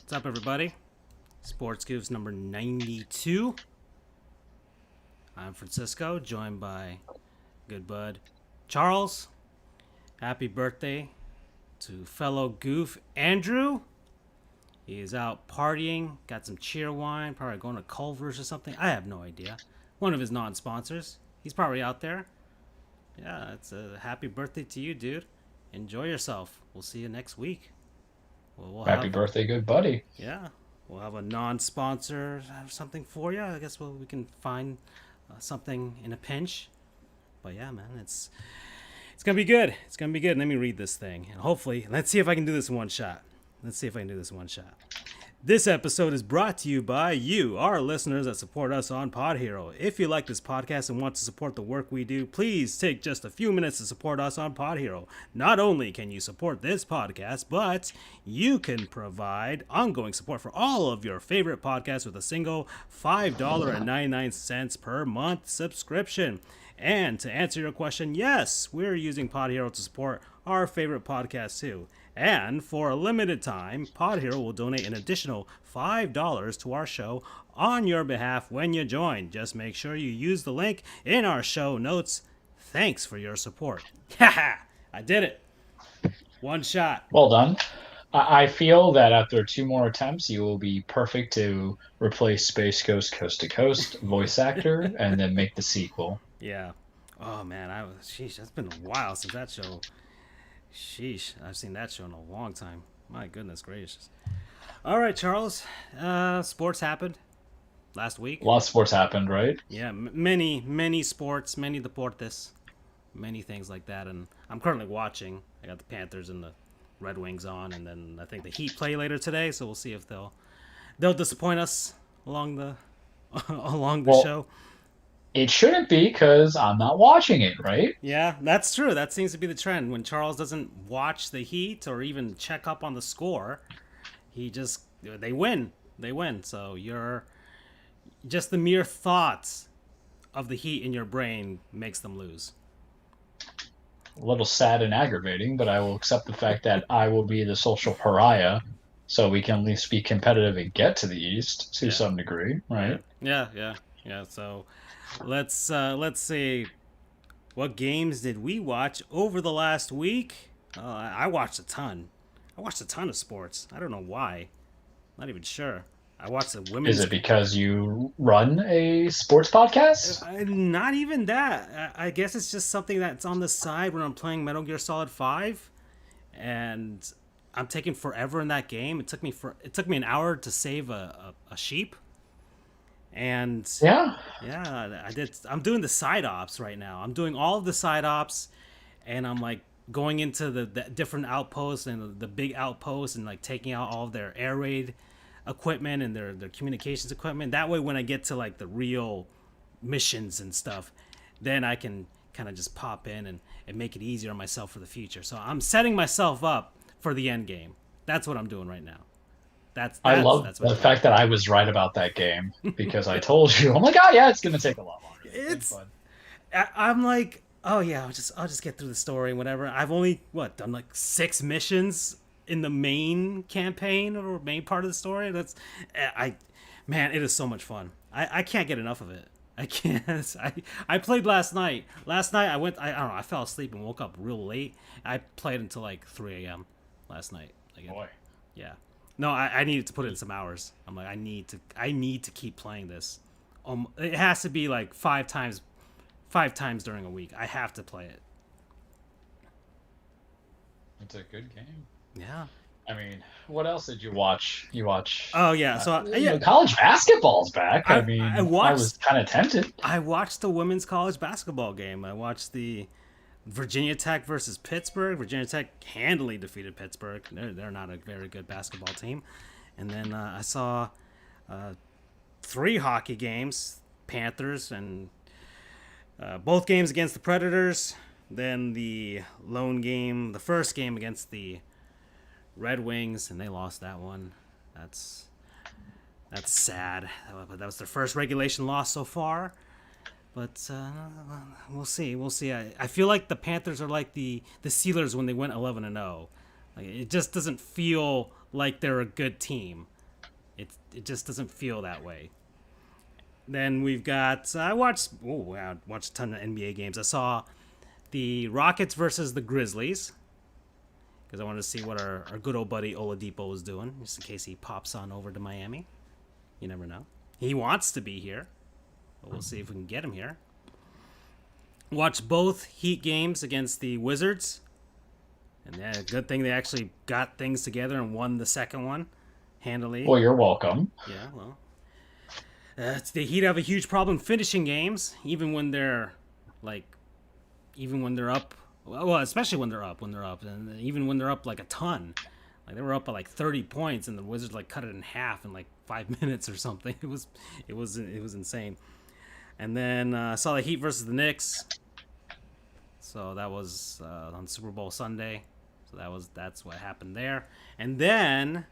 What's up, everybody? Sports Goofs number 92. I'm Francisco, joined by good bud Charles. Happy birthday to fellow goof Andrew. He is out partying, got some cheer wine, probably going to Culver's or something. I have no idea. One of his non-sponsors. He's probably out there. Yeah, it's a happy birthday to you, dude. Enjoy yourself. We'll see you next week. Happy birthday, good buddy. Yeah, we'll have a non-sponsor or something for you. I guess we can find something in a pinch. But yeah, man, it's gonna be good. It's gonna be good. Let me read this thing, and hopefully, let's see if I can do this in one shot. This episode is brought to you by you, our listeners that support us on Pod Hero. If you like this podcast and want to support the work we do, please take just a few minutes to support us on Pod Hero. Not only can you support this podcast, but you can provide ongoing support for all of your favorite podcasts with a single $5.99 per month subscription. And to answer your question, yes, we're using Pod Hero to support our favorite podcasts too. And for a limited time, Pod Hero will donate an additional $5 to our show on your behalf when you join. Just make sure you use the link in our show notes. Thanks for your support. Haha, I did it. One shot. Well done. I feel that after two more attempts, you will be perfect to replace Space Ghost Coast to Coast voice actor and then make the sequel. Yeah. Oh man, sheesh, that's been a while since that show. Sheesh, I've seen that show in a long time. My goodness gracious. All right, Charles. Sports happened last week. A lot of sports happened, right? Yeah, many sports, many deportes, many things like that. And I'm currently watching. I got the Panthers and the Red Wings on, and then I think the Heat play later today. So we'll see if they'll disappoint us along the show. It shouldn't be because I'm not watching it, right? Yeah, that's true. That seems to be the trend. When Charles doesn't watch the Heat or even check up on the score, they win. They win. So you're just the mere thoughts of the Heat in your brain makes them lose. A little sad and aggravating, but I will accept the fact that I will be the social pariah, so we can at least be competitive and get to the East to some degree, right? Yeah. So let's see. What games did we watch over the last week? I watched a ton. I watched a ton of sports. I don't know why. Not even sure. I watched the women's. Is it because you run a sports podcast? Not even that. I guess it's just something that's on the side when I'm playing Metal Gear Solid 5, and I'm taking forever in that game. It took me an hour to save a sheep. And yeah, I did. I'm doing the side ops right now. I'm doing all of the side ops, and I'm like going into the different outposts and the big outposts and like taking out all of their air raid equipment and their communications equipment. That way, when I get to like the real missions and stuff, then I can kind of just pop in and make it easier on myself for the future. So I'm setting myself up for the end game. That's what I'm doing right now. I love the fact that I was right about that game because I told you. I'm like, oh yeah, it's gonna take a lot longer. I'm like, oh yeah, I'll just get through the story and whatever. I've only done like 6 missions in the main campaign or main part of the story. Man, it is so much fun. I can't get enough of it. I can't. I played last night. Last night I don't know. I fell asleep and woke up real late. I played until like 3 a.m. last night. Boy. Yeah. No, I needed to put in some hours. I'm like, I need to keep playing this. It has to be like 5 times during a week. I have to play it. It's a good game. Yeah. I mean, what else did you watch? Oh yeah, college basketball's back. I was kind of tempted. I watched the women's college basketball game. I watched the Virginia Tech versus Pittsburgh. Virginia Tech handily defeated Pittsburgh. They're not a very good basketball team. And then I saw 3 hockey games, Panthers, and both games against the Predators. Then the first game against the Red Wings, and they lost that one. That's sad. That was their first regulation loss so far. But we'll see. I feel like the Panthers are like the Steelers when they went 11-0. Like, it just doesn't feel like they're a good team. It just doesn't feel that way. Then we've got I watched a ton of NBA games. I saw the Rockets versus the Grizzlies because I wanted to see what our good old buddy Oladipo was doing, just in case he pops on over to Miami. You never know. He wants to be here, but we'll see if we can get him here. Watch both Heat games against the Wizards. And yeah, good thing they actually got things together and won the second one handily. Well, you're welcome. Yeah, well. The Heat have a huge problem finishing games, even when they're up. Well, especially when they're up, and even when they're up like a ton. Like they were up by like 30 points, and the Wizards like cut it in half in like 5 minutes or something. It was insane. And then I saw the Heat versus the Knicks. So that was on Super Bowl Sunday. So that's what happened there. And then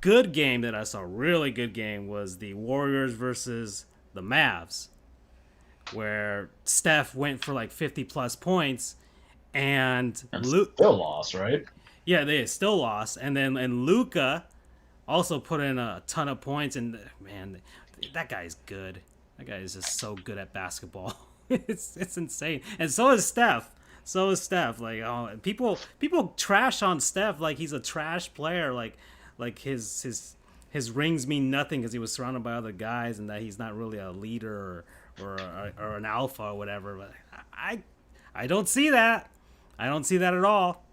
good game that I saw, really good game, was the Warriors versus the Mavs, where Steph went for like 50 plus points, and Still lost, right? Yeah, they still lost, and Luka also put in a ton of points, and man, that guy's good. That guy is just so good at basketball. it's insane, and so is Steph. Like, oh, people trash on Steph like he's a trash player. Like his rings mean nothing because he was surrounded by other guys, and that he's not really a leader or an alpha or whatever. But I don't see that. I don't see that at all.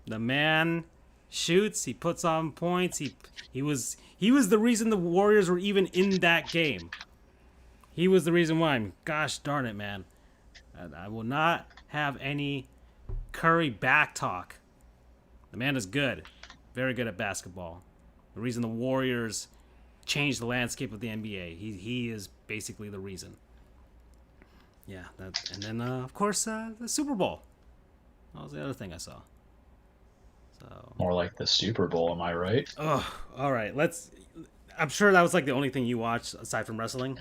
The man shoots. He puts on points. He was the reason the Warriors were even in that game. He was the reason why. Gosh darn it, man. I will not have any Curry back talk. The man is good. Very good at basketball. The reason the Warriors changed the landscape of the NBA. He is basically the reason. Yeah, and then of course the Super Bowl. That was the other thing I saw. So More like the Super Bowl, am I right? Oh, all right. I'm sure that was like the only thing you watched aside from wrestling.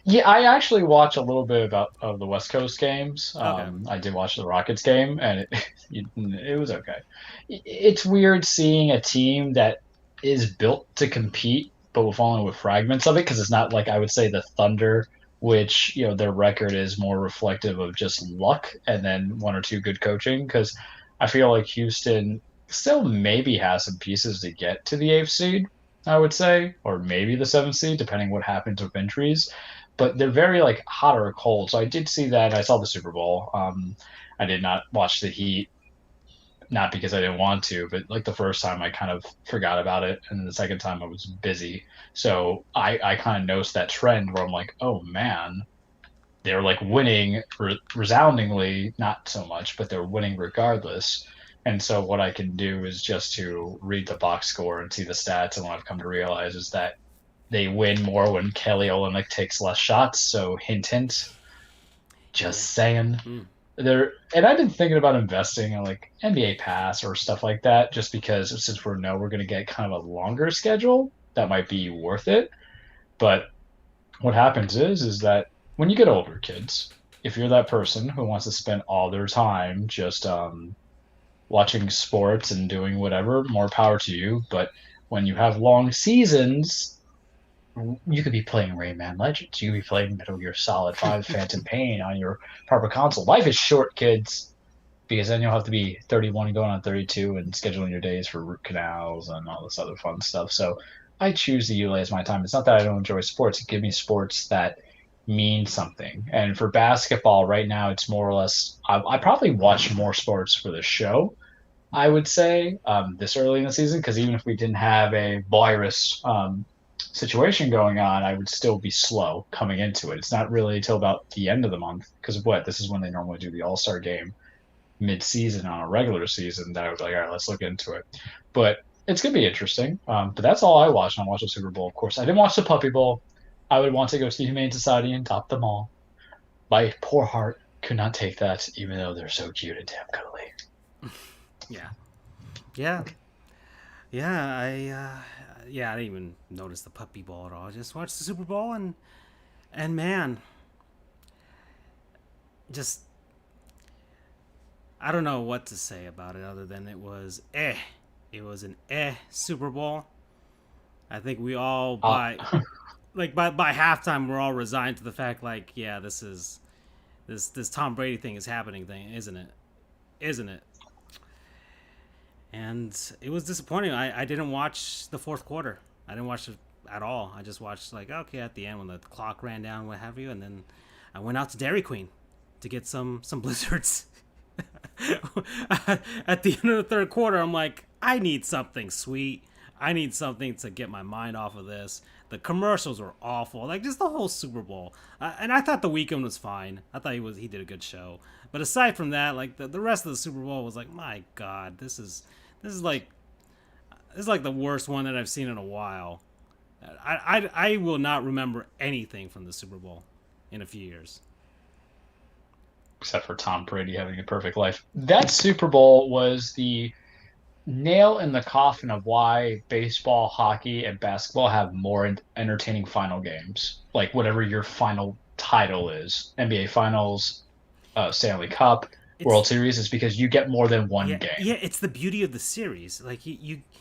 Yeah, I actually watch a little bit of the West Coast games. Okay. I did watch the Rockets game, and it was okay. It's weird seeing a team that is built to compete, but we're falling with fragments of it because it's not like I would say the Thunder, which their record is more reflective of just luck and then one or two good coaching. Because I feel like Houston still maybe has some pieces to get to the eighth seed, I would say, or maybe the seventh seed, depending what happens with injuries. But they're very like hot or cold. So I did see that. I saw the Super Bowl. I did not watch the Heat, not because I didn't want to, but like the first time I kind of forgot about it, and the second time I was busy. So I kind of noticed that trend where I'm like, oh man, they're like winning resoundingly, not so much, but they're winning regardless. And so what I can do is just to read the box score and see the stats. And what I've come to realize is that they win more when Kelly Olynyk takes less shots. So hint, hint. Just saying. And I've been thinking about investing in like NBA Pass or stuff like that, just because since we're going to get kind of a longer schedule, that might be worth it. But what happens is that when you get older, kids, if you're that person who wants to spend all their time just watching sports and doing whatever, more power to you. But when you have long seasons, you could be playing Rayman Legends. You could be playing Metal Gear Solid 5 Phantom Pain on your proper console. Life is short, kids, because then you'll have to be 31 going on 32 and scheduling your days for root canals and all this other fun stuff. So I choose to utilize my time. It's not that I don't enjoy sports. Give me sports that mean something. And for basketball right now, it's more or less, I probably watch more sports for the show, I would say, this early in the season, because even if we didn't have a virus situation going on, I would still be slow coming into it. It's not really until about the end of the month, because this is when they normally do the All-Star game mid-season on a regular season, that I was like, all right, let's look into it. But it's going to be interesting. But that's all I watched. I watched the Super Bowl, of course. I didn't watch the Puppy Bowl. I would want to go see Humane Society and top them all. My poor heart could not take that, even though they're so cute and damn cuddly. Yeah. I didn't even notice the Puppy Bowl at all. I just watched the Super Bowl and man, just I don't know what to say about it other than it was It was an Super Bowl. I think we all Uh, by halftime we're all resigned to the fact like, yeah, this Tom Brady thing is happening thing, isn't it? Isn't it? And it was disappointing. I didn't watch the fourth quarter. I didn't watch it at all. I just watched like, okay, at the end when the clock ran down, what have you, and then I went out to Dairy Queen to get some blizzards. At the end of the third quarter, I'm like, I need something sweet. I need something to get my mind off of this. The commercials were awful, like just the whole Super Bowl. And I thought the weekend was fine. I thought he did a good show. But aside from that, like the rest of the Super Bowl was like, my God, this is like the worst one that I've seen in a while. I will not remember anything from the Super Bowl in a few years. except for Tom Brady having a perfect life. That Super Bowl was the nail in the coffin of why baseball, hockey, and basketball have more entertaining final games. Like whatever your final title is, NBA Finals, Stanley Cup, World Series, is because you get more than one game. Yeah, it's the beauty of the series. Like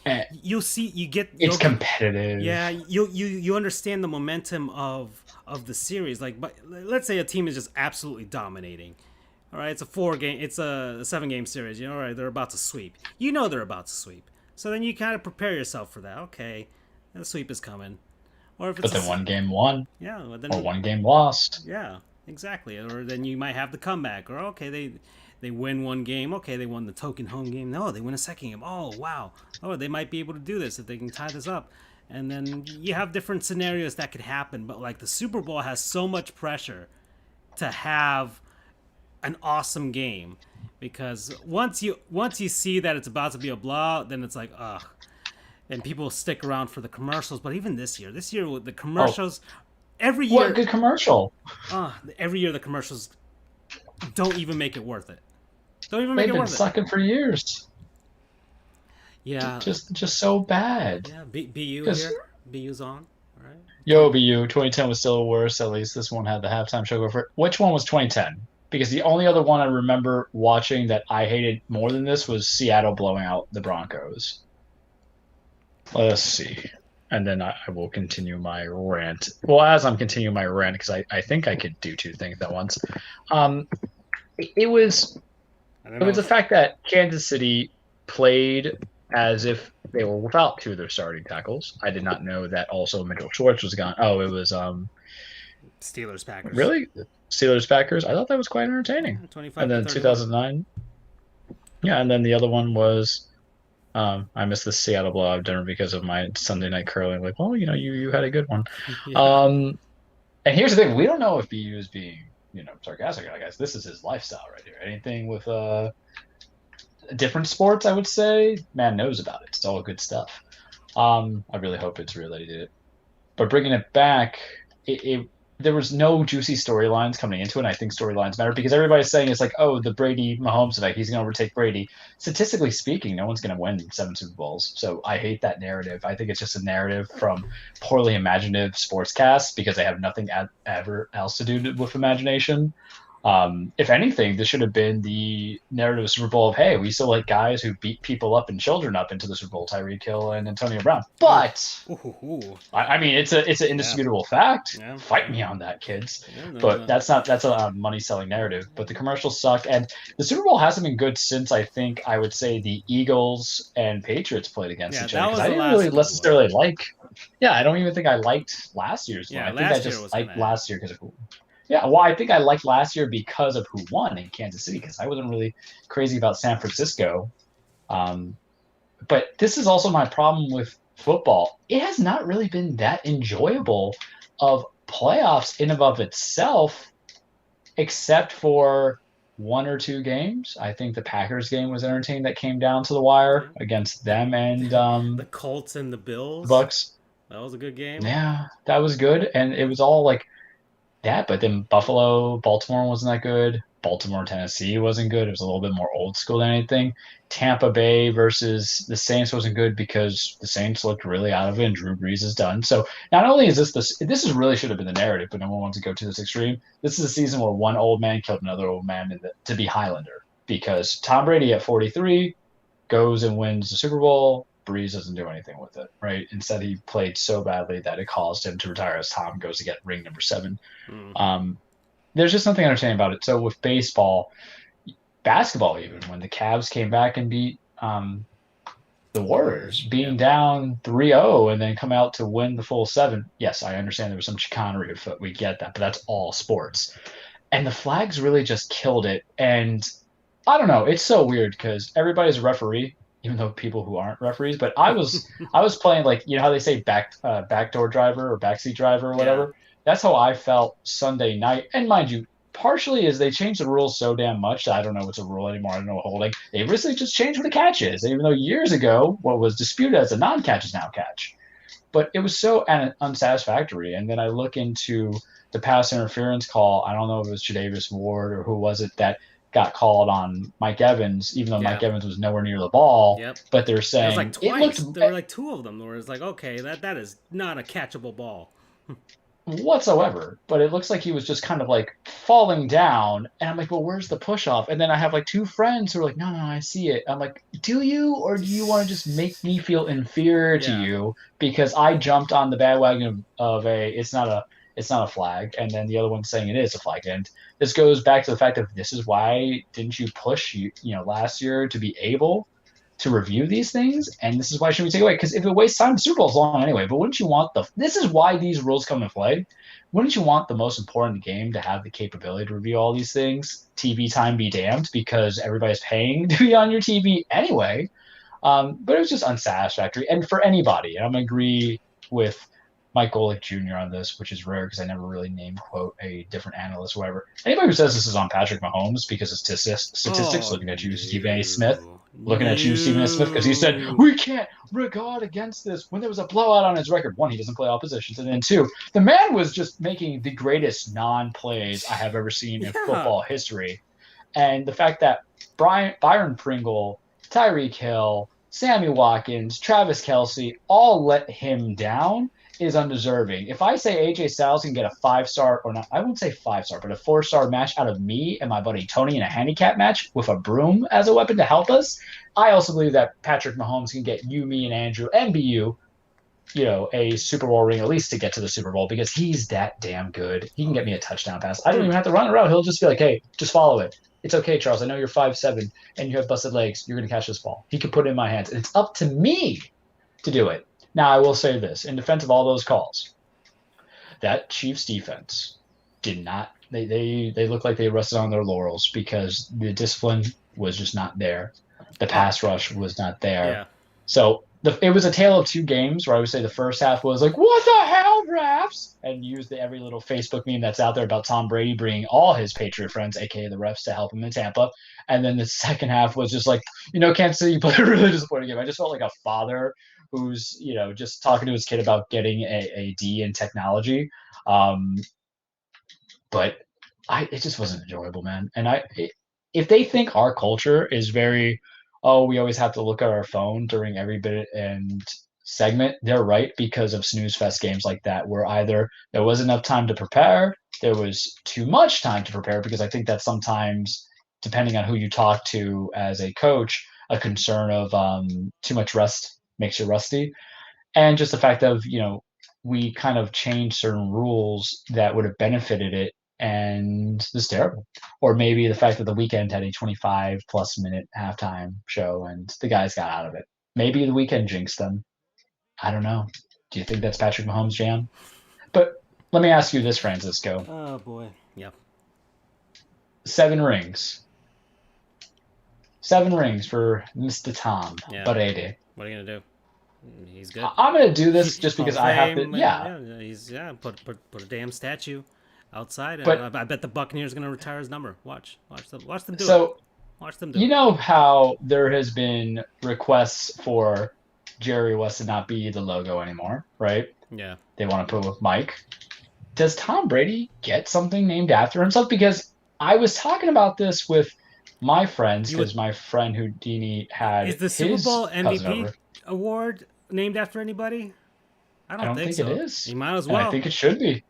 And you'll see it's competitive. Yeah, you understand the momentum of the series. Like, but let's say a team is just absolutely dominating. All right, it's a 7-game series. You know, all right, they're about to sweep. You know they're about to sweep. So then you kind of prepare yourself for that. Okay, the sweep is coming. Or if it's but then one game won. Yeah, or one game lost. Yeah, exactly. Or then you might have the comeback. Or okay, they win one game. Okay, they won the token home game. No, they win a second game. Oh, wow. Oh, they might be able to do this if they can tie this up. And then you have different scenarios that could happen. But like the Super Bowl has so much pressure to have an awesome game, because once you see that it's about to be a blowout, then it's like, ugh. And people stick around for the commercials. But even this year with the commercials, every year, What a good commercial! Every year the commercials don't even make it worth it. Don't even They've make it been worth it. sucking for years. Yeah, Just so bad. yeah. BU here. BU's on. All right. Yo, BU, 2010 was still worse. At least this one had the halftime show go for it. Which one was 2010? Because the only other one I remember watching that I hated more than this was Seattle blowing out the Broncos. Let's see. And then I will continue my rant. Well, as I'm continuing my rant, because I think I could do two things at once. It was the fact that Kansas City played as if they were without two of their starting tackles. I did not know that also Mitchell Schwartz was gone. Oh, it was Steelers Packers. Really? Steelers Packers? I thought that was quite entertaining. 25 And then 2009. Yeah, and then the other one was I missed the Seattle blowout dinner because of my Sunday night curling. Like, well, you had a good one. Yeah. And here's the thing: we don't know if BU is being, sarcastic. I guess this is his lifestyle right here. Anything with different sports, I would say, man knows about it. It's all good stuff. I really hope it's real that he did it. But bringing it back, there was no juicy storylines coming into it. And I think storylines matter because everybody's saying it's like, oh, the Brady Mahomes effect. He's going to overtake Brady. Statistically speaking, no one's going to win 7 Super Bowls. So I hate that narrative. I think it's just a narrative from poorly imaginative sportscasts because they have nothing ever else to do with imagination. If anything, this should have been the narrative of Super Bowl of, hey, we still like guys who beat people up and children up into the Super Bowl, Tyreek Hill and Antonio Brown. But I mean, it's an indisputable fact. Yeah. Fight me on that, kids. Yeah, But that's a money selling narrative. But the commercials suck, and the Super Bowl hasn't been good since I think I would say the Eagles and Patriots played against each other. Because I didn't really necessarily like. Yeah, I don't even think I liked last year's one. I think I just liked last year because of. Yeah, well, I think I liked last year because of who won in Kansas City because I wasn't really crazy about San Francisco. But this is also my problem with football. It has not really been that enjoyable of playoffs in and of itself, except for 1 or 2 games. I think the Packers game was entertaining that came down to the wire against them and the Colts and the Bills. Bucks. That was a good game. Yeah, that was good. And it was all like that, but then Baltimore wasn't that good. Baltimore, Tennessee wasn't good. It was a little bit more old school than anything. Tampa Bay versus the Saints wasn't good because the Saints looked really out of it and Drew Brees is done. So not only is this really should have been the narrative, but no one wants to go to this extreme. This is a season where one old man killed another old man to be Highlander because Tom Brady at 43 goes and wins the Super Bowl Breeze doesn't do anything with it, right? Instead, he played so badly that it caused him to retire as Tom goes to get ring number 7. Mm. There's just nothing entertaining about it. So with baseball, basketball, even when the Cavs came back and beat the Warriors, being down 3-0 and then come out to win the full 7. Yes, I understand there was some chicanery afoot. We get that, but that's all sports. And the flags really just killed it. And I don't know. It's so weird because everybody's a referee, even though people who aren't referees. But I was playing like how they say backdoor driver or backseat driver or whatever. Yeah. That's how I felt Sunday night. And mind you, partially is they changed the rules so damn much that I don't know what's a rule anymore. I don't know what holding. They recently just changed what a catch is, even though years ago what was disputed as a non-catch is now catch. But it was so unsatisfactory. And then I look into the pass interference call. I don't know if it was Tre'Davious Ward or who was it that got called on Mike Evans, even though Mike Evans was nowhere near the ball. Yep. But they're saying it was like twice. There were like 2 of them where it's like, okay, that is not a catchable ball whatsoever. But it looks like he was just kind of like falling down, and I'm like, well, where's the push off? And then I have like 2 friends who are like, no, I see it. I'm like, do you, or do you want to just make me feel inferior to you because I jumped on the bandwagon of it's not a flag, and then the other one saying it is a flag. And this goes back to the fact that this is why didn't you push last year to be able to review these things, and this is why shouldn't we take away? Because if it wastes time, the Super Bowl's long anyway. But wouldn't you want this is why these rules come into play. Wouldn't you want the most important game to have the capability to review all these things? TV time be damned, because everybody's paying to be on your TV anyway. But it was just unsatisfactory, and for anybody, and I'm gonna agree with Mike Golick Jr. on this, which is rare because I never really name quote a different analyst or whatever. Anybody who says this is on Patrick Mahomes because of statistics, looking at you, Stephen A. Smith, because he said we can't regard against this when there was a blowout on his record. 1, he doesn't play all positions, and then 2, the man was just making the greatest non-plays I have ever seen in football history. And the fact that Byron Pringle, Tyreek Hill, Sammy Watkins, Travis Kelce all let him down is undeserving. If I say AJ Styles can get a 5-star, or not, I won't say 5-star, but a 4-star match out of me and my buddy Tony in a handicap match with a broom as a weapon to help us, I also believe that Patrick Mahomes can get you, me, and Andrew, and BU, a Super Bowl ring, at least to get to the Super Bowl, because he's that damn good. He can get me a touchdown pass. I don't even have to run around. He'll just be like, hey, just follow it. It's okay, Charles. I know you're 5'7", and you have busted legs. You're going to catch this ball. He can put it in my hands, and it's up to me to do it. Now, I will say this. In defense of all those calls, that Chiefs defense did not – they look like they rested on their laurels because the discipline was just not there. The pass rush was not there. Yeah. So it was a tale of 2 games where I would say the first half was like, what the hell, refs? And used every little Facebook meme that's out there about Tom Brady bringing all his Patriot friends, a.k.a. the refs, to help him in Tampa. And then the second half was just like, Kansas City played a really disappointing game. I just felt like a father who's, just talking to his kid about getting a D in technology. But it just wasn't enjoyable, man. And if they think our culture is very, we always have to look at our phone during every bit and segment, they're right, because of snooze fest games like that, where either there was enough time to prepare, there was too much time to prepare, because I think that sometimes, depending on who you talk to as a coach, a concern of too much rest makes you rusty. And just the fact of, we kind of changed certain rules that would have benefited it, and it's terrible. Or maybe the fact that the weekend had a 25-plus minute halftime show and the guys got out of it. Maybe the weekend jinxed them. I don't know. Do you think that's Patrick Mahomes' jam? But let me ask you this, Francisco. Oh, boy. Yep. 7 rings. 7 rings for Mr. Tom Brady. What are you going to do? He's good. I'm going to do this just because I have to. Put a damn statue outside. But I bet the Buccaneers are going to retire his number. Watch them do it. Watch them do it. You know how there has been requests for Jerry West to not be the logo anymore, right? Yeah. They want to put with Mike. Does Tom Brady get something named after himself? Because I was talking about this with my friends, because my friend Houdini had Is the Super Bowl MVP award named after anybody? I don't think so. It is. You might as well. And I think it should be.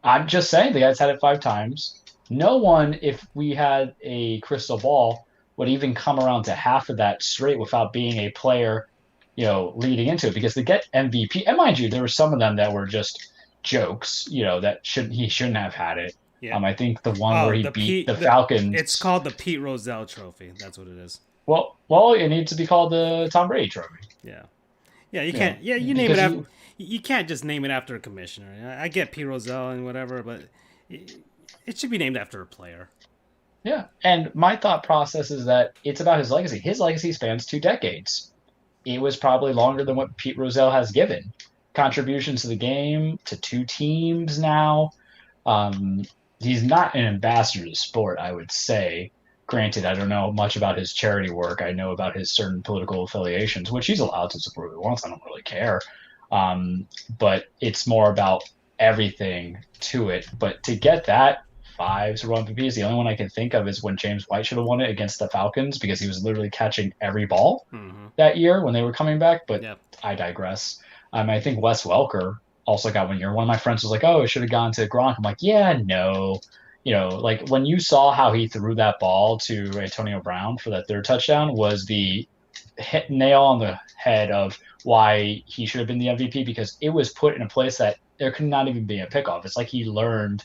I'm just saying, the guy's had it 5 times. No one, if we had a crystal ball, would even come around to half of that straight without being a player, leading into it because they get MVP. And mind you, there were some of them that were just jokes, that he shouldn't have had it. Yeah. I think the one where Oh, he the beat Pete. the It's Falcons. called the Pete Rozelle Trophy. That's what it is. Well, it needs to be called the Tom Brady Trophy. Yeah. Yeah, you You know, can't. Yeah, you name it because after. You can't just name it after a commissioner. I get Pete Rozelle and whatever, but it should be named after a player. yeah. And my thought process is that it's about his legacy. His legacy spans 2 decades. It was probably longer than what Pete Rozelle has given. Contributions to the game, to 2 teams now. Um, he's not an ambassador to sport, I would say. Granted, I don't know much about his charity work. I know about his certain political affiliations, which he's allowed to support who he wants. I don't really care. But it's more about everything to it. But to get that 5 Super Bowl MVPs, the only one I can think of is when James White should have won it against the Falcons because he was literally catching every ball Mm-hmm. that year when they were coming back. But Yeah. I digress. I think Wes Welker also got 1 year. One of my friends was like, "Oh, it should have gone to Gronk." I'm like, "Yeah, no." Like when you saw how he threw that ball to Antonio Brown for that third touchdown was the hit nail on the head of why he should have been the MVP because it was put in a place that there could not even be a pickoff. It's like he learned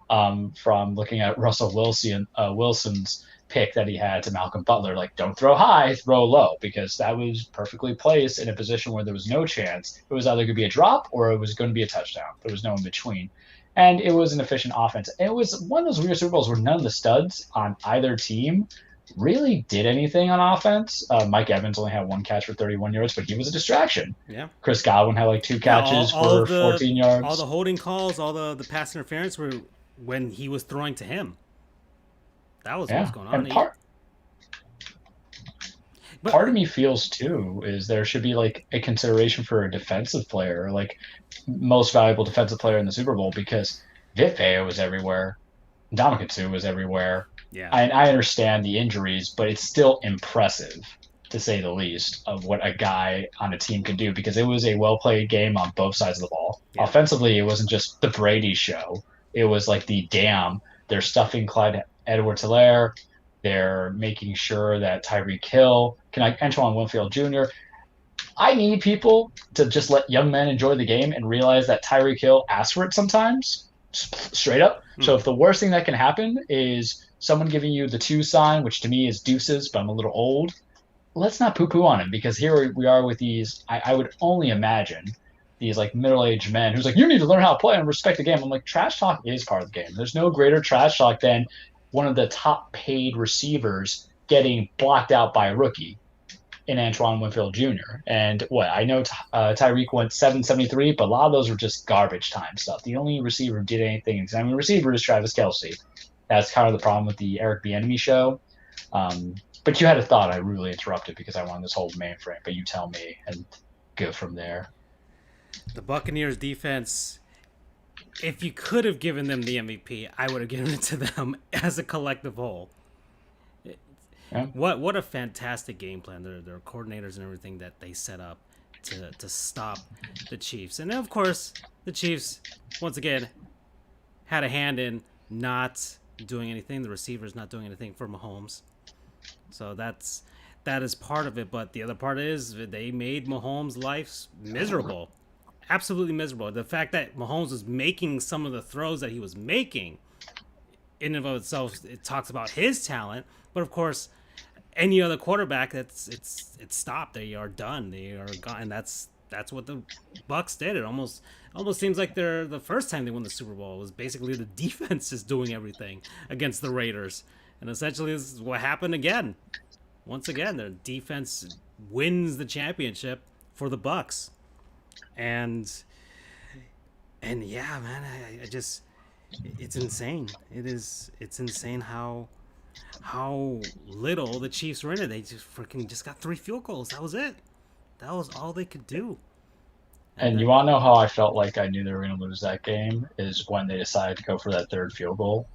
from looking at Russell Wilson's pick that he had to Malcolm Butler, like don't throw high, throw low, because that was perfectly placed in a position where there was no chance. It was either going to be a drop or it was going to be a touchdown. There was no in between. And it was an efficient offense. And it was one of those weird Super Bowls where none of the studs on either team really did anything on offense. Mike Evans only had 1 catch for 31 yards, but he was a distraction. Yeah. Chris Godwin had like 2 catches all for 14 yards. All the holding calls, all the pass interference were when he was throwing to him. That was what was going on. And part of me feels too is there should be like a consideration for a defensive player, like most valuable defensive player in the Super Bowl, because Vit Vea was everywhere, Ndamukong Suh was everywhere. Yeah. I understand the injuries, but it's still impressive to say the least of what a guy on a team can do because it was a well played game on both sides of the ball. Yeah. Offensively, it wasn't just the Brady show. It was like they're stuffing Clyde Edwards-Helaire. They're making sure that Tyreek Hill, Antoine Winfield Jr. I need people to just let young men enjoy the game and realize that Tyreek Hill asks for it sometimes, straight up. So if the worst thing that can happen is someone giving you the 2 sign, which to me is deuces, but I'm a little old, let's not poo-poo on him because here we are with these, I would only imagine, these like middle-aged men who's like, you need to learn how to play and respect the game. I'm like, trash talk is part of the game. There's no greater trash talk than one of the top paid receivers getting blocked out by a rookie in Antoine Winfield Jr. And I know Tyreek went 773, but a lot of those were just garbage time stuff. The only receiver who did anything examining receiver is Travis Kelce. That's kind of the problem with the Eric Bieniemy show. But you had a thought. I really interrupted because I wanted this whole mainframe, but you tell me and go from there. The Buccaneers defense, if you could have given them the MVP, I would have given it to them as a collective whole. Yeah. What a fantastic game plan. Their coordinators and everything that they set up to stop the Chiefs. And then, of course, the Chiefs, once again, had a hand in not doing anything. The receivers not doing anything for Mahomes. So that is part of it. But the other part is they made Mahomes' life miserable. Absolutely miserable. The fact that Mahomes was making some of the throws that he was making in and of itself, it talks about his talent. But of course, any other quarterback, it's stopped. They are done. They are gone. And that's what the Bucs did. It almost seems like the first time they won the Super Bowl was basically the defense just doing everything against the Raiders. And essentially this is what happened again. Once again, their defense wins the championship for the Bucs. And yeah, man, I just, it's insane. It's insane how little the Chiefs were in it. They just got 3 field goals. That was it. That was all they could do. And you want to know how I felt like I knew they were going to lose that game is when they decided to go for that 3rd field goal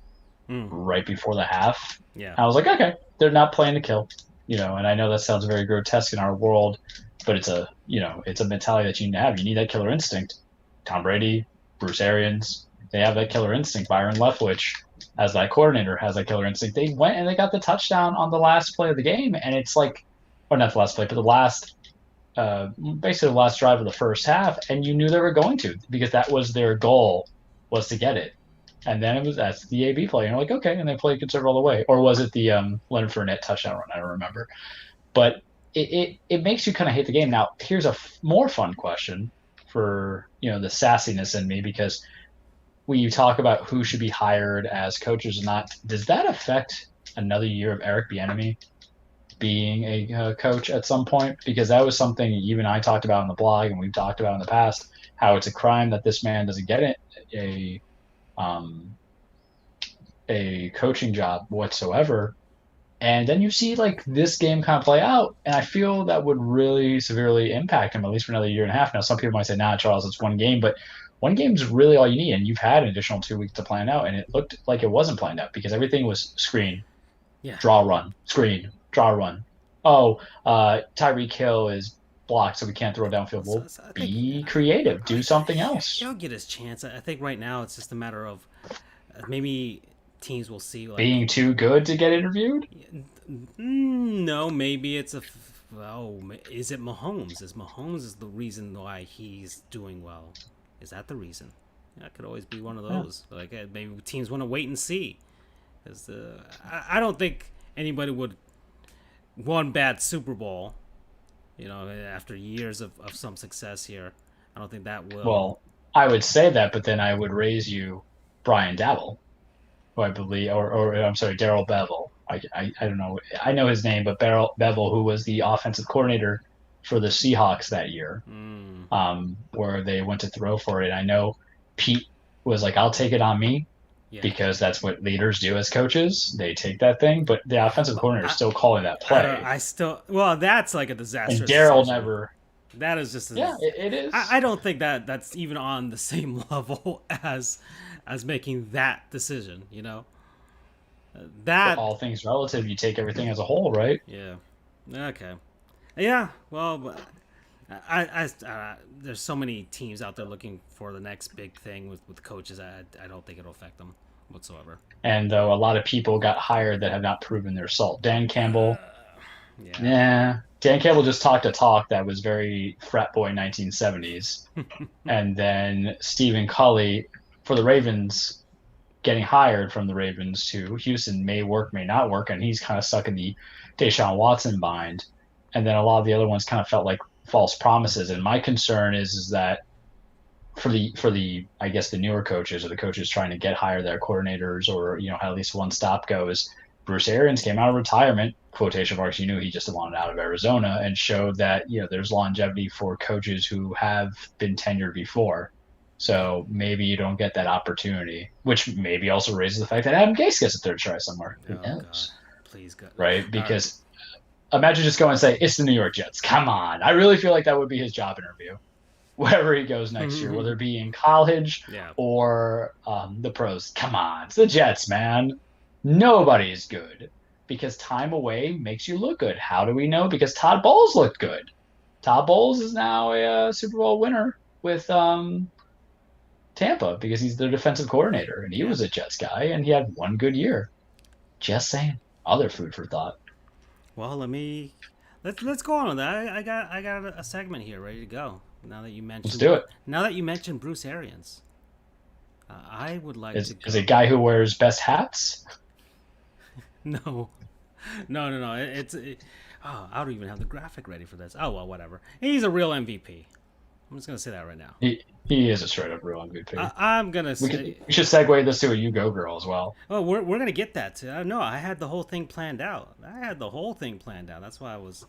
right before the half. Yeah. I was like, okay, they're not playing to kill, and I know that sounds very grotesque in our world, but it's a mentality that you need to have. You need that killer instinct. Tom Brady, Bruce Arians, they have that killer instinct. Byron Leftwich, as that coordinator, has that killer instinct. They went and they got the touchdown on the last play of the game, and it's like, or not the last play, but the last basically the last drive of the first half, and you knew they were going to because that was their goal, was to get it. And then that's the AB play. And you're like, okay, and they played conservative all the way. Or was it the Leonard Fournette touchdown run? I don't remember. But it makes you kind of hate the game. Now, here's a more fun question for the sassiness in me, because when you talk about who should be hired as coaches or not, does that affect another year of Eric Bieniemy being a coach at some point? Because that was something you and I talked about on the blog, and we've talked about in the past, how it's a crime that this man doesn't get um, a coaching job whatsoever. And then you see like this game kind of play out, and I feel that would really severely impact him, at least for another year and a half. Now, some people might say, "Nah, Charles, it's one game," but one game is really all you need, and you've had an additional 2 weeks to plan out, and it looked like it wasn't planned out because everything was screen, Yeah. draw, run, screen, draw, run. Oh, Tyreek Hill is blocked, so we can't throw downfield. Well, be creative, do something else. He'll get his chance. I think right now it's just a matter of maybe teams will see like being too good to get interviewed. No, maybe it's is it Mahomes? Is Mahomes the reason why he's doing well? Is that the reason? That could always be one of those. Yeah. Like maybe teams want to wait and see. I don't think anybody would one bad Super Bowl, after years of some success here. I don't think that will. Well, I would say that, but then I would raise you Brian Dabble, who I believe, or I'm sorry, Darrell Bevel. I don't know. I know his name, but Bevel, who was the offensive coordinator for the Seahawks that year, where they went to throw for it. I know Pete was like, "I'll take it on me," because that's what leaders do as coaches. They take that thing, but the offensive coordinator is still calling that play. That's like a disaster. And Darrell never. That is just it is. I don't think that's even on the same level as making that decision. That but all things relative, you take everything as a whole, right? Yeah. Okay. Yeah. Well, there's so many teams out there looking for the next big thing with coaches. I don't think it'll affect them whatsoever. And though a lot of people got hired that have not proven their salt. Dan Campbell. Dan Campbell just talked a talk that was very frat boy 1970s. And then Stephen Culley for the Ravens, getting hired from the Ravens to Houston may work, may not work, and he's kind of stuck in the Deshaun Watson bind. And then a lot of the other ones kind of felt like false promises. And my concern is that for the I guess the newer coaches or the coaches trying to get hire their coordinators or at least one stop goes, Bruce Arians came out of retirement, quotation marks, he just wanted out of Arizona, and showed that there's longevity for coaches who have been tenured before. So maybe you don't get that opportunity, which maybe also raises the fact that Adam Gase gets a third try somewhere. Who knows? God. Please, God. Right? Because imagine just going and say, it's the New York Jets. Come on. I really feel like that would be his job interview. Wherever he goes next year, whether it be in college or the pros. Come on. It's the Jets, man. Nobody's good. Because time away makes you look good. How do we know? Because Todd Bowles looked good. Todd Bowles is now a Super Bowl winner with Tampa because he's their defensive coordinator, and he was a Jets guy, and he had one good year. Just saying. Other food for thought. Well, let's go on with that. I got a segment here ready to go. Now that you mentioned, let's do it. Now that you mentioned Bruce Arians, I would like to. Is a guy who wears best hats? No. I don't even have the graphic ready for this. Oh well, whatever. He's a real MVP. I'm just gonna say that right now. He is a straight up real MVP. I'm gonna say we should segue this to a You Go Girl as well. Oh, we're gonna get that too. No, I had the whole thing planned out. That's why I was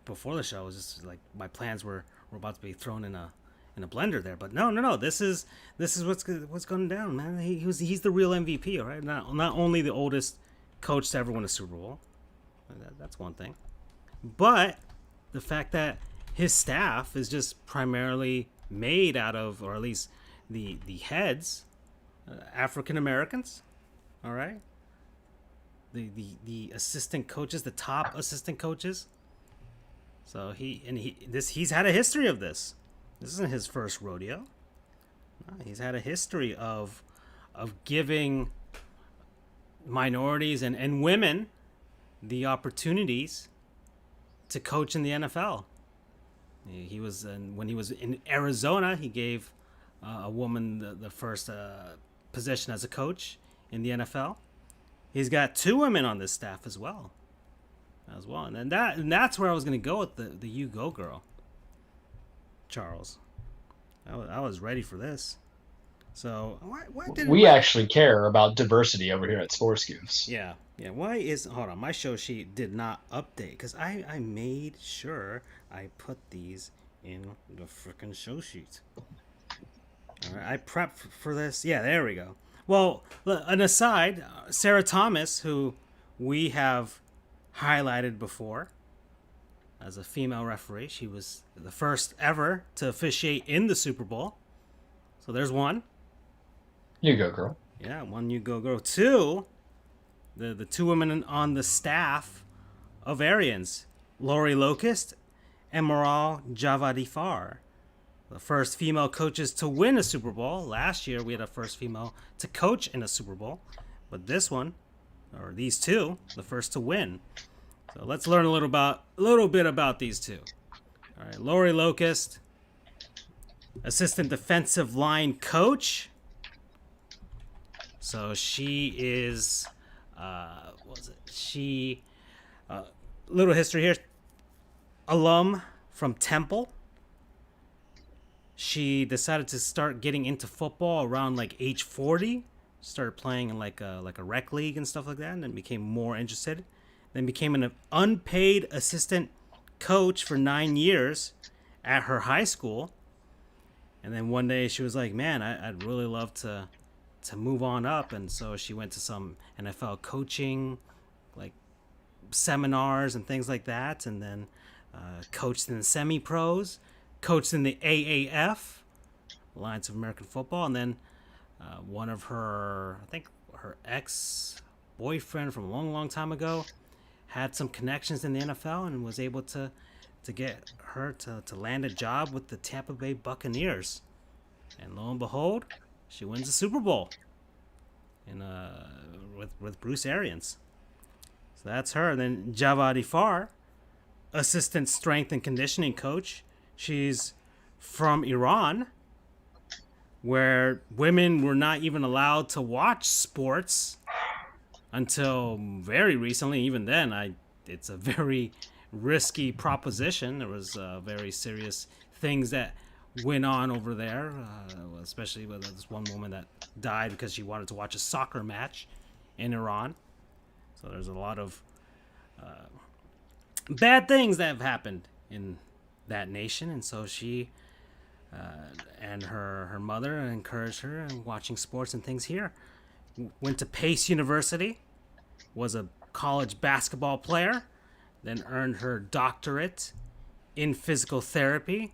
before the show. It was just like my plans were about to be thrown in a blender there. But no. This is what's going down, man. He's the real MVP. All right, not only the oldest coach to ever win a Super Bowl. That's one thing, but the fact that his staff is just primarily made out of, or at least the heads, African Americans. All right. The assistant coaches, the top assistant coaches. So he's had a history of this. This isn't his first rodeo. No, he's had a history of giving minorities and women the opportunities to coach in the NFL. He was when he was in Arizona. He gave a woman the first position as a coach in the NFL. He's got two women on this staff as well, and then that's where I was going to go with the you go girl, Charles. I was ready for this. So why didn't We my actually care about diversity over here at Sports Goofs. yeah, why is hold on, my show sheet did not update because I made sure I put these in the freaking show sheet. All right, I prepped for this. Yeah, there we go. Well, an aside, Sarah Thomas, who we have highlighted before as a female referee, she was the first ever to officiate in the Super Bowl. So there's one. You go, girl. Yeah, one you go. Two, the two women on the staff of Arians, Lori Locust and Moral Javadifar, the first female coaches to win a Super Bowl. Last year we had a first female to coach in a Super Bowl, but this one, or these two, the first to win. So let's learn a little bit about these two. All right, Lori Locust, assistant defensive line coach. So she is, what was it? She, little history here, alum from Temple. She decided to start getting into football around like age 40. Started playing in like a rec league and stuff like that, and then became more interested. Then became an unpaid assistant coach for 9 years at her high school. And then one day she was like, "Man, I'd really love to move on up," and so she went to some NFL coaching, like seminars and things like that, and then coached in the semi-pros, coached in the AAF, Alliance of American Football, and then one of her, I think her ex-boyfriend from a long, long time ago, had some connections in the NFL and was able to get her to land a job with the Tampa Bay Buccaneers, and lo and behold, she wins the Super Bowl in with Bruce Arians. So that's her. And then Javad Ifar, assistant strength and conditioning coach. She's from Iran, where women were not even allowed to watch sports until very recently. Even then, it's a very risky proposition. There was very serious things that went on over there, especially with this one woman that died because she wanted to watch a soccer match in Iran. So there's a lot of bad things that have happened in that nation, and so she and her mother encouraged her in watching sports and things here. Went to Pace University, was a college basketball player, then earned her doctorate in physical therapy,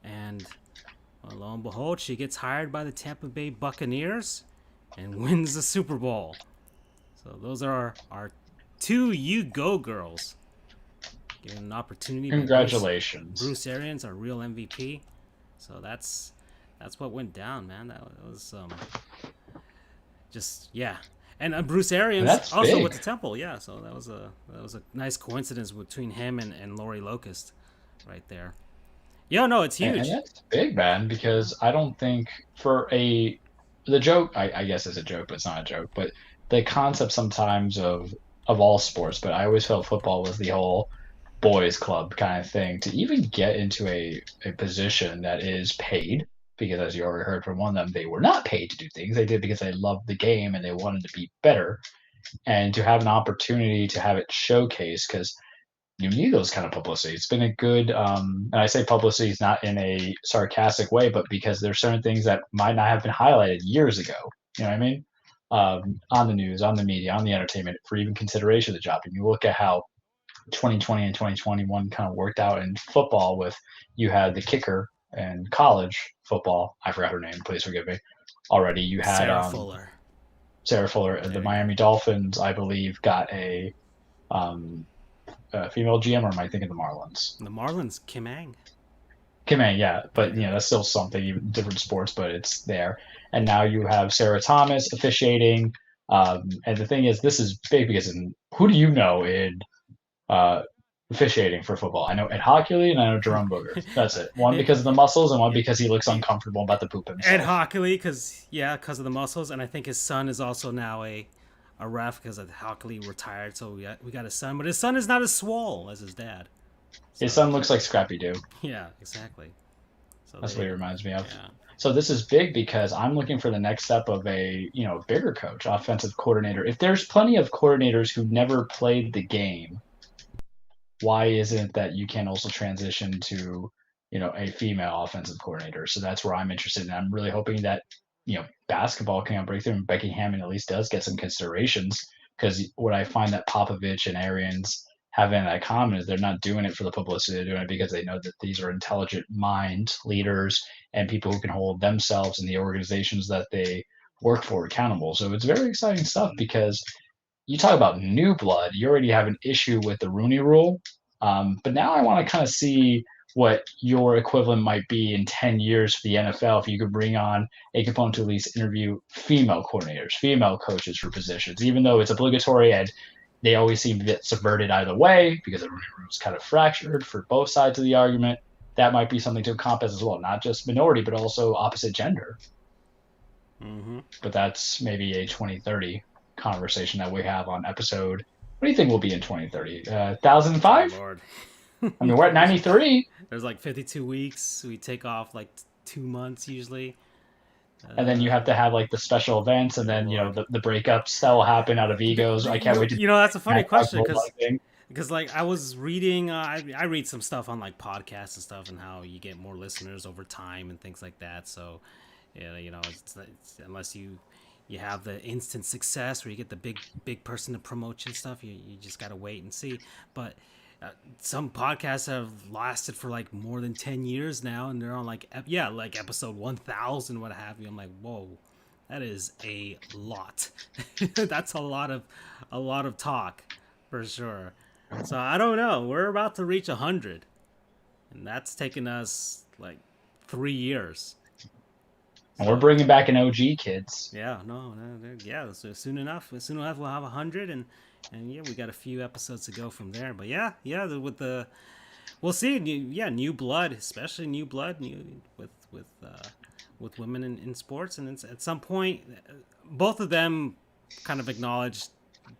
and well, lo and behold, she gets hired by the Tampa Bay Buccaneers and wins the Super Bowl. So those are our two You Go girls. Given an opportunity. Congratulations. Bruce Arians, our real MVP. So that's what went down, man. That was just yeah. And Bruce Arians also went to Temple, yeah. So that was a nice coincidence between him and Lori Locust, right there. Yo, no, it's huge. And that's big, man, because I don't think the joke, I guess it's a joke, but it's not a joke, but the concept sometimes of all sports, but I always felt football was the whole boys club kind of thing. To even get into a position that is paid, because as you already heard from one of them, they were not paid to do things. They did because they loved the game and they wanted to be better. And to have an opportunity to have it showcased, because you need those kind of publicity. It's been a good, and I say publicity is not in a sarcastic way, but because there's certain things that might not have been highlighted years ago. You know what I mean? On the news, on the media, on the entertainment, for even consideration of the job. And you look at how 2020 and 2021 kind of worked out in football with you had the kicker in college football. I forgot her name. Please forgive me. Already, you had Sarah Fuller. Sarah Fuller. The Miami Dolphins, I believe, got a female GM, or am I thinking the Marlins? The Marlins, Kim Ang. Kim Ang, yeah, but that's still something, even different sports, but it's there. And now you have Sarah Thomas officiating. And the thing is, this is big because who do you know in officiating for football. I know Ed Hockley and I know Jerome Boogers. That's it. One And, because of the muscles and one yeah. because he looks uncomfortable about the poop Ed himself. Hockley, because of the muscles, and I think his son is also now a ref because Hockley retired, so we got his son, but his son is not as swole as his dad. His So son looks like Scrappy Doo. yeah, exactly. So That's what he they, reminds me of. yeah. So this is big because I'm looking for the next step of a bigger coach, offensive coordinator. If there's plenty of coordinators who never played the game, why isn't it that you can also transition to a female offensive coordinator? So that's where I'm interested in. I'm really hoping that basketball can break through and Becky Hammond at least does get some considerations, because what I find that Popovich and Arians have in that common is they're not doing it for the publicity. They're doing it because they know that these are intelligent mind leaders and people who can hold themselves and the organizations that they work for accountable. So it's very exciting stuff because you talk about new blood. You already have an issue with the Rooney Rule, but now I want to kind of see what your equivalent might be in 10 years for the NFL if you could bring on a component to at least interview female coordinators, female coaches for positions, even though it's obligatory and they always seem to get subverted either way because the Rooney Rule is kind of fractured for both sides of the argument. That might be something to encompass as well, not just minority, but also opposite gender. Mm-hmm. But that's maybe a 2030 conversation that we have on episode. What do you think we'll be in 2030? Oh 1005? Lord. I mean, we're at 93, There's like 52 weeks. We take off like 2 months usually. and then you have to have like the special events, and Good then Lord. the breakups that will happen out of egos. I can't wait to That's a funny question thing. because like I was reading, I read some stuff on like podcasts and stuff, and how you get more listeners over time and things like that. So, yeah, it's unless you have the instant success where you get the big person to promote you and stuff, you just gotta wait and see. But some podcasts have lasted for like more than 10 years now, and they're on like like episode 1000, what have you. I'm like, whoa, that is a lot. That's a lot of talk for sure. So I don't know, we're about to reach 100, and that's taken us like 3 years. And we're So bringing back an OG, kids. yeah, no, yeah. So soon enough, we'll have 100, and yeah, we got a few episodes to go from there. But yeah, we'll see. New blood, especially new blood, with women in sports, and at some point, both of them kind of acknowledged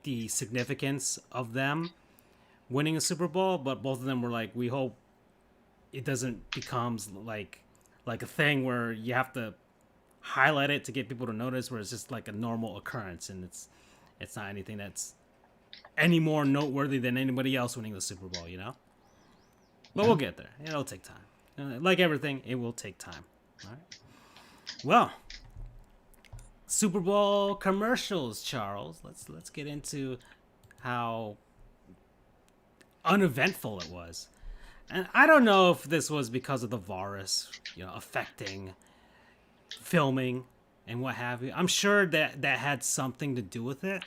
the significance of them winning a Super Bowl, but both of them were like, we hope it doesn't becomes like a thing where you have to highlight it to get people to notice, where it's just like a normal occurrence, and it's not anything that's any more noteworthy than anybody else winning the Super Bowl. But we'll get there. It'll take time. Like everything, it will take time. All right. Well, Super Bowl commercials, Charles. Let's get into how uneventful it was. And I don't know if this was because of the virus, affecting filming and what have you. I'm sure that had something to do with it.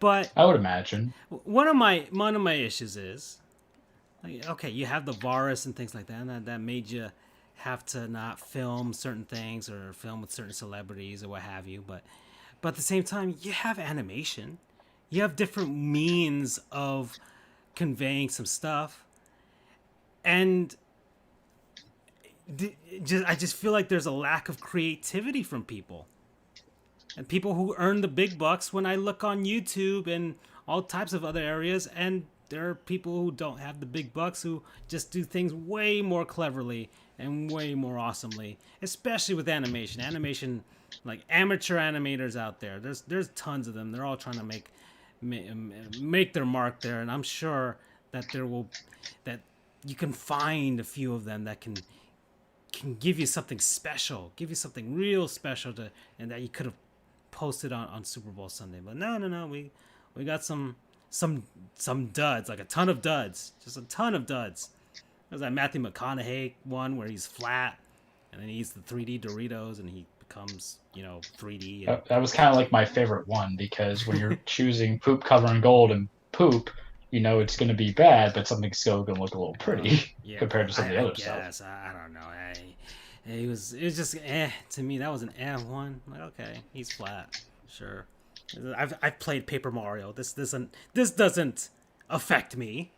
But I would imagine. one of my issues is, like, okay, you have the virus and things like that, and that made you have to not film certain things or film with certain celebrities or what have you. But at the same time, you have animation, you have different means of conveying some stuff, and I just feel like there's a lack of creativity from people. And people who earn the big bucks, when I look on YouTube and all types of other areas, and there are people who don't have the big bucks who just do things way more cleverly and way more awesomely, especially with animation. Animation, like amateur animators out there, there's tons of them. They're all trying to make their mark there, and I'm sure that that you can find a few of them that can give you something special, give you something real special and that you could have posted on Super Bowl Sunday. But no, we got some duds, like a ton of duds, just a ton of duds. There's that Matthew McConaughey one where he's flat and then he eats the 3D Doritos and he becomes 3D. And That was kind of like my favorite one, because when you're choosing poop covering gold and poop, it's going to be bad, but something's still going to look a little pretty yeah, compared to some of the I other guess stuff. I don't know. It was just to me. That was an one. Like, okay, he's flat, sure. I've played Paper Mario. This doesn't affect me.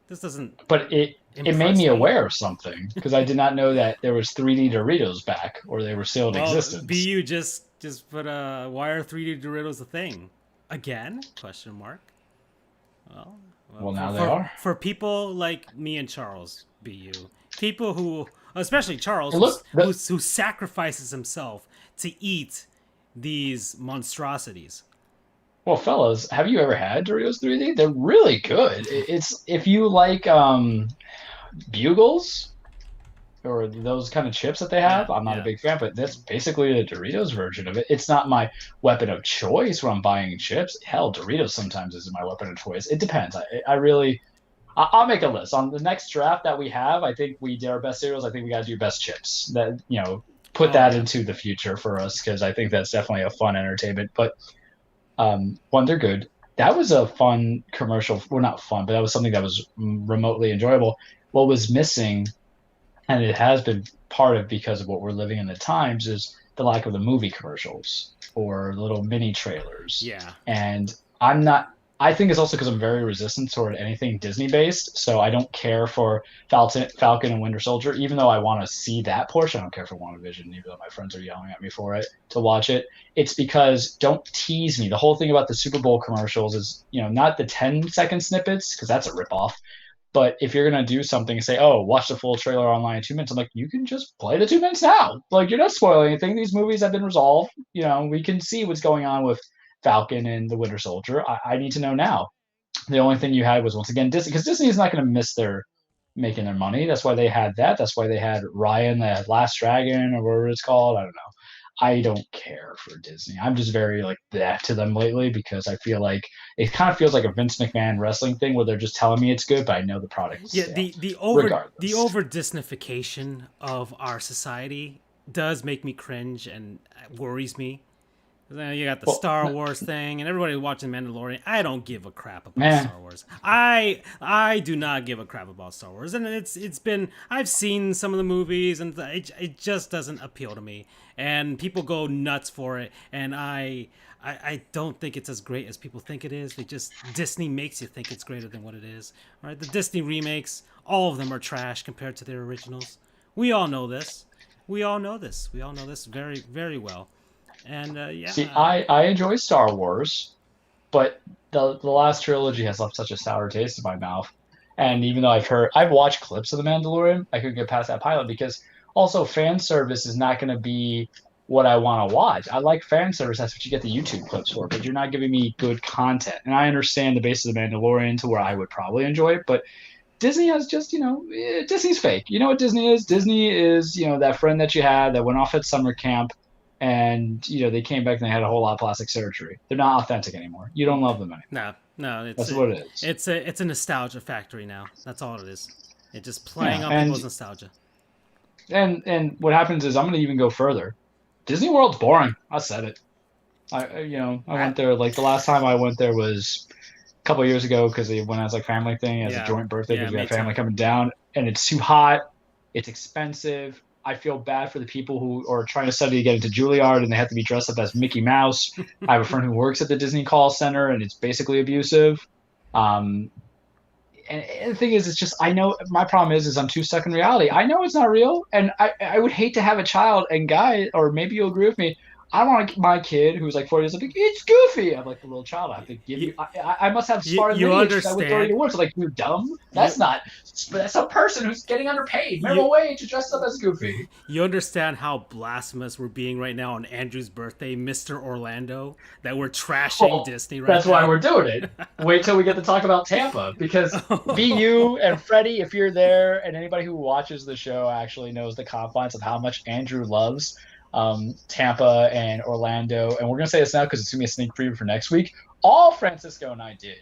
This doesn't But it made impress me me. aware of something because I did not know that there was 3D Doritos back or they were still in Well, existence. BU just put why are 3D Doritos a thing again? Question mark. Well, Well, for, now they for are. for people like me and Charles, BU, people who, especially Charles, And look, who sacrifices himself to eat these monstrosities. well, fellas, have you ever had Doritos 3D? They're really good. It's if you like Bugles or those kind of chips that they Yeah, have. I'm not a yeah. big fan, but that's basically the Doritos version of it. It's not my weapon of choice when I'm buying chips. Hell, Doritos sometimes isn't my weapon of choice. It depends. I really, I'll make a list on the next draft that we have. I think we did our best cereals. I think we got to do best chips. That put Oh that yeah. into the future for us because I think that's definitely a fun entertainment. But one, they're good. That was a fun commercial. Well, not fun, but that was something that was remotely enjoyable. What was missing, and it has been part of because of what we're living in the times, is the lack of the movie commercials or little mini trailers. Yeah. And I'm not. I think it's also because I'm very resistant toward anything Disney based, so I don't care for Falcon and Winter Soldier, even though I want to see that portion. I don't care for WandaVision, even though my friends are yelling at me for it to watch it. It's because don't tease me. The whole thing about the Super Bowl commercials is, not the 10-second snippets, because that's a ripoff. But if you're gonna do something and say, "Oh, watch the full trailer online in 2 minutes," I'm like, you can just play the 2 minutes now. Like you're not spoiling anything. These movies have been resolved. We can see what's going on with Falcon and the Winter Soldier. I need to know now. The only thing you had was once again Disney, because Disney is not going to miss their making their money. That's why they had that. That's why they had Ryan, the Last Dragon, or whatever it's called. I don't know. I don't care for Disney. I'm just very like that to them lately because I feel like it kind of feels like a Vince McMahon wrestling thing where they're just telling me it's good, but I know the product is Yeah, stale. the Regardless. over Disneyfication of our society does make me cringe and worries me. You got the Well, Star Wars thing, and everybody watching Mandalorian. I don't give a crap about man, Star Wars. I do not give a crap about Star Wars, and it's been I've seen some of the movies, and it just doesn't appeal to me. And people go nuts for it, and I don't think it's as great as people think it is. Disney makes you think it's greater than what it is. Right? The Disney remakes, all of them are trash compared to their originals. We all know this. We all know this. We all know this very very well. And see, yeah, I enjoy Star Wars, but the last trilogy has left such a sour taste in my mouth. And even though I've watched clips of The Mandalorian, I couldn't get past that pilot because also fan service is not going to be what I want to watch. I like fan service. That's what you get the YouTube clips for, but you're not giving me good content. And I understand the base of The Mandalorian to where I would probably enjoy it, but Disney has just, Disney's fake. You know what Disney is? Disney is, that friend that you had that went off at summer camp and, they came back and they had a whole lot of plastic surgery. They're not authentic anymore. You don't love them anymore. no, That's what it is. it's a nostalgia factory now. That's all it is. It's just playing Yeah. on And people's nostalgia. and what happens is I'm going to even go further. Disney World's boring. I said it. I I, went there like the last time I went there was a couple of years ago because they went as like family thing as a yeah, joint birthday yeah, because we me had too. family coming down and it's too hot. It's expensive. I feel bad for the people who are trying to study to get into Juilliard and they have to be dressed up as Mickey Mouse. I have a friend who works at the Disney Call Center and it's basically abusive. Um, and the thing is, it's just I know my problem is I'm too stuck in reality. I know it's not real, and I would hate to have a child. And guy, or maybe you'll agree with me. I want my kid who's like 4 years old. Like, it's Goofy. I'm like the little child. I have to give You, you. I must have smart you lineage because I would throw you understand? to work. So like you're dumb. You That's not. That's a person who's getting underpaid you minimum wage to dress up as Goofy. you understand how blasphemous we're being right now on Andrew's birthday, Mr. Orlando? That we're trashing Well, Disney right that's why now. we're doing it. Wait till we get to talk about Tampa because BU and Freddie, if you're there, and anybody who watches the show actually knows the confines of how much Andrew loves Tampa and Orlando. And we're gonna say this now because it's gonna be a sneak preview for next week. All Francisco and I did,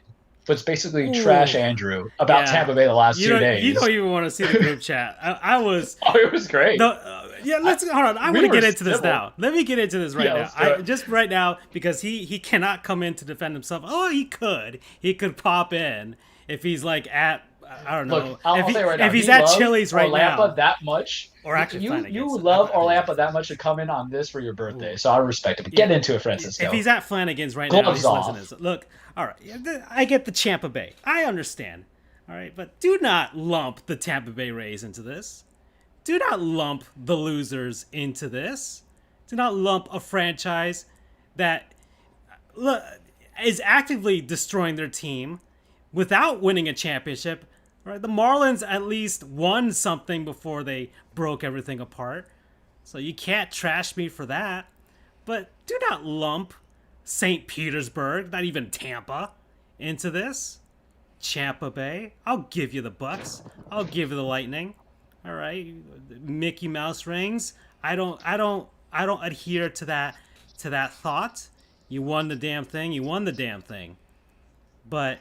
but it's basically trash Ooh, Andrew about yeah. Tampa Bay the last two You days. don't even want to see the group chat. I was Oh, it was great. the yeah. Let's hold on. I want We to were get into this civil. now. Let me get into this right Yeah, now. let's do it. Just right now because he cannot come in to defend himself. Oh, he could pop in if he's like at I don't know Look, I'll say right now, if he's he at loves Chili's right Orlando now. that much or actually You Flanagan's. love I think it's Orlampa that Flanagan. much to come in on this for your birthday, Ooh. so I respect it. But Yeah, get into it, if Francisco. he's at Flanagan's right now, Gloves he's listening. off. Look, all right, I get the Tampa Bay. I understand. All right, but do not lump the Tampa Bay Rays into this. Do not lump the losers into this. Do not lump a franchise that is actively destroying their team without winning a championship. Right? The Marlins at least won something before they broke everything apart. So you can't trash me for that. But do not lump St. Petersburg, not even Tampa, into this. Tampa Bay. I'll give you the Bucks. I'll give you the Lightning. All right, Mickey Mouse rings. I don't adhere to that thought. You won the damn thing. You won the damn thing. But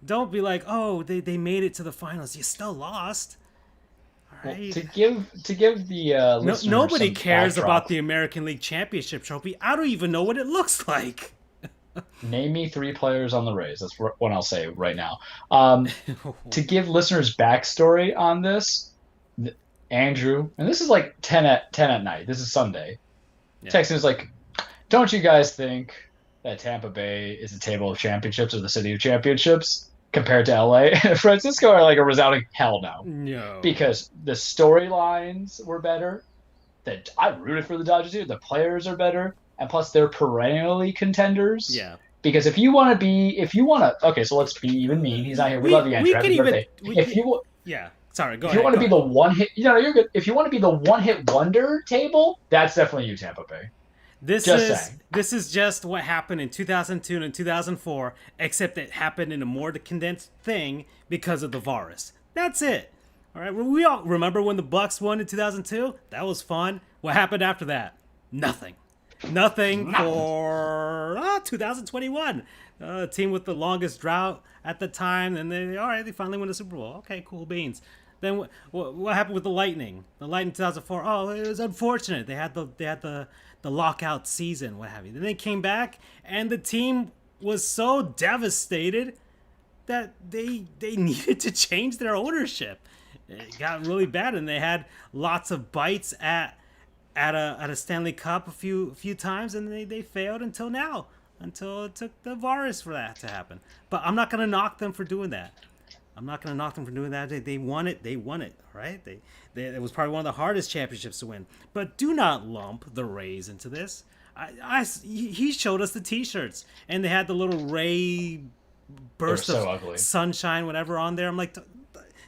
don't be like, oh, they made it to the finals. You still lost. All right. Well, to give the listeners Nobody some cares backdrop, about the American League Championship trophy. I don't even know what it looks like. name me 3 players on the Rays. That's what I'll say right now. To give listeners backstory on this, Andrew, and this is like 10 at night. This is Sunday. Yeah. Texting is like, don't you guys think that Tampa Bay is the table of championships or the city of championships compared to LA? And Francisco are like a resounding hell no. No. Because the storylines were better. That I rooted for the Dodgers here. The players are better, and plus they're perennially contenders. Yeah. Because if you want to, okay, so let's be even mean. He's not here. We love you, Andrew. Happy birthday. Yeah. Sorry, go if ahead. you want to be the one hit, you're good. If you want to be the one hit wonder table, that's definitely you, Tampa Bay. This is just what happened in 2002 and 2004, except it happened in a more condensed thing because of the virus. That's it. All right, we all remember when the Bucks won in 2002. That was fun. What happened after that? Nothing for 2021. Team with the longest drought at the time, and they finally win the Super Bowl. Okay, cool beans. Then what happened with the Lightning? The Lightning 2004. Oh, it was unfortunate. They had the lockout season, what have you. Then they came back, and the team was so devastated that they needed to change their ownership. It got really bad, and they had lots of bites at a Stanley Cup a few times, and they failed until now, until it took the virus for that to happen. But I'm not going to knock them for doing that. They won it. Right? It was probably one of the hardest championships to win. But do not lump the Rays into this. He showed us the T-shirts, and they had the little Ray burst of ugly. Sunshine, whatever, on there. I'm like,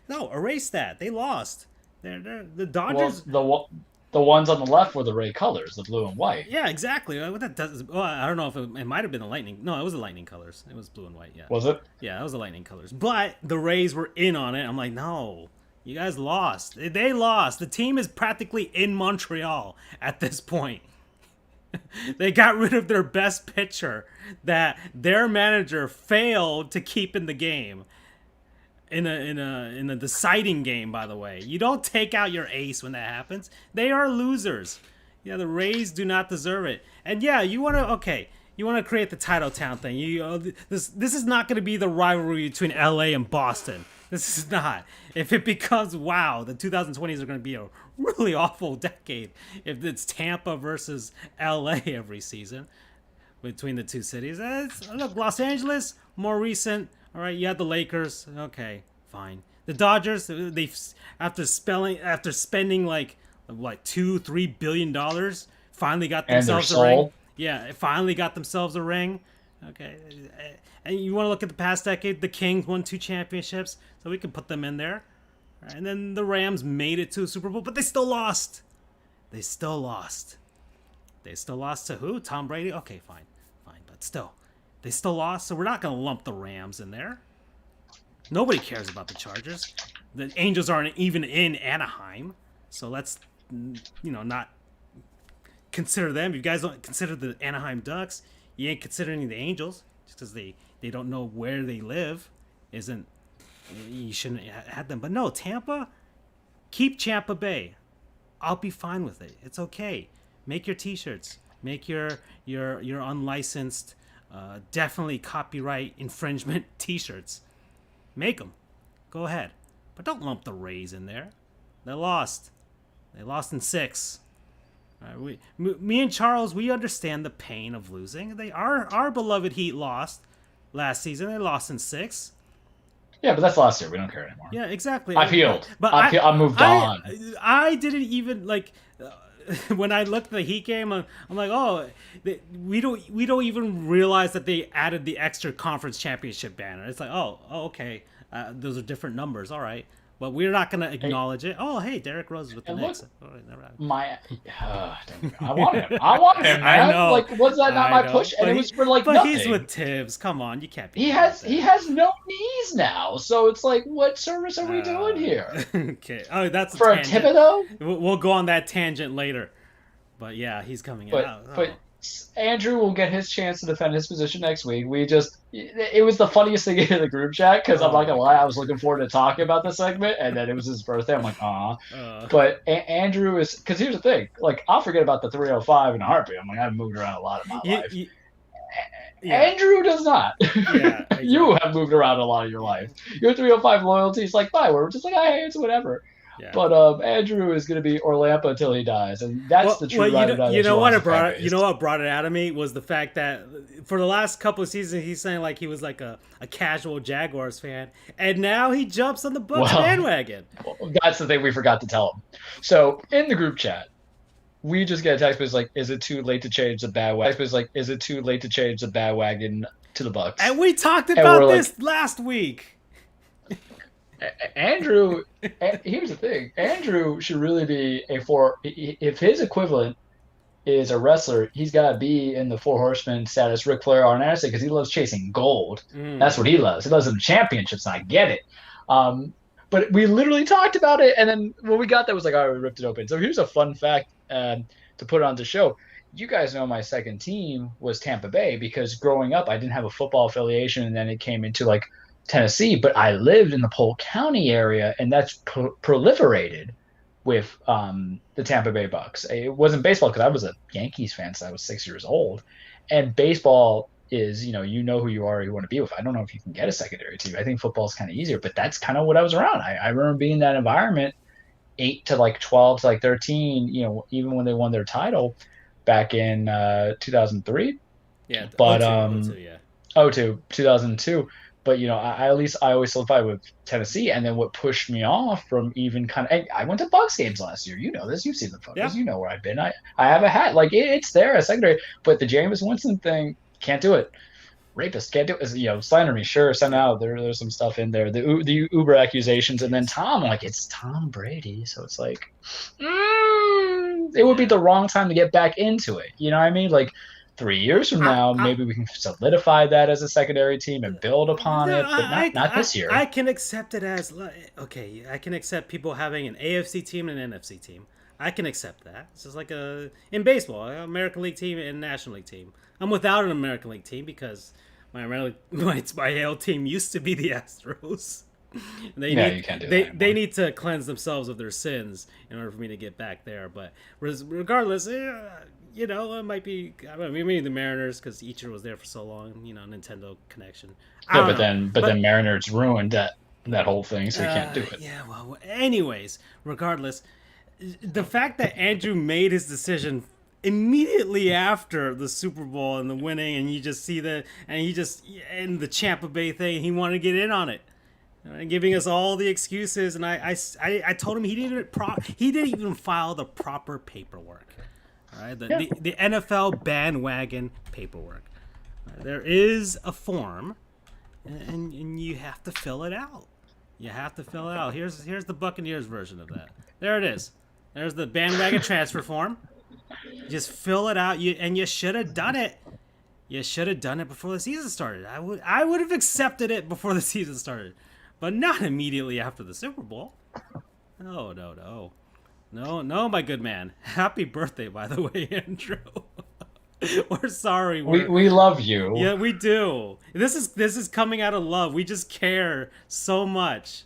no, erase that. They lost. They're the Dodgers. Well, the ones on the left were the Ray colors, the blue and white. Yeah, exactly. What that does? Well, I don't know if it might have been the Lightning. No, it was the Lightning colors. It was blue and white. Yeah. Was it? Yeah, it was the Lightning colors. But the Rays were in on it. I'm like, no, you guys lost. They lost. The team is practically in Montreal at this point. They got rid of their best pitcher that their manager failed to keep in the game. In a deciding game, by the way. You don't take out your ace when that happens. They are losers. Yeah, the Rays do not deserve it. And yeah, you want to create the Title Town thing. This is not going to be the rivalry between LA and Boston. This is not. If it becomes, wow, the 2020s are going to be a really awful decade if it's Tampa versus LA every season between the two cities. Look, Los Angeles, more recent. All right, you had the Lakers. Okay, fine. The Dodgers, after spending like what, $2-3 billion, finally got themselves a ring. Yeah, finally got themselves a ring. Okay, and you want to look at the past decade, the Kings won 2 championships, so we can put them in there. Right, and then the Rams made it to a Super Bowl, but they still lost. They still lost to who? Tom Brady? Okay, fine, but still. They still lost, so we're not going to lump the Rams in there. Nobody cares about the Chargers. The Angels aren't even in Anaheim, so let's, not consider them. If you guys don't consider the Anaheim Ducks, you ain't considering the Angels, just because they don't know where they live. You shouldn't have had them. But no, Tampa, keep Tampa Bay. I'll be fine with it. It's okay. Make your T-shirts. Make your unlicensed, definitely copyright infringement T-shirts. Make them. Go ahead. But don't lump the Rays in there. They lost. They lost in 6. Me and Charles, we understand the pain of losing. Our beloved Heat lost last season. They lost in 6. Yeah, but that's last year. We don't care anymore. Yeah, exactly. I've healed. But I moved on. I didn't even like when I looked at the Heat game. I'm like, oh, we don't even realize that they added the extra conference championship banner. It's like, oh, okay, those are different numbers. All right. But we're not going to acknowledge it. Oh, hey, Derrick Rose is with the Knicks. I want him. I want him, man. I know. Like, was that not my push? And it was for like nothing. But he's with Tibbs. Come on, you can't be. He has no knees now, so it's like, what service are we doing here? Okay. Oh, that's for a Thibodeau. We'll go on that tangent later. But yeah, he's coming out. Oh. But Andrew will get his chance to defend his position next week. It was the funniest thing in the group chat because I'm not gonna lie, I was looking forward to talking about the segment, and then it was his birthday. I'm like, but Andrew is, because here's the thing, like, I'll forget about the 305 in a heartbeat. I'm like, I've moved around a lot in my life. Andrew does not. Yeah, exactly. You have moved around a lot of your life. Your 305 loyalty is like, fine, we're just like, hey, it's whatever. Yeah. But Andrew is going to be Orlampa until he dies, and that's the true you know what brought it out of me was the fact that for the last couple of seasons he's saying like he was like a casual Jaguars fan, and now he jumps on the Bucs bandwagon. Well, that's the thing we forgot to tell him. So in the group chat, we just get a text that's like, "Is it too late to change the bandwagon?" Text like, "Is it too late to change the bandwagon to the Bucs?" And we talked about this last week. Andrew, here's the thing. Andrew should really be if his equivalent is a wressler, he's got to be in the Four Horsemen status, Ric Flair, Arn Anderson, because he loves chasing gold. That's what he loves. He loves the championships, and I get it. But we literally talked about it, and then when we got that, was like, all right, we ripped it open. So here's a fun fact to put on the show. You guys know my second team was Tampa Bay, because growing up, I didn't have a football affiliation, and then it came into like Tennessee, but I lived in the Polk County area, and that's proliferated with the Tampa Bay Bucks. It wasn't baseball because I was a Yankees fan since I was 6 years old, and baseball is, you know who you are, who you want to be with. I don't know if you can get a secondary team. I think football is kind of easier, but that's kind of what I was around. I remember being in that environment, 8 to like 12 to like 13. Even when they won their title back in 2003. Yeah, but 2002. But, I always solidified with Tennessee. And then what pushed me off from even I went to Bucs games last year. You know this. You've seen the photos. Yeah. You know where I've been. I have a hat. Like, it's there as secondary. But the Jameis Winston thing, can't do it. Rapist, can't do it. Slander me. Sure, send out. There's some stuff in there. The Uber accusations. And then Tom, like, it's Tom Brady. So it's like, it would be the wrong time to get back into it. You know what I mean? Like, 3 years from now, maybe we can solidify that as a secondary team and build upon it, but not this year. I can accept it as, okay, I can accept people having an AFC team and an NFC team. I can accept that. It's just like in baseball, an American League team and a National League team. I'm without an American League team because my AL team used to be the Astros. You can't do that. They need to cleanse themselves of their sins in order for me to get back there. But regardless, it might be. Maybe the Mariners because Ichiro was there for so long. Nintendo connection. But then Mariners ruined that whole thing, so you can't do it. Yeah. Well, anyways, regardless, the fact that Andrew made his decision immediately after the Super Bowl and the winning, and you just see and the Tampa Bay thing, he wanted to get in on it. Giving us all the excuses, and I told him he didn't even file the proper paperwork. All right, the NFL bandwagon paperwork. There is a form, and you have to fill it out. You have to fill it out. Here's the Buccaneers version of that. There it is. There's the bandwagon transfer form. Just fill it out. You should have done it. You should have done it before the season started. I would have accepted it before the season started. But not immediately after the Super Bowl. No, my good man. Happy birthday, by the way, Andrew. We're sorry. We love you. Yeah, we do. This is coming out of love. We just care so much.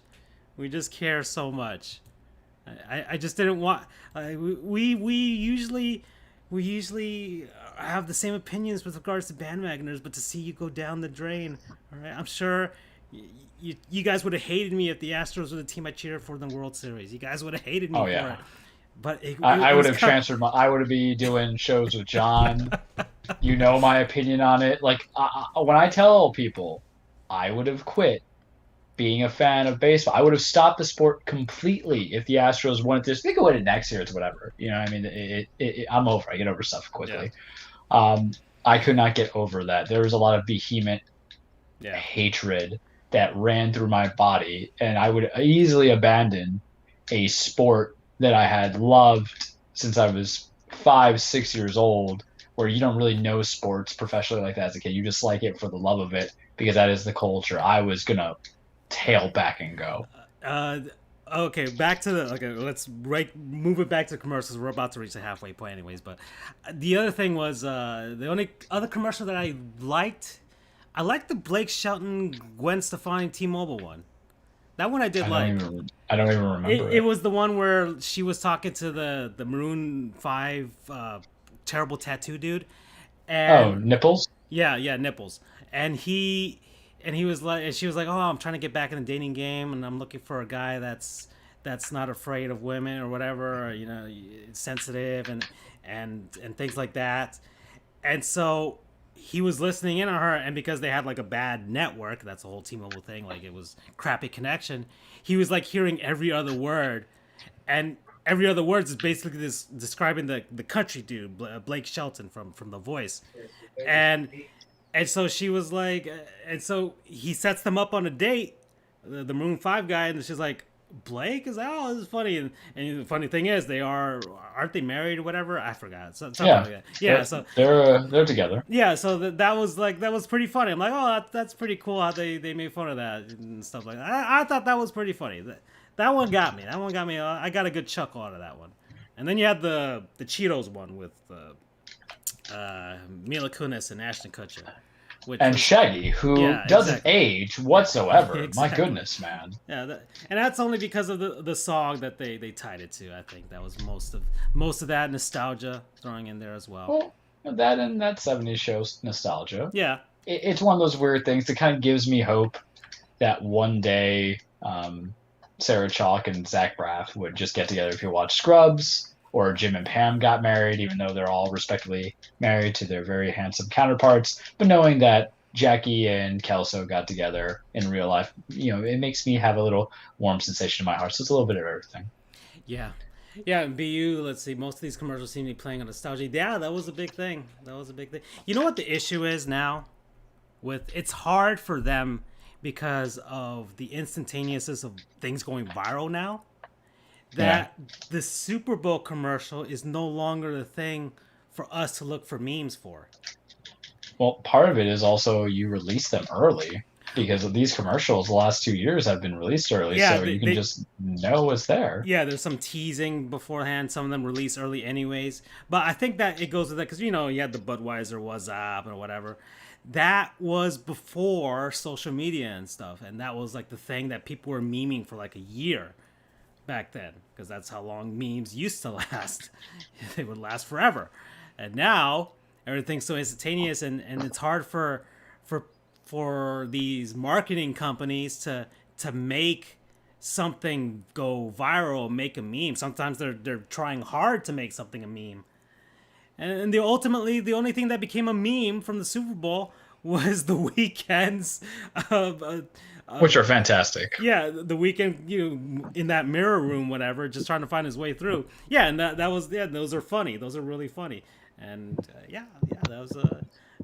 I just didn't want. We usually have the same opinions with regards to bandwagoners, but to see you go down the drain, all right, I'm sure. You guys would have hated me if the Astros were the team I cheered for in the World Series. You guys would have hated me for it. but I it would was have transferred my. I would be doing shows with John. You know my opinion on it. Like when I tell people, I would have quit being a fan of baseball. I would have stopped the sport completely if the Astros wanted this. They could win it next year. It's whatever. You know, I mean, I'm over. I get over stuff yeah, quickly. Um, I could not get over that. There was a lot of vehement yeah. hatred that ran through my body, and I would easily abandon a sport that I had loved since I was 5, 6 years old, where you don't really know sports professionally like that as a kid. You just like it for the love of it because that is the culture. I was gonna tail back and go. Uh, okay, back to the okay. Let's move it back to commercials. We're about to reach the halfway point, anyways. But the other thing was the only other commercial that I liked. I liked the Blake Shelton, Gwen Stefani, T-Mobile one. That one I did like. I don't even remember It it. was the one where she was talking to the Maroon Five terrible tattoo dude, Oh, and nipples? yeah, nipples. And he was like, and she was like, "Oh, I'm trying to get back in the dating game, and I'm looking for a guy that's not afraid of women or whatever, or, sensitive and things like that." And so he was listening in on her, and because they had like a bad network, that's the whole T-Mobile thing, like it was crappy connection. He was like hearing every other word, and every other word is basically this describing the country dude Blake Shelton from The Voice, and so she was like, and so he sets them up on a date, the Maroon Five guy, and she's like, Blake is like, oh, this is funny, and the funny thing is aren't they married or whatever? I forgot, something Yeah. like that. Yeah, so They're together. yeah, so that was pretty funny. I'm like, oh, that's pretty cool how they made fun of that and stuff like that. I thought that was pretty funny. That one got me. That one got me. I got a good chuckle out of that one. And then you had the Cheetos one with Mila Kunis and Ashton Kutcher, which And was, Shaggy, who yeah, doesn't exactly. age whatsoever. My Exactly. goodness, man. Yeah, and that's only because of the song that they tied it to. I think that was most of that nostalgia throwing in there as well. Well, that and that 70s shows nostalgia. Yeah, It's one of those weird things that kind of gives me hope that one day Sarah Chalk and Zach Braff would just get together if you watch Scrubs, or Jim and Pam got married, even though they're all respectively married to their very handsome counterparts. But knowing that Jackie and Kelso got together in real life, it makes me have a little warm sensation in my heart. So it's a little bit of everything. yeah. Yeah, and BU, let's see, most of these commercials seem to be playing on nostalgia. Yeah, that was a big thing. That was a big thing. You know what the issue is now? It's hard for them because of the instantaneousness of things going viral now. Yeah. That the Super Bowl commercial is no longer the thing for us to look for memes for. Well, part of it is also you release them early because of these commercials. The last 2 years have been released early, Yeah, so you can just know it's there. yeah, there's some teasing beforehand. Some of them release early, anyways. But I think that it goes with that because you had the Budweiser was up or whatever. That was before social media and stuff, and that was like the thing that people were memeing for like a year back then because that's how long memes used to last. They would last forever, and now everything's so instantaneous, and it's hard for for these marketing companies to make something go viral, make a meme. Sometimes they're trying hard to make something a meme, and ultimately the only thing that became a meme from the Super Bowl was the weekends of Which are fantastic. yeah, the weekend in that mirror room, whatever, just trying to find his way through. Yeah, and that was those are funny. Those are really funny. And yeah, that was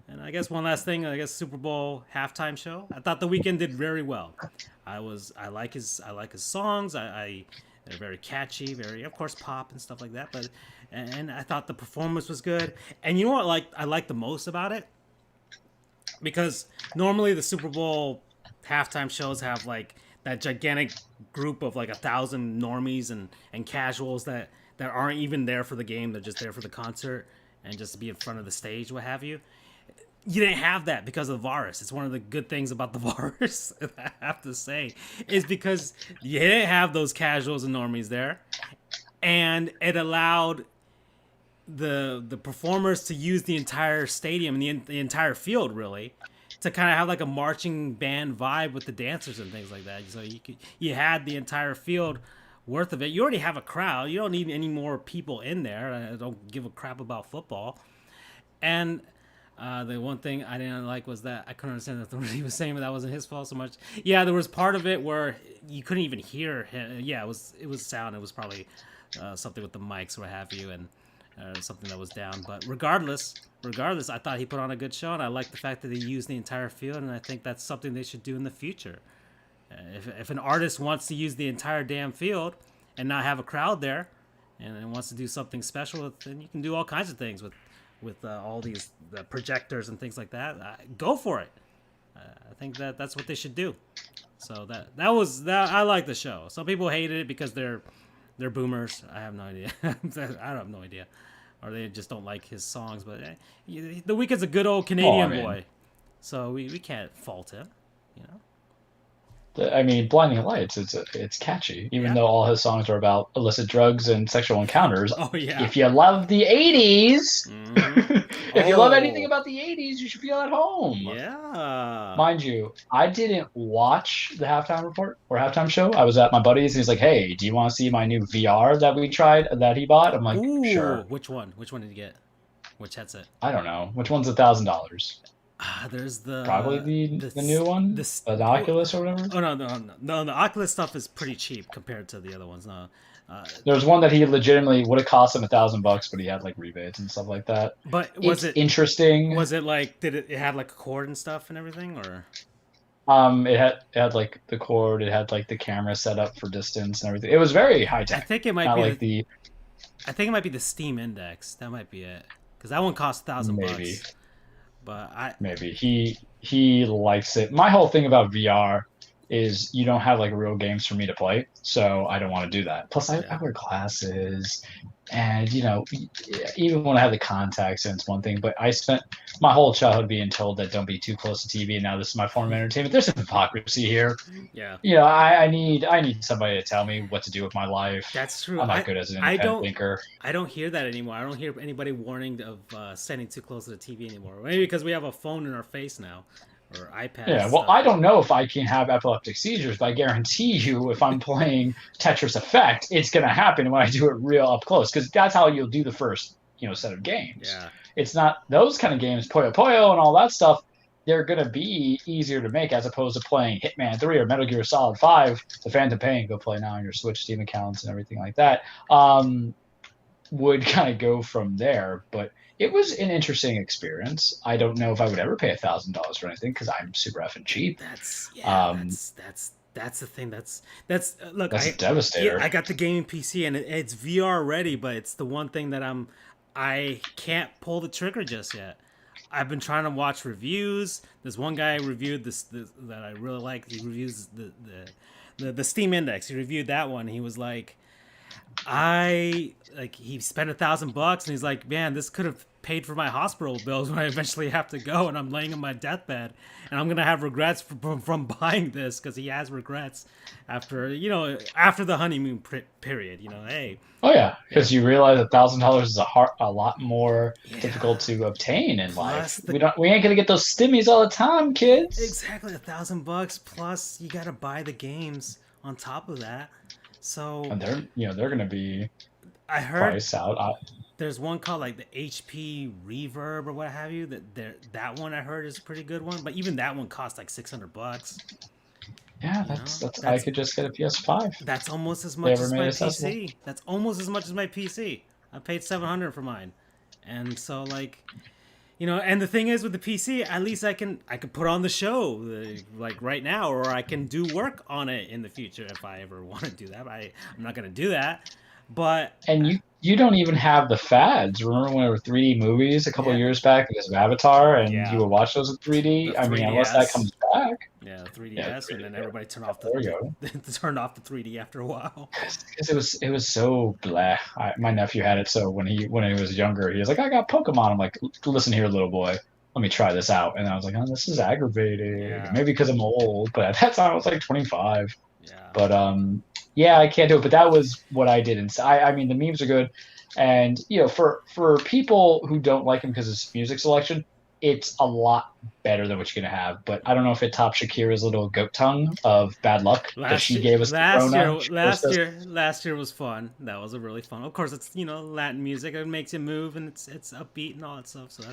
and I guess one last thing, I guess Super Bowl halftime show. I thought the weekend did very well. I like his songs. They're very catchy, very of course pop and stuff like that. But and I thought the performance was good. And you know what I like the most about it? Because normally the Super Bowl halftime shows have like that gigantic group of like 1,000 normies and casuals that aren't even there for the game. They're just there for the concert and just to be in front of the stage, what have you. You didn't have that because of the virus. It's one of the good things about the virus, I have to say, is because you didn't have those casuals and normies there, and it allowed the performers to use the entire stadium and the entire field really to kind of have like a marching band vibe with the dancers and things like that. So you had the entire field worth of it. You already have a crowd. You don't need any more people in there. I don't give a crap about football. And the one thing I didn't like was that I couldn't understand what he was saying, but that wasn't his fault so much. Yeah, there was part of it where you couldn't even hear him. Yeah, it was sound. It was probably something with the mics or what have you, and something that was down. But regardless, I thought he put on a good show, and I like the fact that he used the entire field, and I think that's something they should do in the future. If an artist wants to use the entire damn field and not have a crowd there, and wants to do something special, then you can do all kinds of things with all these projectors and things like that. Go for it. I think that's what they should do. So that was that. I like the show. Some people hated it because they're boomers. I have no idea. I have no idea, or they just don't like his songs. But The Weeknd's a good old Canadian boy, so we can't fault him. You know. I mean, Blinding Lights, it's catchy, even though all his songs are about illicit drugs and sexual encounters. Oh, yeah. If you love the 80s, if you love anything about the 80s, you should feel at home. Yeah. Mind you, I didn't watch the halftime report or halftime show. I was at my buddy's, and he's like, hey, do you want to see my new VR that we tried, that he bought? I'm like, sure. Which one? Which one did you get? Which headset? I don't know. Which one's $1,000? There's probably the new one, the Oculus or whatever. Oh no! The Oculus stuff is pretty cheap compared to the other ones. No, there's one that he legitimately would have cost him $1,000, but he had like rebates and stuff like that. But was it interesting? Was it like did it have like a cord and stuff and everything, or? It had like the cord. It had like the camera set up for distance and everything. It was very high tech. I think it might be I think it might be the Steam Index. That might be it, because that one cost $1,000. But maybe he likes it. My whole thing about VR is you don't have like real games for me to play, so I don't want to do that. Plus, I wear glasses, and even when I have the contacts, and it's one thing. But I spent my whole childhood being told that don't be too close to TV, and now this is my form of entertainment. There's some hypocrisy here. Yeah. I need somebody to tell me what to do with my life. That's true. I'm not good as an independent thinker. I don't hear that anymore. I don't hear anybody warning of standing too close to the TV anymore. Maybe because we have a phone in our face now. Or iPad. Yeah, well, I don't know if I can have epileptic seizures, but I guarantee you, if I'm playing Tetris Effect, it's going to happen when I do it real up close, because that's how you'll do the first, set of games. Yeah. It's not those kind of games, Puyo Puyo and all that stuff. They're going to be easier to make as opposed to playing Hitman 3 or Metal Gear Solid 5, the Phantom Pain, go play now on your Switch Steam accounts and everything like that. Would kind of go from there, but it was an interesting experience. I don't know if I would ever pay $1,000 for anything because I'm super effing cheap. That's the thing. That's a devastator. Yeah, I got the gaming PC and it's VR ready, but it's the one thing that I can't pull the trigger just yet. I've been trying to watch reviews. There's one guy reviewed this that I really like. He reviews the Steam Index. He reviewed that one. He was like, he spent $1,000 and he's like, man, this could have paid for my hospital bills when I eventually have to go, and I'm laying on my deathbed and I'm gonna have regrets from buying this, because he has regrets after the honeymoon period. Hey. Oh yeah, because you realize $1,000 is a lot more difficult to obtain in life. We ain't gonna get those stimmies all the time, kids. Exactly, $1,000 plus you gotta buy the games on top of that. So and they're gonna be price out. There's one called like the HP Reverb or what have you. That one I heard is a pretty good one, but even that one costs like $600. Yeah, that's I could just get a PS5. That's almost as much as my PC. That's almost as much as my PC. I paid $700 for mine, and so and the thing is with the PC, at least I can put on the show like right now, or I can do work on it in the future if I ever want to do that. I'm not gonna do that, but you don't even have the fads. Remember when there were 3D movies a couple of years back because of Avatar, and you would watch those in 3D? I mean, unless that comes back. Yeah, 3DS, and then everybody turned off the 3D after a while. Because it was so blah. My nephew had it, so when he was younger, he was like, I got Pokemon. I'm like, listen here, little boy. Let me try this out. And I was like, oh, this is aggravating. Yeah. Maybe because I'm old, but at that time I was like 25. Yeah. But yeah, I can't do it. But that was what I did. And I mean, the memes are good. And, for people who don't like him because of his music selection, it's a lot better than what you're gonna have. But I don't know if it tops Shakira's little goat tongue of bad luck that Last she year, gave us the last Corona. year, She cursed us. last year was fun. That was a really fun. Of course, it's Latin music. It makes you move and it's upbeat and all that stuff. So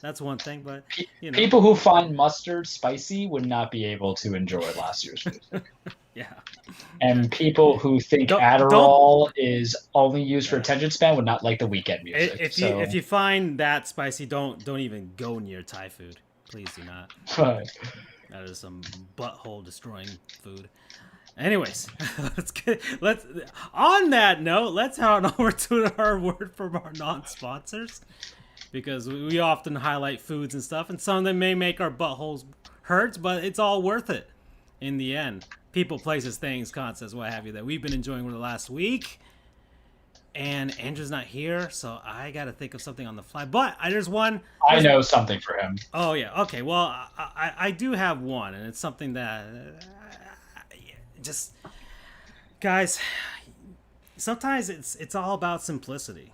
that's one thing. But you know, People who find mustard spicy would not be able to enjoy last year's music. yeah, yeah. And people who think Don't Adderall is only used for yeah. attention span would not like the weekend music. If So you find that spicy, don't even go near Thai food. Please do not. That is some butthole destroying food. Anyways, let's on that note, let's head on over to our word from our non-sponsors, because we often highlight foods and stuff, and some of them may make our buttholes hurt, but it's all worth it in the end. People, places, things, concepts, what have you, that we've been enjoying over the last week. And Andrew's not here, so I got to think of something on the fly. But there's one. I know something for him. Oh yeah. Okay. Well, I do have one, and it's something that just guys. Sometimes it's all about simplicity.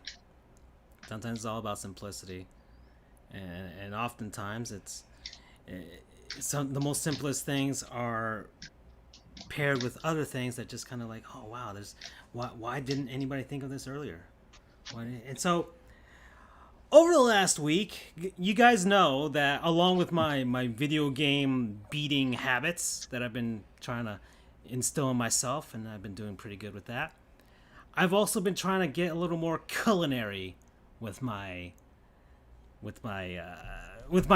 Sometimes it's all about simplicity, and oftentimes it's some the most simplest things are paired with other things that just kind of like, oh wow, there's why didn't anybody think of this earlier? And so over the last week, you guys know that along with my video game beating habits that I've been trying to instill in myself, and I've been doing pretty good with that, I've also been trying to get a little more culinary with my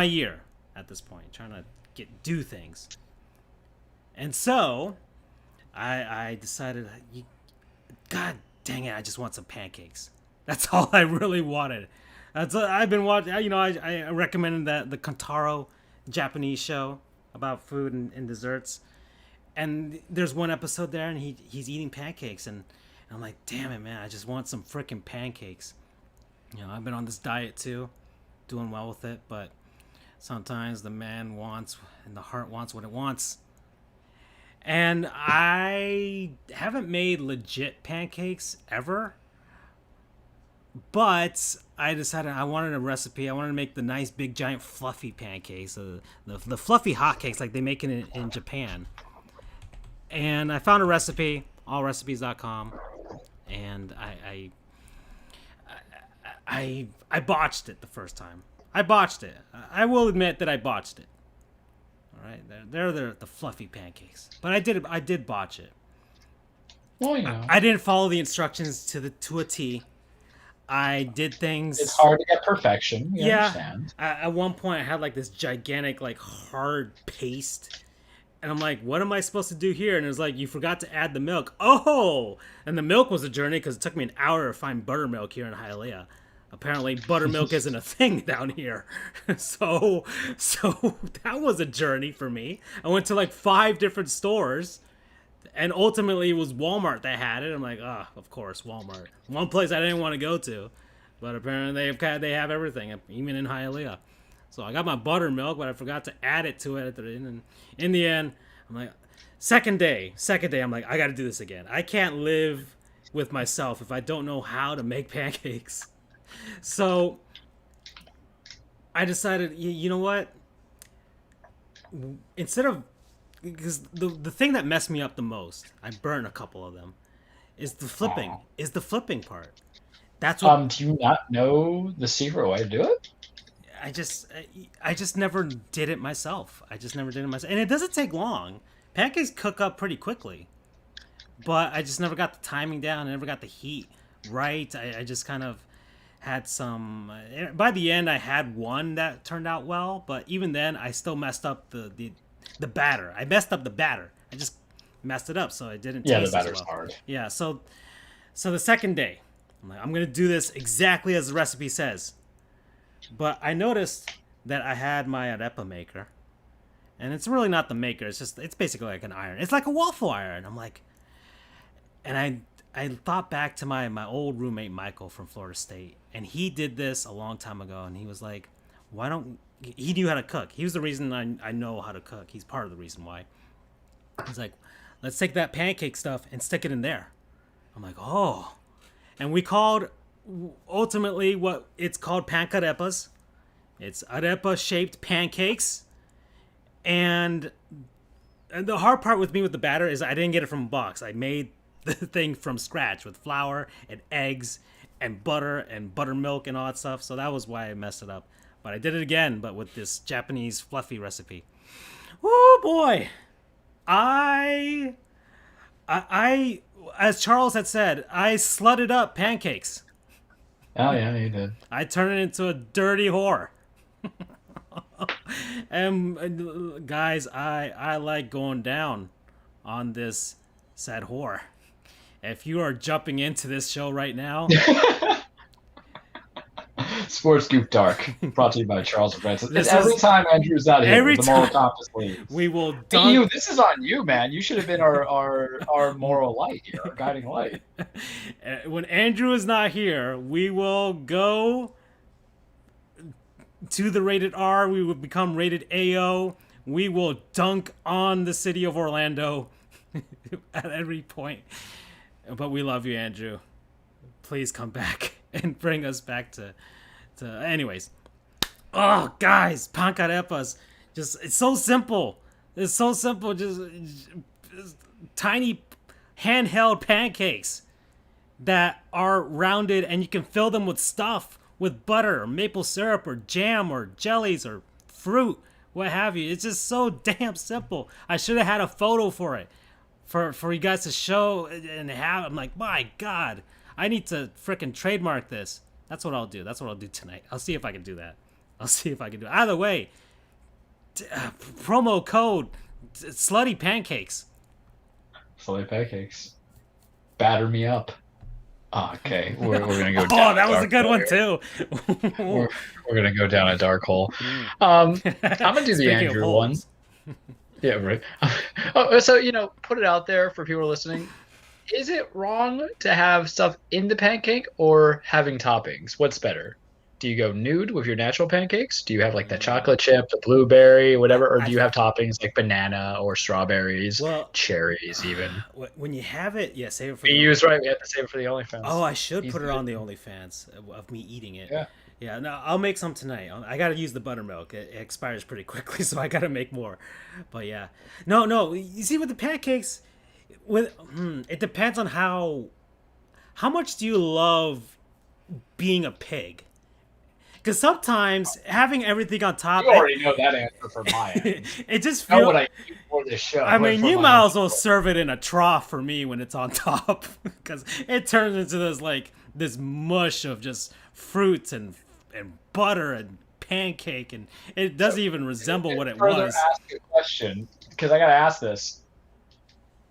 year at this point, trying to do things. And so I decided, God dang it, I just want some pancakes. That's all I really wanted. I've been watching. I recommended that the Kantaro Japanese show about food and desserts, and there's one episode there, and he's eating pancakes, and I'm like, damn it, man, I just want some freaking pancakes. I've been on this diet too, doing well with it, but sometimes the man wants and the heart wants what it wants. And I haven't made legit pancakes ever, but I decided I wanted a recipe. I wanted to make the nice, big, giant, fluffy pancakes, the fluffy hotcakes like they make it in Japan. And I found a recipe, allrecipes.com, and I botched it the first time. I botched it. I will admit that I botched it. All right, they're the fluffy pancakes, but I did botch it. Well, I didn't follow the instructions to a T. I did things. It's hard to get perfection. We understand. At one point, I had like this gigantic, like hard paste, and I'm like, "What am I supposed to do here?" And it was like, "You forgot to add the milk." Oh, and the milk was a journey because it took me an hour to find buttermilk here in Hialeah. Apparently, buttermilk isn't a thing down here, so that was a journey for me. I went to like 5 different stores. And ultimately, it was Walmart that had it. I'm like, of course, Walmart. One place I didn't want to go to, but apparently they have everything, even in Hialeah. So I got my buttermilk, but I forgot to add it to it at the end. And in the end, I'm like, second day, I'm like, I got to do this again. I can't live with myself if I don't know how to make pancakes. So I decided, you know what? Instead of because the thing that messed me up the most, I burnt a couple of them, is the flipping. Oh. Is the flipping part. That's what. Do you not know the secret way to do it? I just never did it myself. And it doesn't take long. Pancakes cook up pretty quickly, but I just never got the timing down. I never got the heat right. I just kind of had some. By the end, I had one that turned out well, but even then, I still messed up the batter. I messed up the batter. I just messed it up, so it didn't taste the batter's as well. hard. Yeah, so the second day, I'm like, I'm gonna do this exactly as the recipe says. But I noticed that I had my arepa maker, and it's really not the maker. It's basically like an iron. It's like a waffle iron. I'm like, and I thought back to my old roommate Michael from Florida State, and he did this a long time ago, and he was like, why don't he knew how to cook. He was the reason I know how to cook. He's part of the reason why. He's like, let's take that pancake stuff and stick it in there. I'm like, and we called ultimately what it's called pancarepas. It's arepa-shaped pancakes, and the hard part with me with the batter is I didn't get it from a box. I made the thing from scratch with flour and eggs and buttermilk and all that stuff. So that was why I messed it up. But I did it again, but with this Japanese fluffy recipe. Oh boy, I, as Charles had said, I slutted up pancakes. Oh yeah, you did. I turned it into a dirty whore. And guys, I like going down on this said whore. If you are jumping into this show right now, Sports Goof Dark, brought to you by Charles Francis. This Every is- time Andrew's not here, every the moral time compass leaves. we will Hey, dunk. you, this is on you, man. You should have been our moral light here, our guiding light. When Andrew is not here, we will go to the rated R. We will become rated AO. We will dunk on the city of Orlando at every point. But we love you, Andrew. Please come back and bring us back to anyways. Oh, guys, pancarepas. Just, it's so simple. It's so simple. Just tiny handheld pancakes that are rounded, and you can fill them with stuff, with butter or maple syrup or jam or jellies or fruit, what have you. It's just so damn simple. I should have had a photo for it, for you guys to show and have. I'm like, my God, I need to freaking trademark this. That's what I'll do. That's what I'll do tonight. I'll see if I can do that. I'll see if I can do it. Either way, promo code slutty pancakes. Slutty pancakes. Batter me up. Oh, okay, we're gonna go. Oh, that was a good one too. We're gonna go down a dark hole. I'm gonna do the Speaking of Andrew one. holes. Yeah, right. So put it out there for people listening. Is it wrong to have stuff in the pancake or having toppings? What's better? Do you go nude with your natural pancakes? Do you have like the chocolate chip, the blueberry, whatever, or do you have toppings like banana or strawberries, cherries, even? When you have it, yeah, save it for. You was right. We have to save it for the OnlyFans. Oh, I should put it on the OnlyFans of me eating it. Yeah. Yeah, no, I'll make some tonight. I gotta use the buttermilk. It expires pretty quickly, so I gotta make more. But yeah, no. You see, with the pancakes, it depends on how much do you love being a pig. Because sometimes having everything on top, You already know that answer from my end. it just Know feels. what I do for this show. I mean, you might as well serve it in a trough for me when it's on top, because it turns into this mush of just fruits and butter and pancake, and it doesn't even resemble what it was. Ask a question, because I gotta ask this: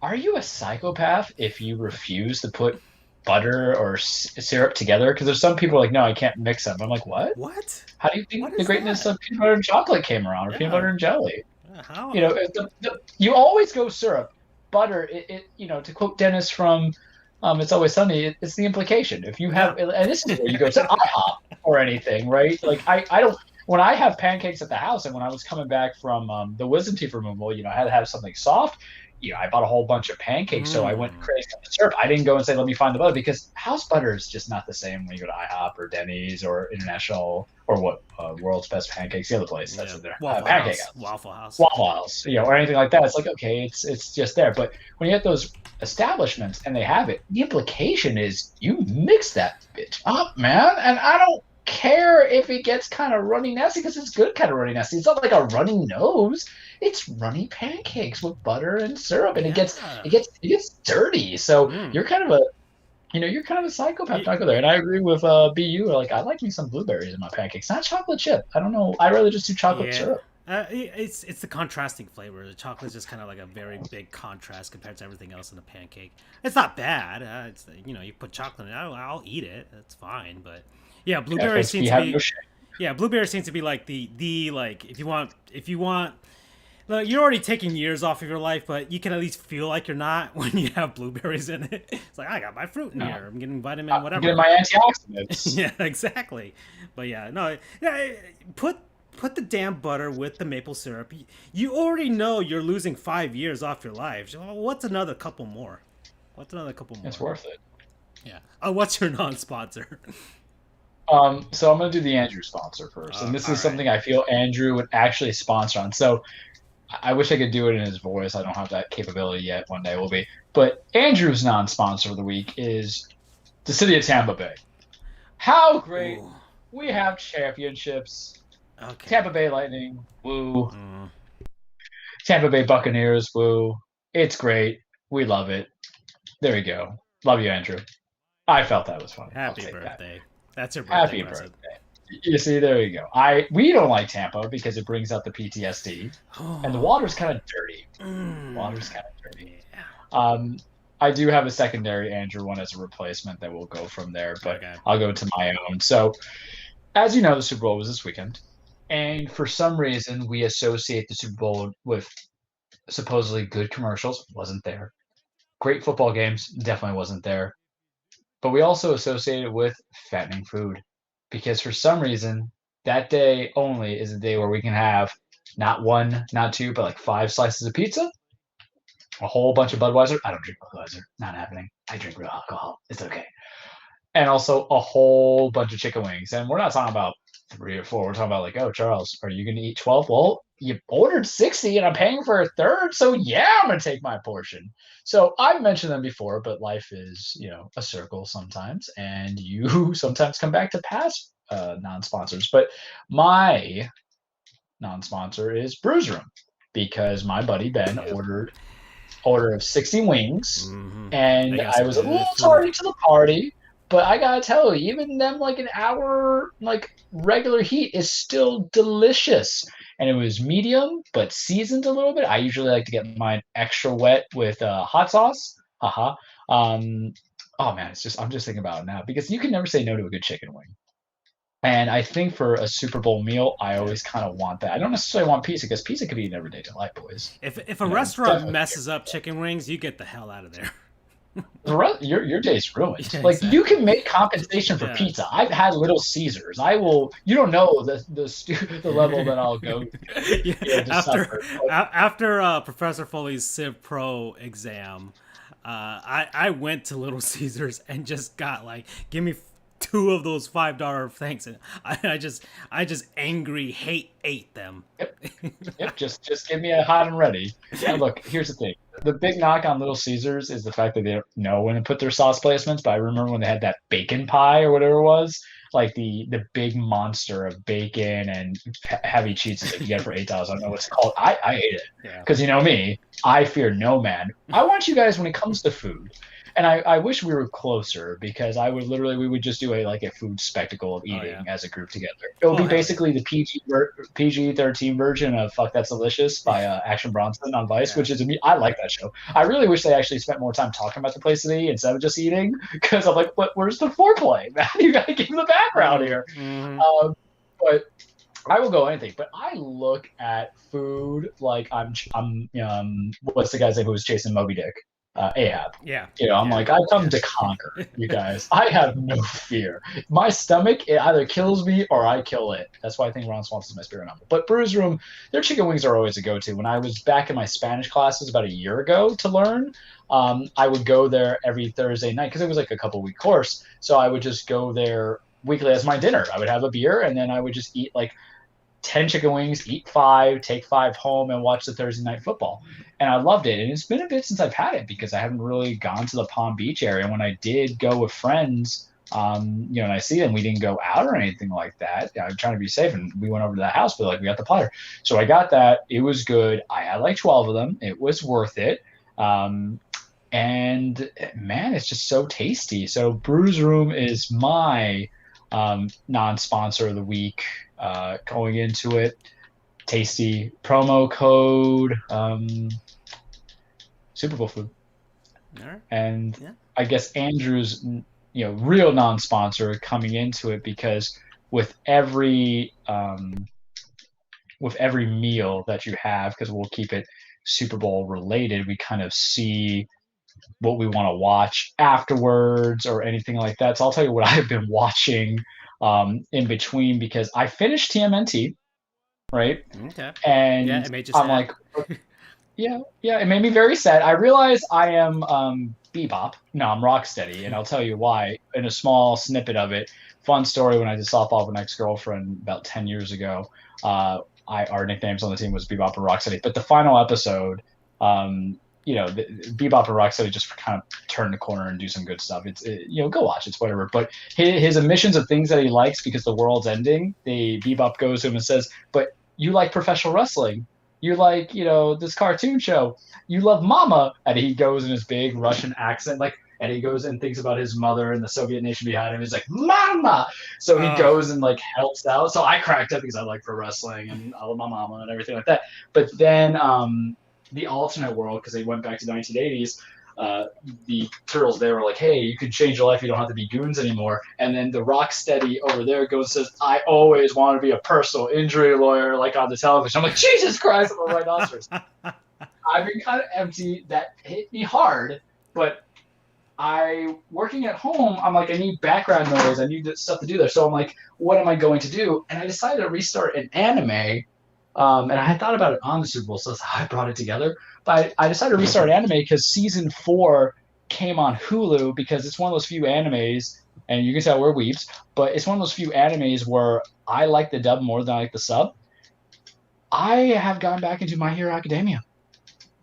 are you a psychopath if you refuse to put butter or syrup together? Because there's some people like, no, I can't mix them. I'm like, what? What? How do you think the greatness of peanut butter and chocolate came around, or peanut butter and jelly? How? You always go syrup, butter. To quote Dennis from It's Always Sunny, it's the implication. If you have, and this is where you go to IHOP or anything, right? Like I don't. When I have pancakes at the house, and when I was coming back from the wisdom teeth removal, I had to have something soft. I bought a whole bunch of pancakes, so I went crazy on the syrup. I didn't go and say, let me find the butter, because house butter is just not the same when you go to IHOP or Denny's or International or World's Best Pancakes, the other place that's in there. Waffle House. Or anything like that. It's like, okay, it's just there. But when you get those establishments and they have it, the implication is you mix that bitch up, man. And I don't care if it gets kind of runny nasty, because it's good kind of runny nasty. It's not like a runny nose. It's runny pancakes with butter and syrup, and it gets dirty. So you're kind of a psychopath. Not go there. And I agree with BU. Like, I like me some blueberries in my pancakes, not chocolate chip. I don't know. I'd rather just do chocolate syrup. It's the contrasting flavor. The chocolate is just kind of like a very big contrast compared to everything else in the pancake. It's not bad. It's you put chocolate in it. I'll eat it. That's fine. But yeah, blueberry seems to be. Yeah, blueberry seems to be like the like if you want. Look, you're already taking years off of your life, but you can at least feel like you're not when you have blueberries in it. It's like, I got my fruit in here. I'm getting vitamin, whatever. I'm getting my antioxidants. Yeah, exactly. But yeah, no, put the damn butter with the maple syrup. You already know you're losing 5 years off your life. So what's another couple more? It's worth it. Yeah. Oh, what's your non-sponsor? So I'm gonna do the Andrew sponsor first, and this All is right. something I feel Andrew would actually sponsor on. So I wish I could do it in his voice. I don't have that capability yet. One day will be. But Andrew's non-sponsor of the week is the city of Tampa Bay. How great! Ooh. We have championships. Okay. Tampa Bay Lightning, woo. Mm. Tampa Bay Buccaneers, woo. It's great. We love it. There you go. Love you, Andrew. I felt that was funny. I'll Happy take that. birthday. That's your birthday Happy present. birthday. You see, there you go. We don't like Tampa because it brings out the PTSD, and the water's kind of dirty. Water's kind of dirty. Yeah. Um, I do have a secondary Andrew one as a replacement that will go from there, but Okay. I'll go to my own. So, as you know, the Super Bowl was this weekend, and for some reason, we associate the Super Bowl with supposedly good commercials. Wasn't there? Great football games. Definitely wasn't there. But we also associate it with fattening food because for some reason, that day only is a day where we can have not one, not two, but like five slices of pizza, a whole bunch of Budweiser. I don't drink Budweiser. Not happening. I drink real alcohol. It's okay. And also a whole bunch of chicken wings. And we're not talking about three or four. We're talking about like, oh, Charles, are you going to eat 12? Well, you ordered 60 and I'm paying for a third. So yeah, I'm going to take my portion. So I've mentioned them before, but life is, a circle sometimes. And you sometimes come back to past non-sponsors. But my non-sponsor is Brews Room because my buddy Ben Yep. order of 60 wings, They and got I some was a little good food. tardy to the party, but I gotta tell you, even them like an hour like regular heat is still delicious. And it was medium but seasoned a little bit. I usually like to get mine extra wet with hot sauce. Haha. Um, oh man, I'm just thinking about it now because you can never say no to a good chicken wing. And I think for a Super Bowl meal, I Yeah. always kind of want that. I don't necessarily want pizza because pizza could be an everyday delight, boys. If a restaurant Definitely. messes up chicken wings, you get the hell out of there. Your day's ruined. Yeah, Like you can exactly. make compensation for Yeah. pizza. I've had Little Caesars. I will. You don't know the level that I'll go Yeah. to suffer. After Professor Foley's Civ Pro exam, I went to Little Caesars and just got like, give me two of those $5 things, and I just angry hate ate them. Yep, yep. Just give me a hot and ready. And look, here's the thing. The big knock on Little Caesars is the fact that they don't know when to put their sauce placements. But I remember when they had that bacon pie or whatever it was, like the big monster of bacon and heavy cheeses that you get for $8. I don't know what's it called. I ate it Yeah. because you know me, I fear no man. I want you guys when it comes to food. And I wish we were closer because we would just do a food spectacle of Oh eating yeah. as a group together. It would Oh be hell yeah. basically the PG-13 version of Fuck That's Delicious by Action Bronson on Vice, Yeah. which is I like that show. I really wish they actually spent more time talking about the place to eat instead of just eating because I'm like, where's the foreplay? You got to give the background here. Mm-hmm. But I will go anything, but I look at food like I'm what's the guy's name who was chasing Moby Dick? Ahab. Yeah. I'm Yeah. like, I've come Yeah. to conquer, you guys. I have no fear. My stomach, it either kills me or I kill it. That's why I think Ron Swanson is my spirit animal. But Brews Room, their chicken wings are always a go-to. When I was back in my Spanish classes about a year ago to learn, I would go there every Thursday night because it was like a couple-week course. So I would just go there weekly as my dinner. I would have a beer and then I would just eat like 10 chicken wings, eat five, take five home, and watch the Thursday night football. And I loved it. And it's been a bit since I've had it because I haven't really gone to the Palm Beach area. When I did go with friends, and I see them, we didn't go out or anything like that. I'm trying to be safe, and we went over to that house, but like we got the platter. So I got that. It was good. I had like 12 of them. It was worth it. And man, it's just so tasty. So Brews Room is my non-sponsor of the week. Going into it, tasty promo code Super Bowl food, All right. and Yeah. I guess Andrew's real non-sponsor coming into it because with every meal that you have, because we'll keep it Super Bowl related, we kind of see what we want to watch afterwards or anything like that. So I'll tell you what I've been watching in between because I finished TMNT, right? Okay. Yeah. And It made you I'm sad. like, yeah. It made me very sad. I realize I am Bebop. No, I'm Rocksteady, and I'll tell you why in a small snippet of it. Fun story: when I did softball with an ex-girlfriend about 10 years ago, uh, our nicknames on the team was Bebop and Rocksteady. But the final episode, Bebop and Rocksteady just kind of turn the corner and do some good stuff. Go watch it, it's whatever. But his omissions of things that he likes because the world's ending, Bebop goes to him and says, "But you like professional wrestling." You like, this cartoon show. You love Mama. And he goes in his big Russian accent, and he goes and thinks about his mother and the Soviet nation behind him. He's like, Mama. So he Oh, goes and helps out. So I cracked up because I like pro wrestling and I love my mama and everything like that. But then the alternate world, because they went back to the 1980s, uh, the turtles they were like, hey, you can change your life, you don't have to be goons anymore. And then the Rocksteady over there goes and says, I always want to be a personal injury lawyer, like on the television. I'm like, Jesus Christ, I'm a rhinoceros. I've been kind of empty. That hit me hard, but working at home, I'm like, I need background noise, I need stuff to do there. So I'm like, what am I going to do? And I decided to restart an anime. And I had thought about it on the Super Bowl, so that's how I brought it together. But I decided to restart anime because season 4 came on Hulu because it's one of those few animes, and you can tell we're weebs, but it's one of those few animes where I like the dub more than I like the sub. I have gone back into My Hero Academia,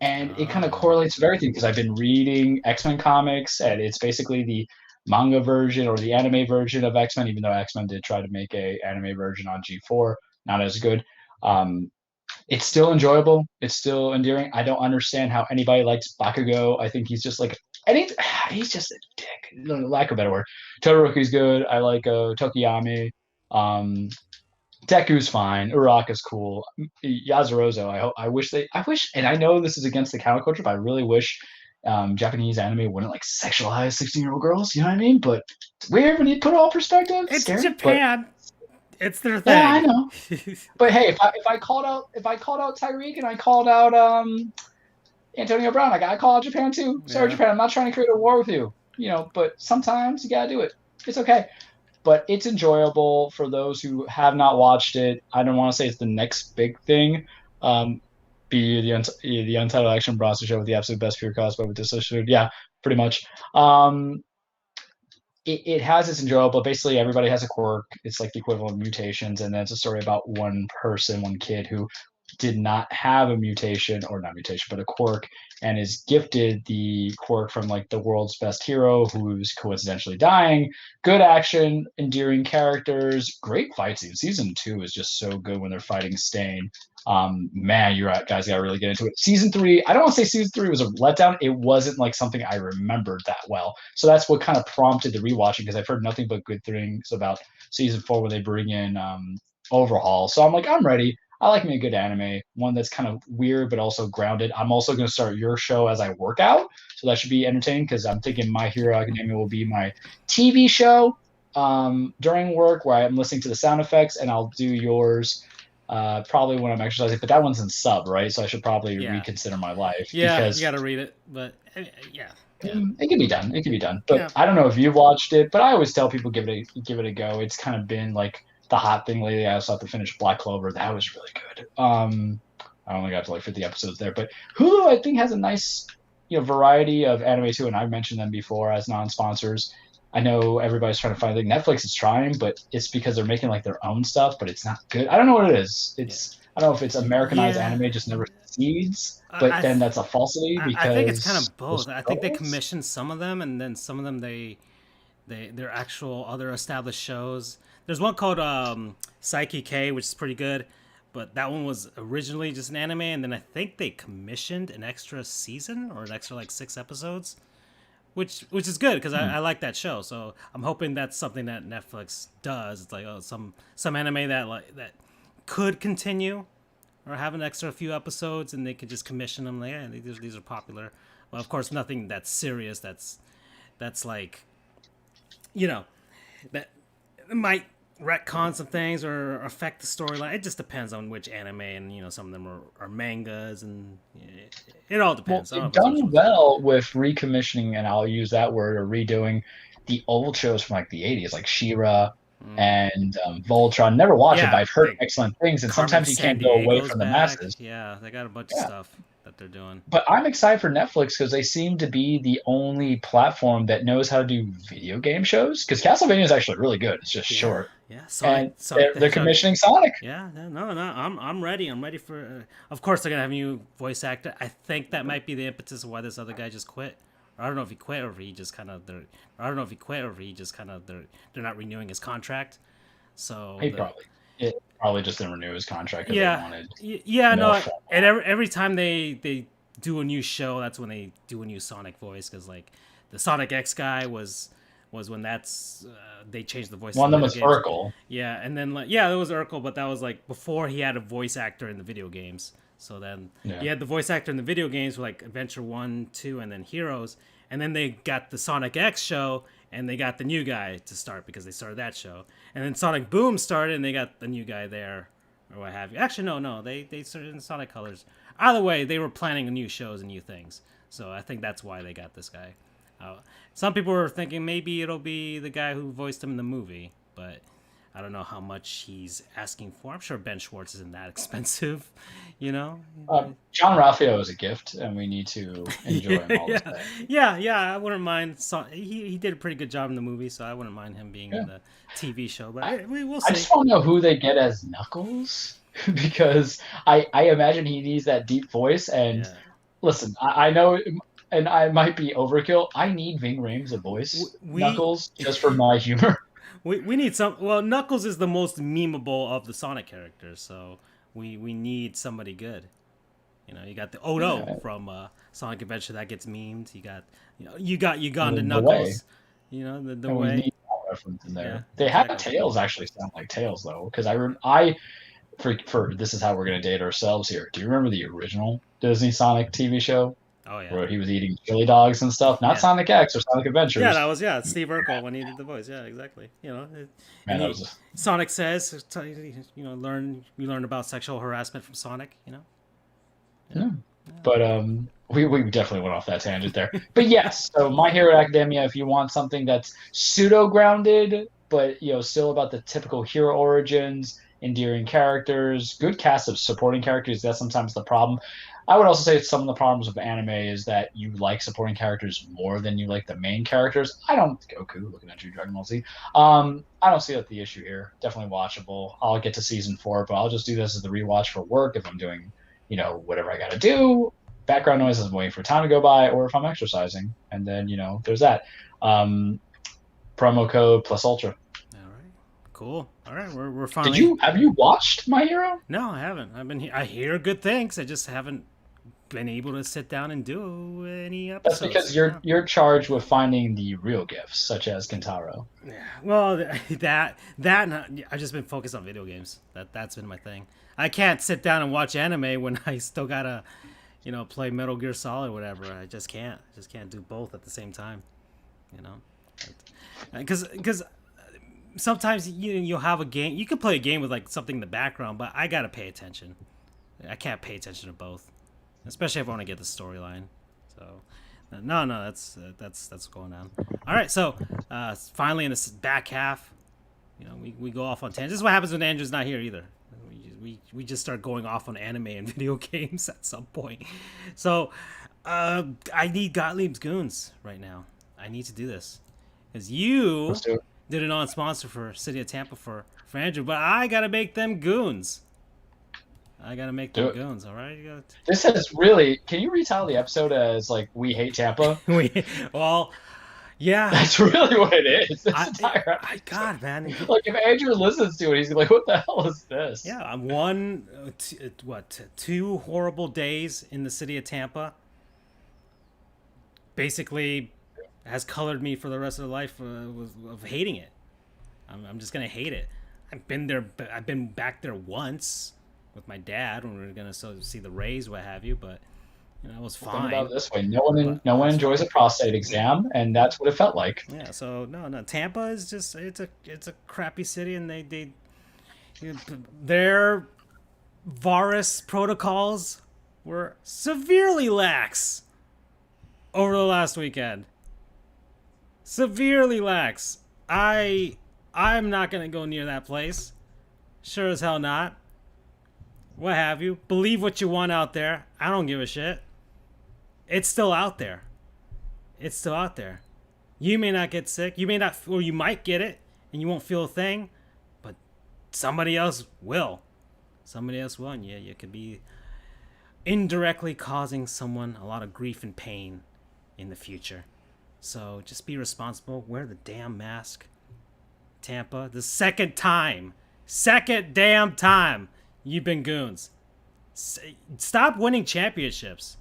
and it kind of oh, correlates with everything because I've been reading X-Men comics, and it's basically the manga version or the anime version of X-Men, even though X-Men did try to make a anime version on G4, not as good. Um, it's still enjoyable. It's still endearing. I don't understand how anybody likes Bakugo. I think he's just like any. He's just a dick. Lack of a better word. Todoroki's good. I like Tokiyami. Um, Deku's fine. Uraka's cool. Yazurozo. I wish they. I wish, and I know this is against the counterculture, but I really wish Japanese anime wouldn't sexualize 16-year-old girls. You know what I mean? But it's weird when you put it all perspective. It's it's scary, but Japan. It's their yeah, I thing. know. But hey, if I called out Tyreek and I called out Antonio Brown, I call out Japan too. Sorry, Yeah. Japan, I'm not trying to create a war with you. But sometimes you gotta do it. It's okay. But it's enjoyable for those who have not watched it. I don't want to say it's the next big thing. Um, be the Untitled Action Bronson show with the absolute best pure cosplay with this issue. Yeah, pretty much. It has its enjoyable, but basically everybody has a quirk. It's like the equivalent of mutations, and then it's a story about one person, one kid who did not have a mutation, or not mutation, but a quirk, and is gifted the quirk from the world's best hero who's coincidentally dying. Good action, endearing characters, great fight scene. Season 2 is just so good when they're fighting Stain. Man, you guys got to really get into it. Season 3, I don't want to say season 3 was a letdown. It wasn't something I remembered that well. So that's what kind of prompted the rewatching because I've heard nothing but good things about season 4 when they bring in Overhaul. So I'm like, I'm ready. I like me a good anime, one that's kind of weird but also grounded. I'm also going to start your show as I work out, so that should be entertaining because I'm thinking My Hero Academia will be my TV show during work where I'm listening to the sound effects, and I'll do yours probably when I'm exercising. But that one's in sub, right? So I should probably Yeah. reconsider my life Yeah. You because got to read it, but yeah. Yeah. it can be done. It can be done. But Yeah. I don't know if you've watched it, but I always tell people give it a go. It's kind of been the hot thing lately. I also have to finish Black Clover. That was really good. I only got to 50 episodes there, but Hulu I think has a nice variety of anime too, and I've mentioned them before as non-sponsors. I know everybody's trying to find Netflix is trying, but it's because they're making their own stuff, but it's not good. I don't know what it is. Yeah. I don't know if it's Americanized Yeah. anime just never succeeds, I, but I, then th- that's a falsity I think it's kind because of both. there's I think they troubles. commission some of them, and then some of them they're actual other established shows. There's one called Psyche K, which is pretty good, but that one was originally just an anime, and then I think they commissioned an extra season or an extra 6 episodes, which is good because I like that show. So I'm hoping that's something that Netflix does. It's some anime that could continue or have an extra few episodes, and they could just commission them. Yeah, these are popular. Well, of course, nothing that's serious. That's you know that might retcon some things or affect the storyline. It just depends on which anime, and some of them are mangas, and it all Well, depends. I don't know they've if it's which done ones. well with recommissioning, and I'll use that word, or redoing the old shows from the 80s, like She-Ra and Voltron. Never watched it, but Yeah, I've heard excellent things, and Carmen sometimes you San can't go away Diego's from the back. masses. Yeah, they got a bunch of Yeah. stuff that they're doing. But I'm excited for Netflix because they seem to be the only platform that knows how to do video game shows. Because Castlevania is actually really good. It's just Yeah, short, yeah. and Sonic the they're Hedgehog. commissioning Sonic. Yeah, no. I'm ready. I'm ready for. Of course, they're gonna have a new voice actor. I think that might be the impetus of why this other guy just quit. Or I don't know if he quit or if he just kind of they're. I don't know if he quit or if he just kind of they're not renewing his contract. So He the probably it probably just didn't renew his contract because they yeah wanted yeah more no. fun. And every time they do a new show, that's when they do a new Sonic voice because like the Sonic X guy was when that's they changed the voice One in of the them video was games. Urkel. Yeah, and then like yeah, it was Urkel, but that was like before he had a voice actor in the video games. So then Yeah. he had the voice actor in the video games for like Adventure 1, 2, and then Heroes. And then they got the Sonic X show, and they got the new guy to start because they started that show. And then Sonic Boom started, and they got the new guy there, or what have you. Actually, no, they started in Sonic Colors. Either way, they were planning new shows and new things. So I think that's why they got this guy. Some people were thinking maybe it'll be the guy who voiced him in the movie, but I don't know how much he's asking for. I'm sure Ben Schwartz isn't that expensive, you know? John Ralphio is a gift, and we need to enjoy him all the yeah, same. yeah. I wouldn't mind. He did a pretty good job in the movie, so I wouldn't mind him being in the TV show. But we'll I see. just want to know who they get as Knuckles because I imagine he needs that deep voice. And Yeah. listen, I know, and I might be overkill. I need Ving Rhames to voice We Knuckles just for my humor. we need some. Well, Knuckles is the most memeable of the Sonic characters, so we need somebody good. You know, you got the Odo Yeah. from Sonic Adventure that gets memed. You got Uganda The way. Knuckles. You know the And we way. need that reference in there. Yeah, They have exactly. Tails actually sound like Tails though, because I for this is how we're gonna date ourselves here. Do you remember the original Disney Sonic TV show Oh yeah. where he was eating chili dogs and stuff? Not Yeah. Sonic X or Sonic Yeah, Adventures. that was Steve Urkel when he did the voice. Yeah, exactly. You know, Man, and that he was Sonic says, you know, we learn about sexual harassment from Sonic. You know. yeah. But we definitely went off that tangent there. But yes, so My Hero Academia, if you want something that's pseudo grounded, but still about the typical hero origins, endearing characters, good cast of supporting characters, that's sometimes the problem. I would also say some of the problems of anime is that you like supporting characters more than you like the main characters. I don't Goku, looking at you, Dragon Ball Z. I don't see that the issue here. Definitely watchable. I'll get to season 4, but I'll just do this as the rewatch for work if I'm doing whatever I got to do. Background noise is waiting for time to go by, or if I'm exercising. And then, there's that. Promo code plus ultra. All right. Cool. All right. We're finally. Have you watched My Hero? No, I haven't. I hear good things. I just haven't been able to sit down and do any That's episodes. because you're charged with finding the real gifts, such as Kentaro. Yeah. Well, I've just been focused on video games. That's been my thing. I can't sit down and watch anime when I still gotta, play Metal Gear Solid or whatever. I just can't. I just can't do both at the same time. Because sometimes you'll have a game. You can play a game with like something in the background, but I gotta pay attention. I can't pay attention to both, especially if I want to get the storyline. So, no, that's what's going on. All right, so finally in this back half, we go off on tangents. This is what happens when Andrew's not here either. We just start going off on anime and video games at some point. So I need Gottlieb's Goons right now. I need to do this because you Let's do it. did a non-sponsor for City of Tampa for Andrew, but I gotta make them goons. I gotta make them goons. All right. This has really. Can you retell the episode as like we hate Tampa? Well, yeah. That's really what it is. This entire episode. God, man. Like if Andrew listens to it, he's like, "What the hell is this?" Yeah, I'm two horrible days in the city of Tampa. Basically, has colored me for the rest of the life of hating it. I'm just gonna hate it. I've been there. I've been back there once with my dad when we were gonna see the Rays, what have you. But it was fine. Think about it this way: no one enjoys a prostate exam, and that's what it felt like. Yeah. So no. Tampa is just it's a crappy city, and their virus protocols were severely lax over the last weekend. Severely lax. I'm not gonna go near that place. Sure as hell not. what have you. Believe what you want out there. I don't give a shit. It's still out there. It's still out there. You may not get sick. You may not, or you might get it, and you won't feel a thing, but somebody else will. Somebody else will, and you could be indirectly causing someone a lot of grief and pain in the future. So just be responsible. Wear the damn mask. Tampa, the second damn time you've been goons. Stop winning championships.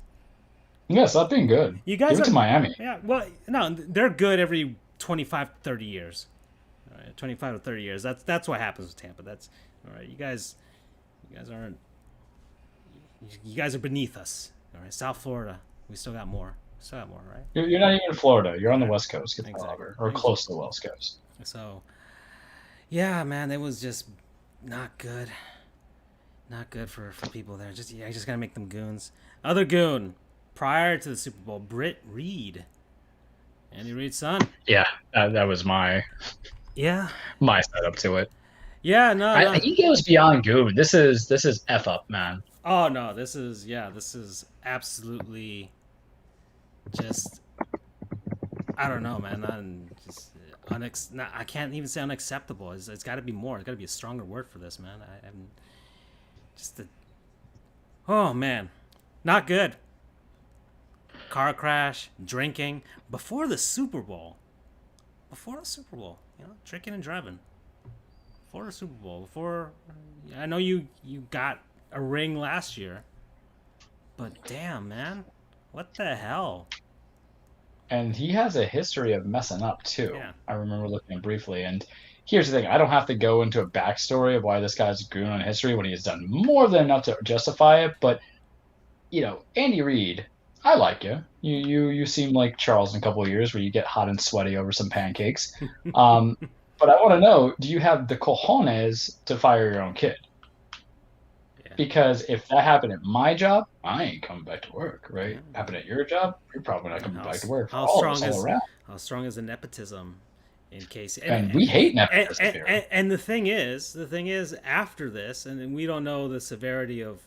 Yeah, stop being good. You guys Give it are to Miami. Yeah, well, no, they're good every 25, 30 years. All right, 25 to 30 years. That's what happens with Tampa. That's all right. You guys aren't. You guys are beneath us. All right, South Florida. We still got more. Right? You're not even in Florida. You're on the West Coast. Get the hell Exactly. over. Or close to the West Coast. So, yeah, man, it was just not good. Not good for people there. I just gotta make them goons. Other goon prior to the Super Bowl, Britt Reed, Andy Reid's son. Yeah, that was my setup to it. Yeah, no. I think it was beyond goon. This is F up, man. Oh no, this is absolutely just, I don't know, man. I can't even say unacceptable. It's got to be more. It's got to be a stronger word for this, man. I'm just oh man, not good. Car crash, drinking before the Super Bowl. Drinking and driving. Before the Super Bowl. I know you got a ring last year, but damn, man, what the hell? And he has a history of messing up too. Yeah. I remember looking at briefly. And here's the thing: I don't have to go into a backstory of why this guy's a goon on history when he has done more than enough to justify it. But Andy Reid, I like you. You seem like Charles in a couple of years where you get hot and sweaty over some pancakes. But I want to know: do you have the cojones to fire your own kid? Because if that happened at my job, I ain't coming back to work, right? Yeah. Happened at your job, you're probably not coming back to work. How strong is the nepotism in case? And we hate nepotism here. And the thing is, after this, and we don't know the severity of,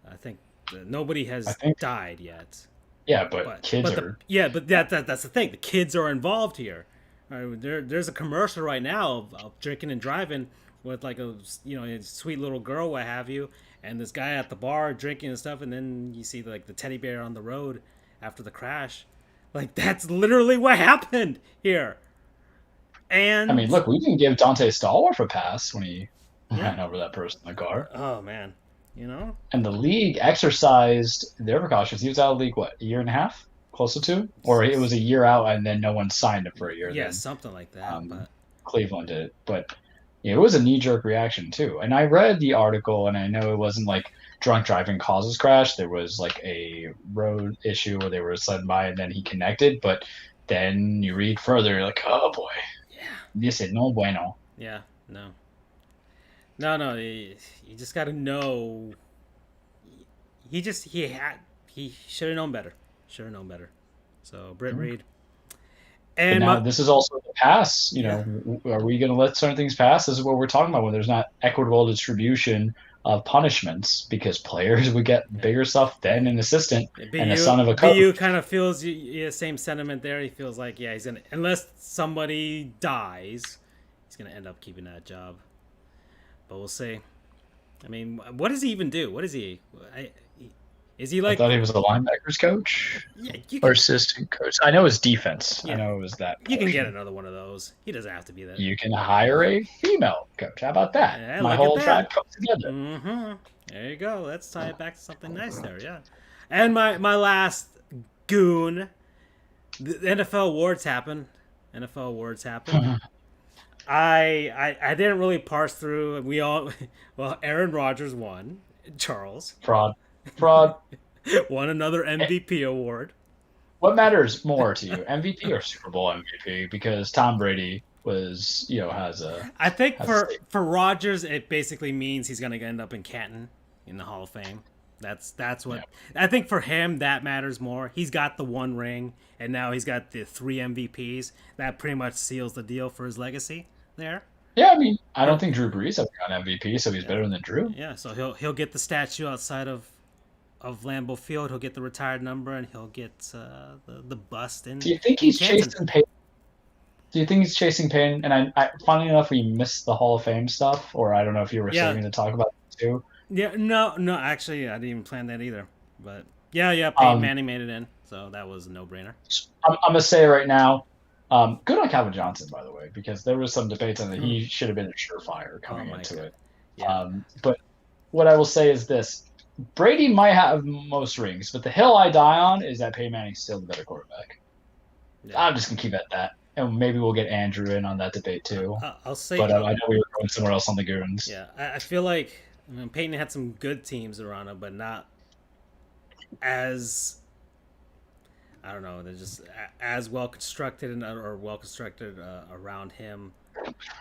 I think nobody has died yet. Yeah, but kids are. But that's the thing. The kids are involved here. There's a commercial right now of drinking and driving with like a sweet little girl, what have you, and this guy at the bar drinking and stuff, and then you see like the teddy bear on the road after the crash. Like that's literally what happened here. And I mean, look, we didn't give Dante Stallworth a pass when he ran over that person in the car. Oh man, And the league exercised their precautions. He was out of the league a year and a half, close to 2, or it was a year out and then no one signed him for a year. Yeah, something like that. But Cleveland did it, but. It was a knee-jerk reaction too. And I read the article, and I know it wasn't like drunk driving causes crash. There was like a road issue where they were sliding by, and then he connected. But then you read further, you're like, oh boy, this is no bueno. Yeah, no. You just got to know. He should have known better. So Britt Reed. And now this is also the pass. Are we going to let certain things pass? This is what we're talking about when there's not equitable distribution of punishments because players would get bigger stuff than an assistant and the son of a coach. BU kind of feels the same sentiment there. He feels like, he's going to, unless somebody dies, he's going to end up keeping that job. But we'll see. I mean, what does he even do? What is he? Is he like? I thought he was a linebackers coach or assistant coach. I know his defense. Yeah. I know it was that. You can get another one of those. He doesn't have to be that. You can hire a female coach. How about that? Yeah, my whole tribe comes together. Mm-hmm. There you go. Let's tie it back to something nice there. Yeah. And my last goon. The NFL awards happen. I didn't really parse through. Aaron Rodgers won. Charles. Fraud. Won another MVP award. What matters more to you, MVP or Super Bowl MVP? Because Tom Brady has a. I think for Rodgers, it basically means he's going to end up in Canton in the Hall of Fame. That's what I think for him that matters more. He's got the 1 ring, and now he's got the 3 MVPs. That pretty much seals the deal for his legacy there. Yeah, I mean, I don't He'll, think Drew Brees ever got MVP, so he's yeah, better than Drew. yeah. So he'll get the statue outside of Lambeau Field. He'll get the retired number, and he'll get the bust Do you think in he's Canton. chasing Peyton? Do you think he's chasing Payne? And funnily enough, we missed the Hall of Fame stuff, or I don't know if you were Yeah, saving to talk about it too. yeah. No, no. Actually, I didn't even plan that either. But yeah, yeah. Peyton Um, Manning made it in, so that was a no-brainer. I'm gonna say right now, good on Calvin Johnson, by the way, because there was some debates on that Mm. he should have been a surefire Oh coming my into god. it. Yeah. But what I will say is this: Brady might have most rings, but the hill I die on is that Peyton Manning's still the better quarterback. Yeah. I'm just gonna keep it at that, and maybe we'll get Andrew in on that debate too. I'll say. But I know we were going somewhere else on the Goons. Yeah. I feel like Peyton had some good teams around him, but not as I don't know. They're just as well constructed or well constructed around him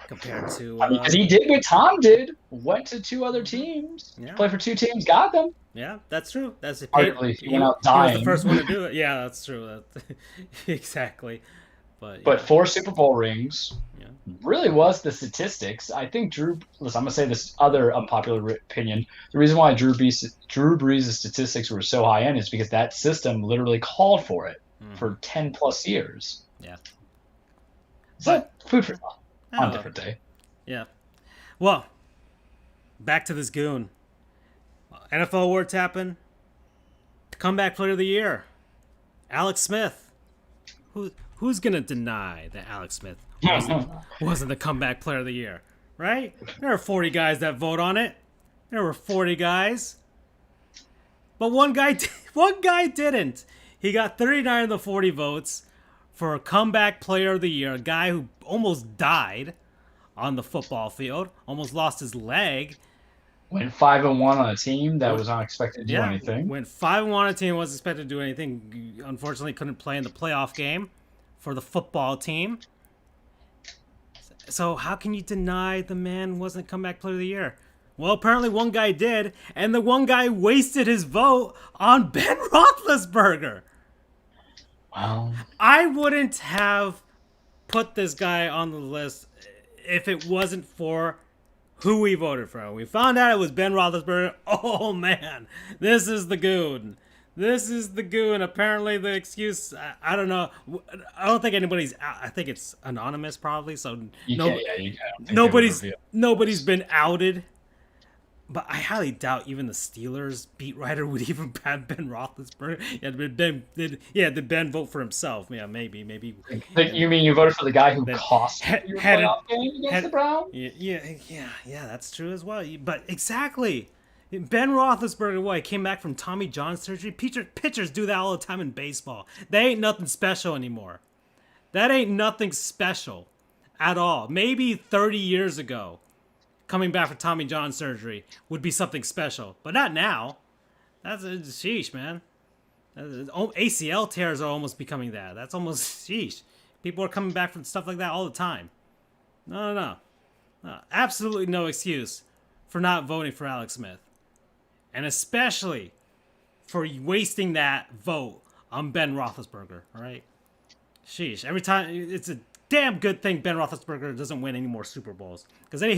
compared to. I mean, because he did what Tom did, went to two other teams, Yeah. played for two teams, got them. Yeah, that's true. That's Arguably, he went out he was the dying. first one to do it. Yeah, that's true. Exactly. But But yeah, 4 Super Bowl rings yeah. really was the statistics. I think Listen, I'm gonna say this other unpopular opinion. The reason why Drew Brees' statistics were so high end is because that system literally called for it Mm-hmm. for 10 plus years. Yeah. So But food for thought on a oh, different day. yeah. Well, back to this goon. NFL awards happen. Comeback player of the year, Alex Smith. Who's gonna deny that Alex Smith wasn't the comeback player of the year? Right? There are 40 guys that vote on it. There were 40 guys, but one guy one guy didn't. He got 39 of the 40 votes for a comeback player of the year. A guy who almost died on the football field, almost lost his leg. Went 5-1 on a team that was not expected to do anything. Went 5-1 on a team, wasn't expected to do anything. Unfortunately, couldn't play in the playoff game for the football team. So how can you deny the man wasn't comeback player of the year? Well, apparently one guy did, and the one guy wasted his vote on Ben Roethlisberger. Well, I wouldn't have put this guy on the list if it wasn't for who we voted for. We found out it was Ben Roethlisberger. Oh man, this is the goon. This is the goon. Apparently, the excuse. I don't know. I don't think anybody's. I think it's anonymous, probably. So you can't. Yeah, you can't. nobody's been outed. But I highly doubt even the Steelers beat writer would even have Ben Roethlisberger. Did Ben vote for himself? Yeah, maybe. You mean you voted for the guy who cost had- your had- playoff game against the Browns? Yeah, that's true as well. But exactly, Ben Roethlisberger, he came back from Tommy John surgery. Pitchers do that all the time in baseball. They ain't nothing special anymore. That ain't nothing special at all. Maybe 30 years ago, coming back from Tommy John surgery would be something special, but not now. That's sheesh, man. ACL tears are almost becoming that. That's almost sheesh. People are coming back from stuff like that all the time. No. Absolutely no excuse for not voting for Alex Smith. And especially for wasting that vote on Ben Roethlisberger, all right? Sheesh. Every time, it's a damn good thing Ben Roethlisberger doesn't win any more Super Bowls. Because then he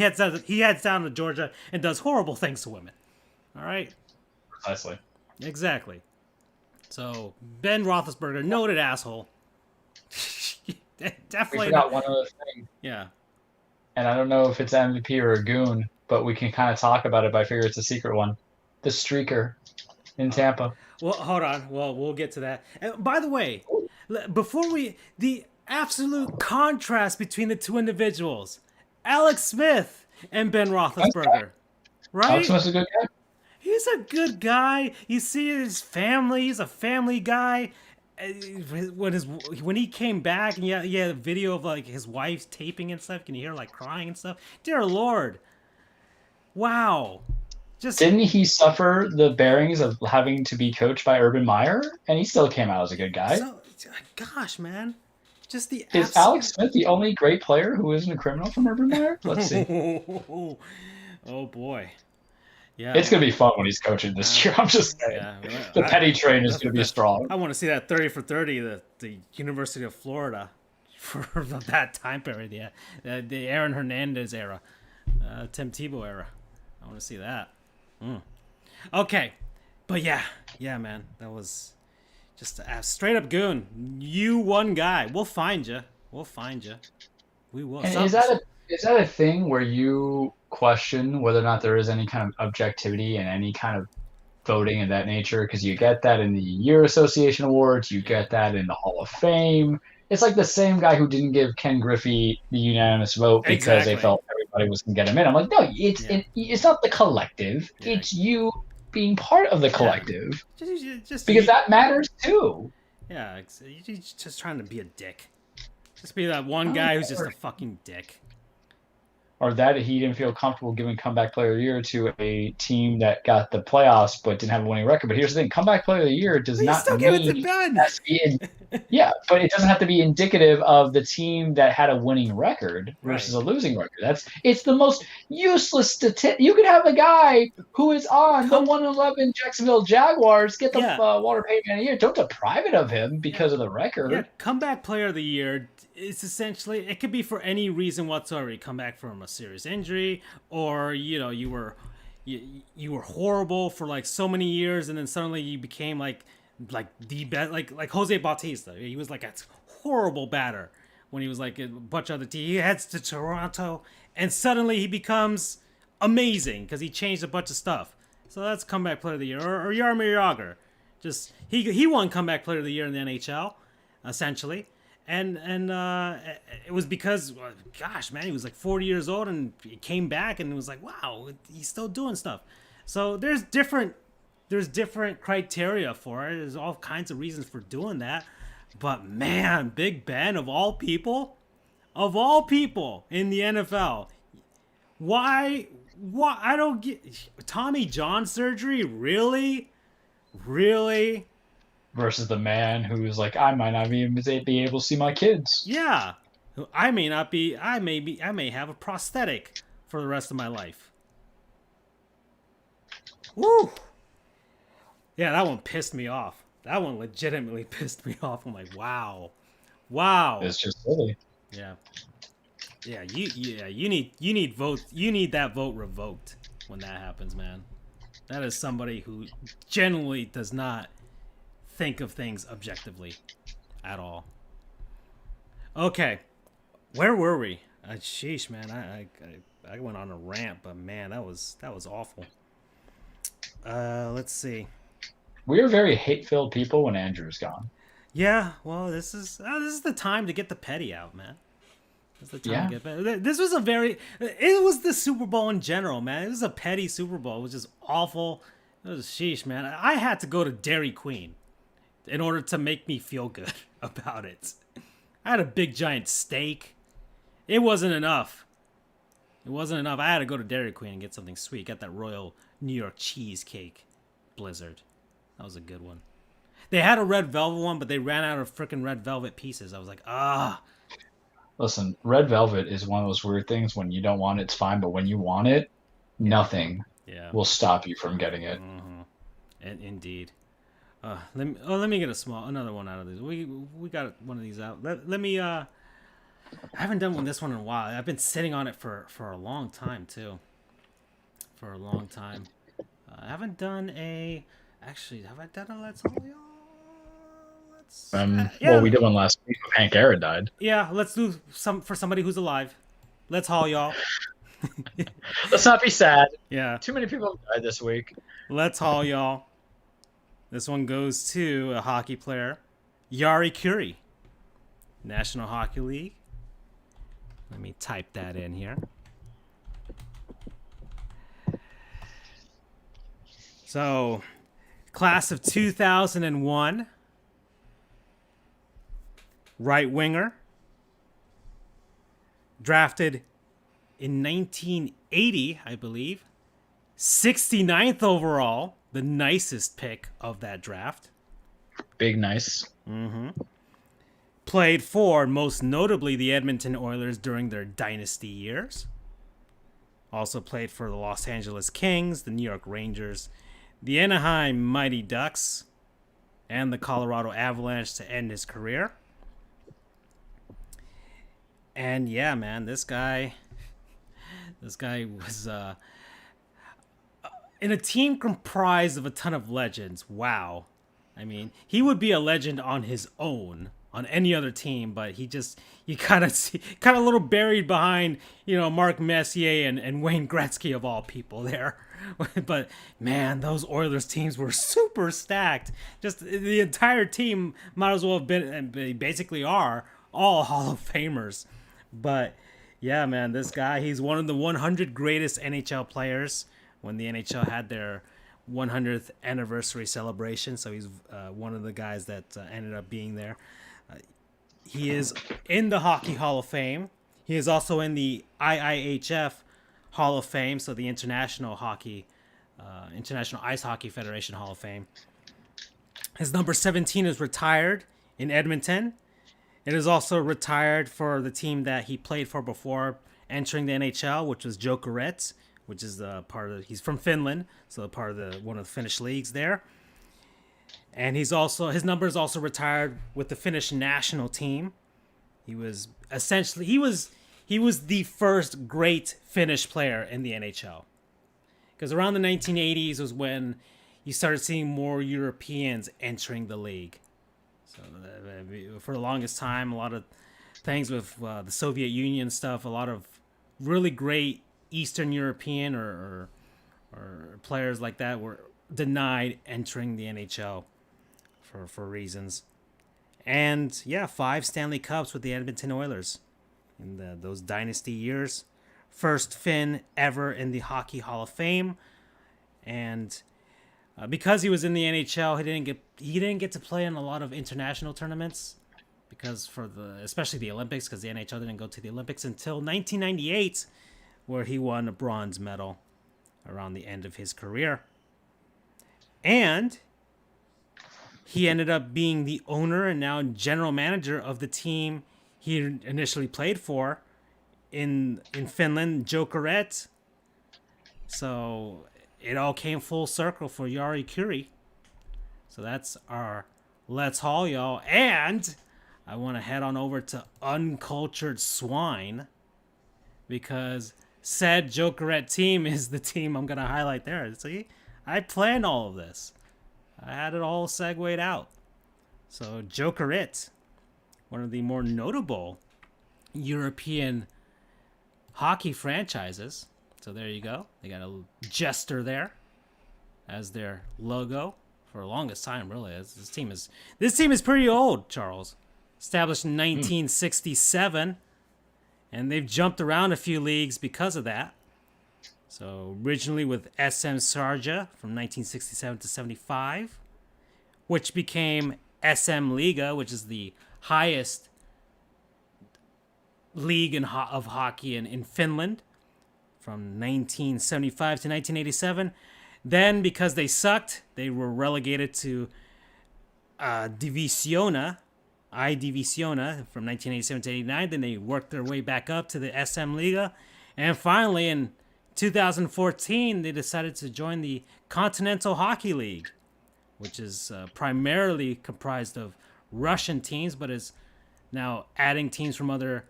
heads down to Georgia and does horrible things to women. All right? Precisely. Exactly. So, Ben Roethlisberger, noted asshole. We Definitely. forgot one other thing, Yeah. and I don't know if it's MVP or a goon, but we can kind of talk about it. But I figure it's a secret one. The streaker in Tampa. Well, hold on. Well, we'll get to that. And by the way, the absolute contrast between the two individuals, Alex Smith and Ben Roethlisberger, right? Alex Smith's a good guy. He's a good guy. You see his family. He's a family guy. When he came back and he had a video of like his wife's taping and stuff. Can you hear like crying and stuff? Dear Lord, wow. Didn't he suffer the bearings of having to be coached by Urban Meyer? And he still came out as a good guy. Gosh, man. Just the Is Alex Smith the only great player who isn't a criminal from Urban Meyer? Let's see. Oh boy. Yeah. It's going to be fun when he's coaching this year. I'm just saying. The petty train is going to be strong. I want to see that 30 for 30, the University of Florida. for that time period. Yeah, the Aaron Hernandez era, Tim Tebow era. I want to see that. Okay, but yeah, man, that was just a straight up goon. You one guy. We'll find you. We'll find you. We will. And is that a thing where you question whether or not there is any kind of objectivity in any kind of voting of that nature? Because you get that in the Year Association Awards, you get that in the Hall of Fame. It's like the same guy who didn't give Ken Griffey the unanimous vote because they Exactly. felt everybody was going to get him in. I'm like, no, it's not the collective. Yeah. It's you being part of the collective Just because that matters too. yeah. You're just trying to be a dick. Just be that one guy who's just a fucking dick. Or that he didn't feel comfortable giving comeback player of the year to a team that got the playoffs but didn't have a winning record. But here's the thing: comeback player of the year does not still give it to mean Ben. has to be yeah, but it doesn't have to be indicative of the team that had a winning record versus a losing record. It's the most useless statistic. You could have a guy who is on the 1-11 Jacksonville Jaguars get the Walter Payton Man of the Year. Don't deprive it of him because of the record. Yeah, comeback player of the year is essentially, it could be for any reason whatsoever. You come back from a serious injury, or you were horrible for like so many years, and then suddenly you became like the best, like Jose Bautista. He was like a horrible batter when he was like a bunch of other teams. He heads to Toronto, and suddenly he becomes amazing because he changed a bunch of stuff. So that's comeback player of the year, or Jaromir Jagr. Just he won comeback player of the year in the NHL, essentially. And it was because, gosh, man, he was like 40 years old and he came back and it was like, wow, he's still doing stuff. So there's different criteria for it. There's all kinds of reasons for doing that. But man, Big Ben, of all people in the NFL, why I don't get Tommy John surgery, really? Versus the man who's like, I might not even be able to see my kids. Yeah, I may not be. I may have a prosthetic for the rest of my life. Woo! Yeah, that one pissed me off. That one legitimately pissed me off. I'm like, wow. It's just silly. Yeah. You need votes. You need that vote revoked when that happens, man. That is somebody who generally does not think of things objectively at all. Okay, where were we? Sheesh, man, I went on a rant, but man, that was awful. Let's see. We are very hate-filled people when Andrew's gone. Yeah, well, this is the time to get the petty out, man. This is the time to get petty. This was it was the Super Bowl in general, man. It was a petty Super Bowl. It was just awful. It was sheesh, man. I had to go to Dairy Queen in order to make me feel good about it. I had a big giant steak. It wasn't enough. I had to go to Dairy Queen and get something sweet. Got that Royal New York cheesecake blizzard. That was a good one. They had a red velvet one, but they ran out of freaking red velvet pieces. I was like, ah. Listen, red velvet is one of those weird things. When you don't want it, it's fine. But when you want it, nothing will stop you from getting it. Mm-hmm. And indeed. Let me get another one out of these. We got one of these out. Let me. I haven't done this one in a while. I've been sitting on it for a long time too. For a long time. I haven't done a. Actually, have I done a Let's All Y'all? Well, we did one last week when Hank Aaron died. Yeah, let's do some for somebody who's alive. Let's haul y'all. Let's not be sad. Yeah. Too many people have died this week. Let's haul y'all. This one goes to a hockey player, Yari Curie, National Hockey League. Let me type that in here. So, class of 2001, right winger, drafted in 1980, I believe, 69th overall. The nicest pick of that draft. Big nice. Mm-hmm. Played for, most notably, the Edmonton Oilers during their dynasty years. Also played for the Los Angeles Kings, the New York Rangers, the Anaheim Mighty Ducks, and the Colorado Avalanche to end his career. And yeah, man, this guy was in a team comprised of a ton of legends. Wow. I mean, he would be a legend on his own on any other team, but you kind of see kind of a little buried behind, Mark Messier and Wayne Gretzky of all people there. But man, those Oilers teams were super stacked. Just the entire team might as well have been, and they basically are all Hall of Famers. But yeah, man, this guy, he's one of the 100 greatest NHL players when the NHL had their 100th anniversary celebration. So he's one of the guys that ended up being there. He is in the Hockey Hall of Fame. He is also in the IIHF Hall of Fame, so the International Ice Hockey Federation Hall of Fame. His number 17 is retired in Edmonton. It is also retired for the team that he played for before entering the NHL, which was Jokerit, which is he's from Finland, so part of one of the Finnish leagues there. And his number is also retired with the Finnish national team. He was the first great Finnish player in the NHL. Because around the 1980s was when you started seeing more Europeans entering the league. So for the longest time, a lot of things with the Soviet Union stuff, a lot of really great Eastern European or players like that were denied entering the NHL for reasons. And yeah, 5 Stanley Cups with the Edmonton Oilers in those dynasty years. First Finn ever in the Hockey Hall of Fame. And because he was in the NHL, he didn't get to play in a lot of international tournaments because especially the Olympics, because the NHL didn't go to the Olympics until 1998, where he won a bronze medal around the end of his career. And he ended up being the owner and now general manager of the team he initially played for in Finland, Jokerit. So it all came full circle for Jari Kurri. So that's our Let's Haul, y'all. And I want to head on over to Uncultured Swine, because said Jokerit team is the team I'm going to highlight there. See, I planned all of this. I had it all segued out. So Jokerit, one of the more notable European hockey franchises. So there you go. They got a jester there as their logo for the longest time, really. This team is pretty old, Charles. Established in 1967, and they've jumped around a few leagues because of that. So originally with SM Sarja from 1967 to 75, which became SM Liga, which is the highest league of hockey in Finland from 1975 to 1987. Then, because they sucked, they were relegated to Divisiona from 1987 to 89. Then they worked their way back up to the SM Liga. And finally, in 2014, they decided to join the Continental Hockey League, which is primarily comprised of Russian teams, but is now adding teams from other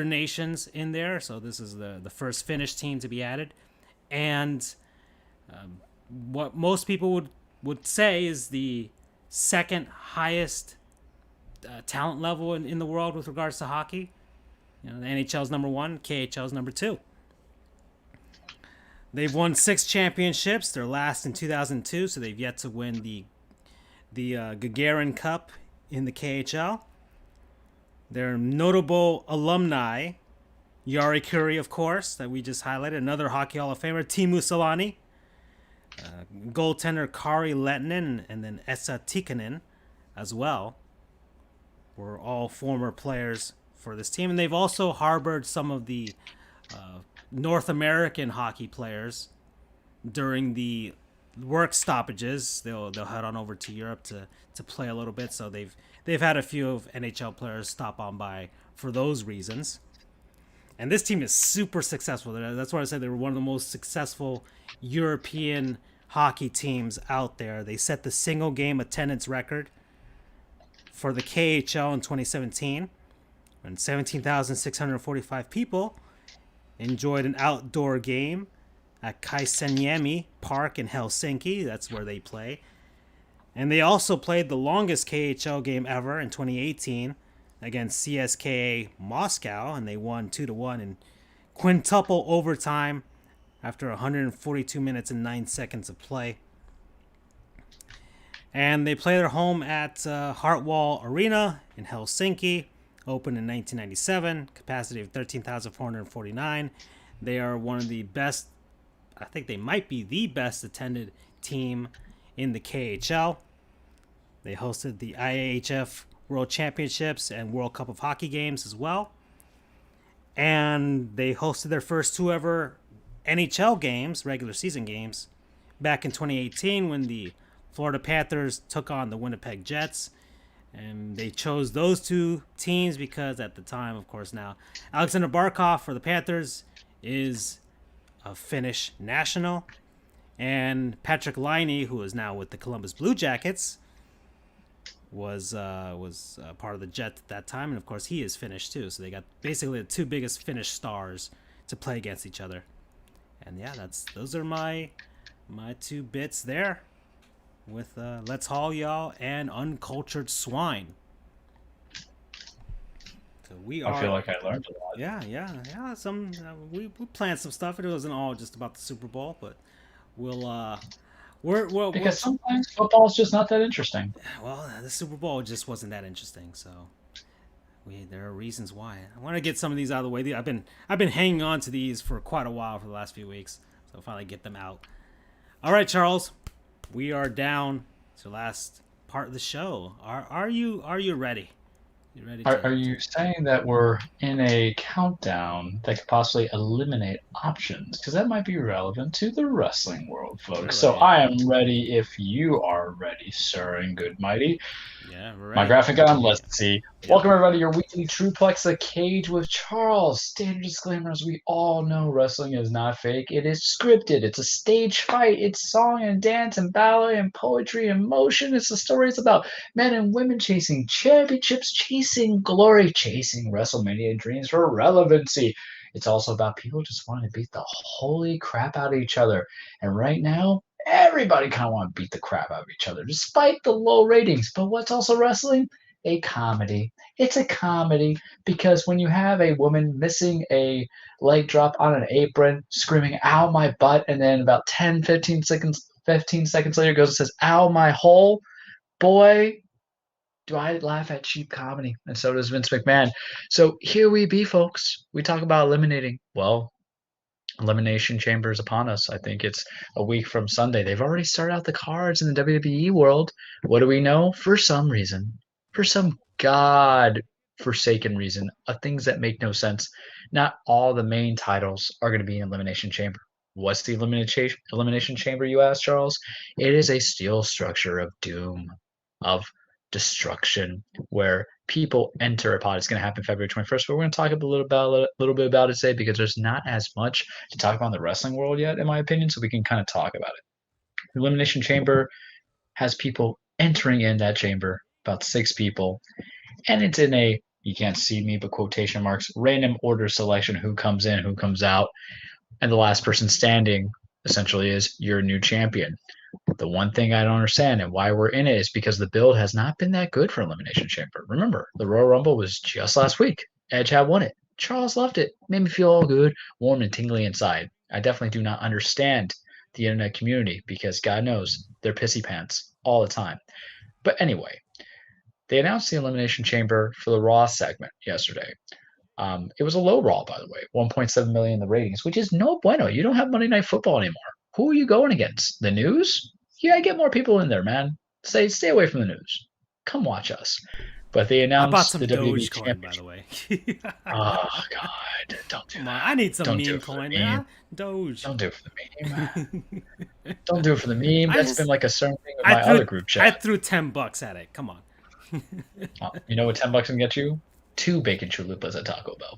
nations in there. So this is the first Finnish team to be added. And what most people would say is the second highest talent level in the world with regards to hockey. The NHL's number 1, KHL's number 2. They've won 6 championships. Their last in 2002, so they've yet to win the Gagarin Cup in the KHL. Their notable alumni, Jari Kurri, of course, that we just highlighted, another Hockey Hall of Famer, Teemu Selanne, goaltender Kari Lehtinen, and then Esa Tikkanen as well, were all former players for this team. And they've also harbored some of the North American hockey players during the work stoppages. They'll head on over to Europe to play a little bit. So they've had a few of NHL players stop on by for those reasons. And this team is super successful. That's why I said they were one of the most successful European hockey teams out there. They set the single game attendance record for the KHL in 2017, and 17,645 people enjoyed an outdoor game at Kaisaniemi Park in Helsinki. That's where they play. And they also played the longest KHL game ever in 2018 against CSKA Moscow, and they won 2-1 in quintuple overtime after 142 minutes and 9 seconds of play. And they play their home at Hartwall Arena in Helsinki, opened in 1997, capacity of 13,449. They are one of the best, I think they might be the best attended team in the KHL. They hosted the IAHF World Championships and World Cup of Hockey games as well. And they hosted their first two ever NHL games, regular season games, back in 2018 when the Florida Panthers took on the Winnipeg Jets. And they chose those two teams because at the time, of course, now Alexander Barkov for the Panthers is a Finnish national. And Patrick Laine, who is now with the Columbus Blue Jackets, was part of the Jets at that time. And, of course, he is Finnish, too. So they got basically the two biggest Finnish stars to play against each other. And, yeah, those are my two bits there with Let's Haul Y'all and Uncultured Swine. So I feel like I learned a lot. Yeah. Some we planned some stuff. It wasn't all just about the Super Bowl, but because sometimes football's just not that interesting. Well, the Super Bowl just wasn't that interesting, so there are reasons why. I want to get some of these out of the way. I've been hanging on to these for quite a while for the last few weeks, so I'll finally get them out. All right, Charles, we are down to the last part of the show. Are you ready? You ready? Are you saying that we're in a countdown that could possibly eliminate options? Because that might be relevant to the wrestling world, folks. Really? So I am ready if you are ready, sir and good mighty. Yeah, we're ready. My graphic on, let's see. Yep. Welcome everybody to your weekly Truplex, The Cage with Charles. Standard disclaimers, we all know wrestling is not fake. It is scripted. It's a stage fight. It's song and dance and ballet and poetry and motion. It's the stories about men and women chasing championships, chasing glory, chasing WrestleMania dreams for relevancy. It's also about people just wanting to beat the holy crap out of each other. And right now, everybody kind of want to beat the crap out of each other, despite the low ratings. But what's also wrestling? A comedy. It's a comedy because when you have a woman missing a leg drop on an apron, screaming, ow, my butt, and then about 15 seconds later goes and says, ow, my hole, boy, do I laugh at cheap comedy. And so does Vince McMahon. So here we be, folks. We talk about eliminating. Well, Elimination Chamber is upon us. I think it's a week from Sunday. They've already started out the cards in the WWE world. What do we know? For some reason, for some God-forsaken reason, of things that make no sense, not all the main titles are going to be in Elimination Chamber. What's the Elimination Chamber, you ask, Charles? It is a steel structure of doom, of destruction, where people enter a pod. It's going to happen February 21st, but we're going to talk a little bit about it today because there's not as much to talk about in the wrestling world yet, in my opinion, so we can kind of talk about it. The Elimination Chamber has people entering in that chamber, about 6 people, and it's in a, you can't see me, but quotation marks, random order selection, who comes in, who comes out, and the last person standing essentially is your new champion. The one thing I don't understand and why we're in it is because the build has not been that good for Elimination Chamber. Remember, the Royal Rumble was just last week. Edge had won it. Charles loved it. Made me feel all good, warm, and tingly inside. I definitely do not understand the internet community because God knows they're pissy pants all the time. But anyway, they announced the Elimination Chamber for the Raw segment yesterday. It was a low Raw, by the way, 1.7 million in the ratings, which is no bueno. You don't have Monday Night Football anymore. Who are you going against? The news? Yeah, get more people in there, man. Stay away from the news. Come watch us. But they announced the WWE Championship. By the way. Oh God! Don't do that. I need some meme coin, man. Doge. Don't do it for the meme. Don't do it for the meme. That's been like a certain thing with my other group chat. I threw $10 at it. Come on. You know what $10 can get you? 2 bacon chalupas at Taco Bell.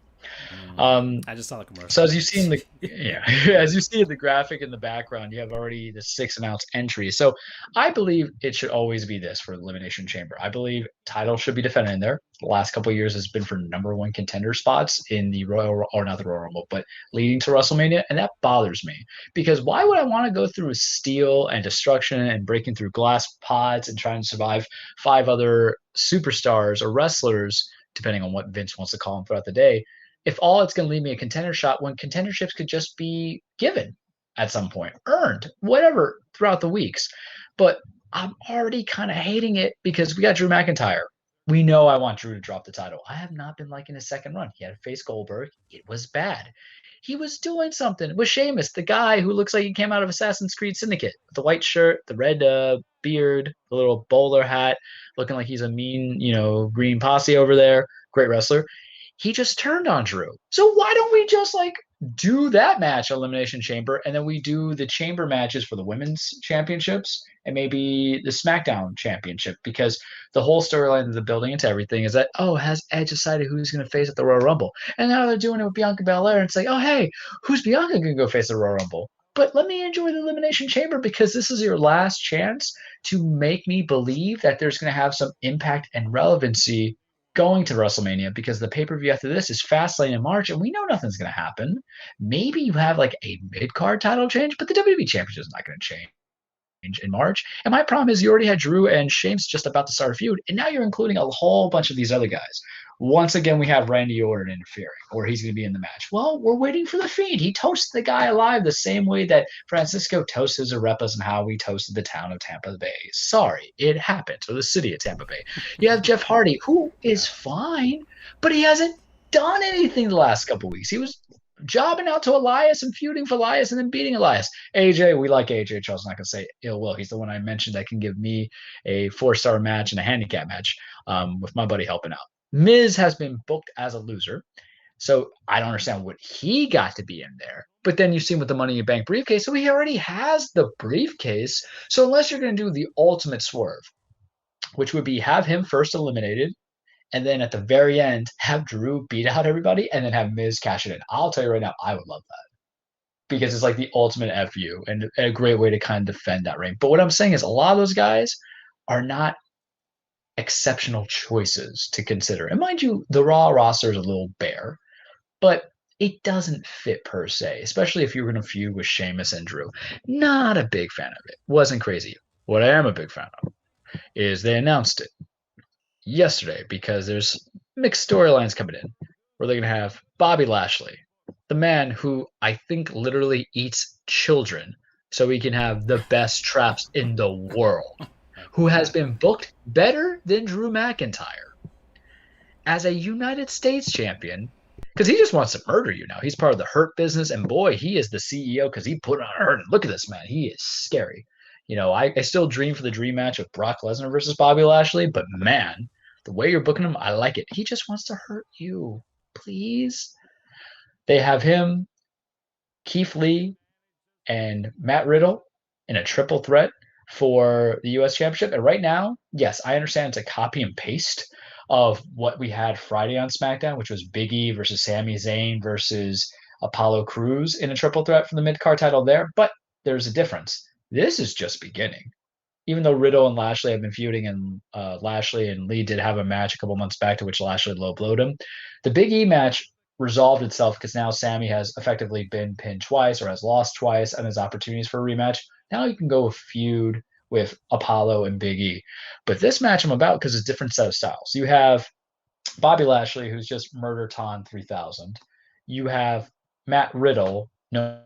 Um, I just saw the so commercial. as you see in the yeah, as you see in the graphic in the background, you have already the 6 announced entries. So I believe it should always be this for the Elimination Chamber. I believe title should be defended in there. The last couple of years has been for number one contender spots in the Royal or not the Royal Rumble, but leading to WrestleMania, and that bothers me because why would I want to go through steel and destruction and breaking through glass pods and trying to survive five other superstars or wrestlers, depending on what Vince wants to call them throughout the day, if all it's going to leave me a contender shot when contenderships could just be given at some point, earned, whatever throughout the weeks. But I'm already kind of hating it because we got Drew McIntyre. We know I want Drew to drop the title. I have not been liking his second run. He had to face Goldberg. It was bad. He was doing something with Sheamus, the guy who looks like he came out of Assassin's Creed Syndicate. The white shirt, the red beard, the little bowler hat, looking like he's a mean, green posse over there. Great wrestler. He just turned on Drew. So why don't we just do that match Elimination Chamber and then we do the chamber matches for the women's championships and maybe the SmackDown championship because the whole storyline of the building into everything is that has Edge decided who's going to face at the Royal Rumble and now they're doing it with Bianca Belair and it's like hey, who's Bianca going to go face at the Royal Rumble? But let me enjoy the Elimination Chamber because this is your last chance to make me believe that there's going to have some impact and relevancy going to WrestleMania because the pay-per-view after this is Fastlane in March, and we know nothing's going to happen. Maybe you have a mid-card title change, but the WWE Championship is not going to change in March. And my problem is you already had Drew and Sheamus just about to start a feud, and now you're including a whole bunch of these other guys. Once again, we have Randy Orton interfering, or he's going to be in the match. Well, we're waiting for the Fiend. He toasts the guy alive the same way that Francisco toasts his Arepas and how we toasted the town of Tampa Bay. Sorry, it happened, or the city of Tampa Bay. You have Jeff Hardy, who is fine, but he hasn't done anything the last couple weeks. He was jobbing out to Elias and feuding for Elias and then beating Elias. AJ, we like AJ. Charles not going to say ill will. He's the one I mentioned that can give me a 4-star match and a handicap match with my buddy helping out. Miz has been booked as a loser. So I don't understand what he got to be in there. But then you see him with the Money in the Bank briefcase. So he already has the briefcase. So unless you're going to do the ultimate swerve, which would be have him first eliminated, and then at the very end, have Drew beat out everybody, and then have Miz cash it in. I'll tell you right now, I would love that. Because it's like the ultimate FU and a great way to kind of defend that reign. But what I'm saying is a lot of those guys are not exceptional choices to consider. And mind you, the Raw roster is a little bare, but it doesn't fit per se, especially if you're going to feud with Sheamus and Drew. Not a big fan of it. Wasn't crazy. What I am a big fan of is they announced it yesterday because there's mixed storylines coming in where they're going to have Bobby Lashley, the man who I think literally eats children so he can have the best traps in the world, who has been booked better than Drew McIntyre as a United States champion because he just wants to murder you now. He's part of the Hurt business, and boy, he is the CEO because he put on Hurt. Look at this man. He is scary. I still dream for the dream match of Brock Lesnar versus Bobby Lashley, but man, the way you're booking him, I like it. He just wants to hurt you. Please. They have him, Keith Lee, and Matt Riddle in a triple threat for the U.S. Championship. And right now, yes, I understand it's a copy and paste of what we had Friday on SmackDown, which was Big E versus Sami Zayn versus Apollo Crews in a triple threat for the mid-card title there. But there's a difference. This is just beginning. Even though Riddle and Lashley have been feuding, and Lashley and Lee did have a match a couple months back to which Lashley low blowed him, the Big E match resolved itself because now Sammy has effectively been pinned twice or has lost twice and has opportunities for a rematch. Now you can go feud with Apollo and Big E. But this match I'm about because it's a different set of styles. You have Bobby Lashley, who's just murder Ton 3000. You have Matt Riddle, known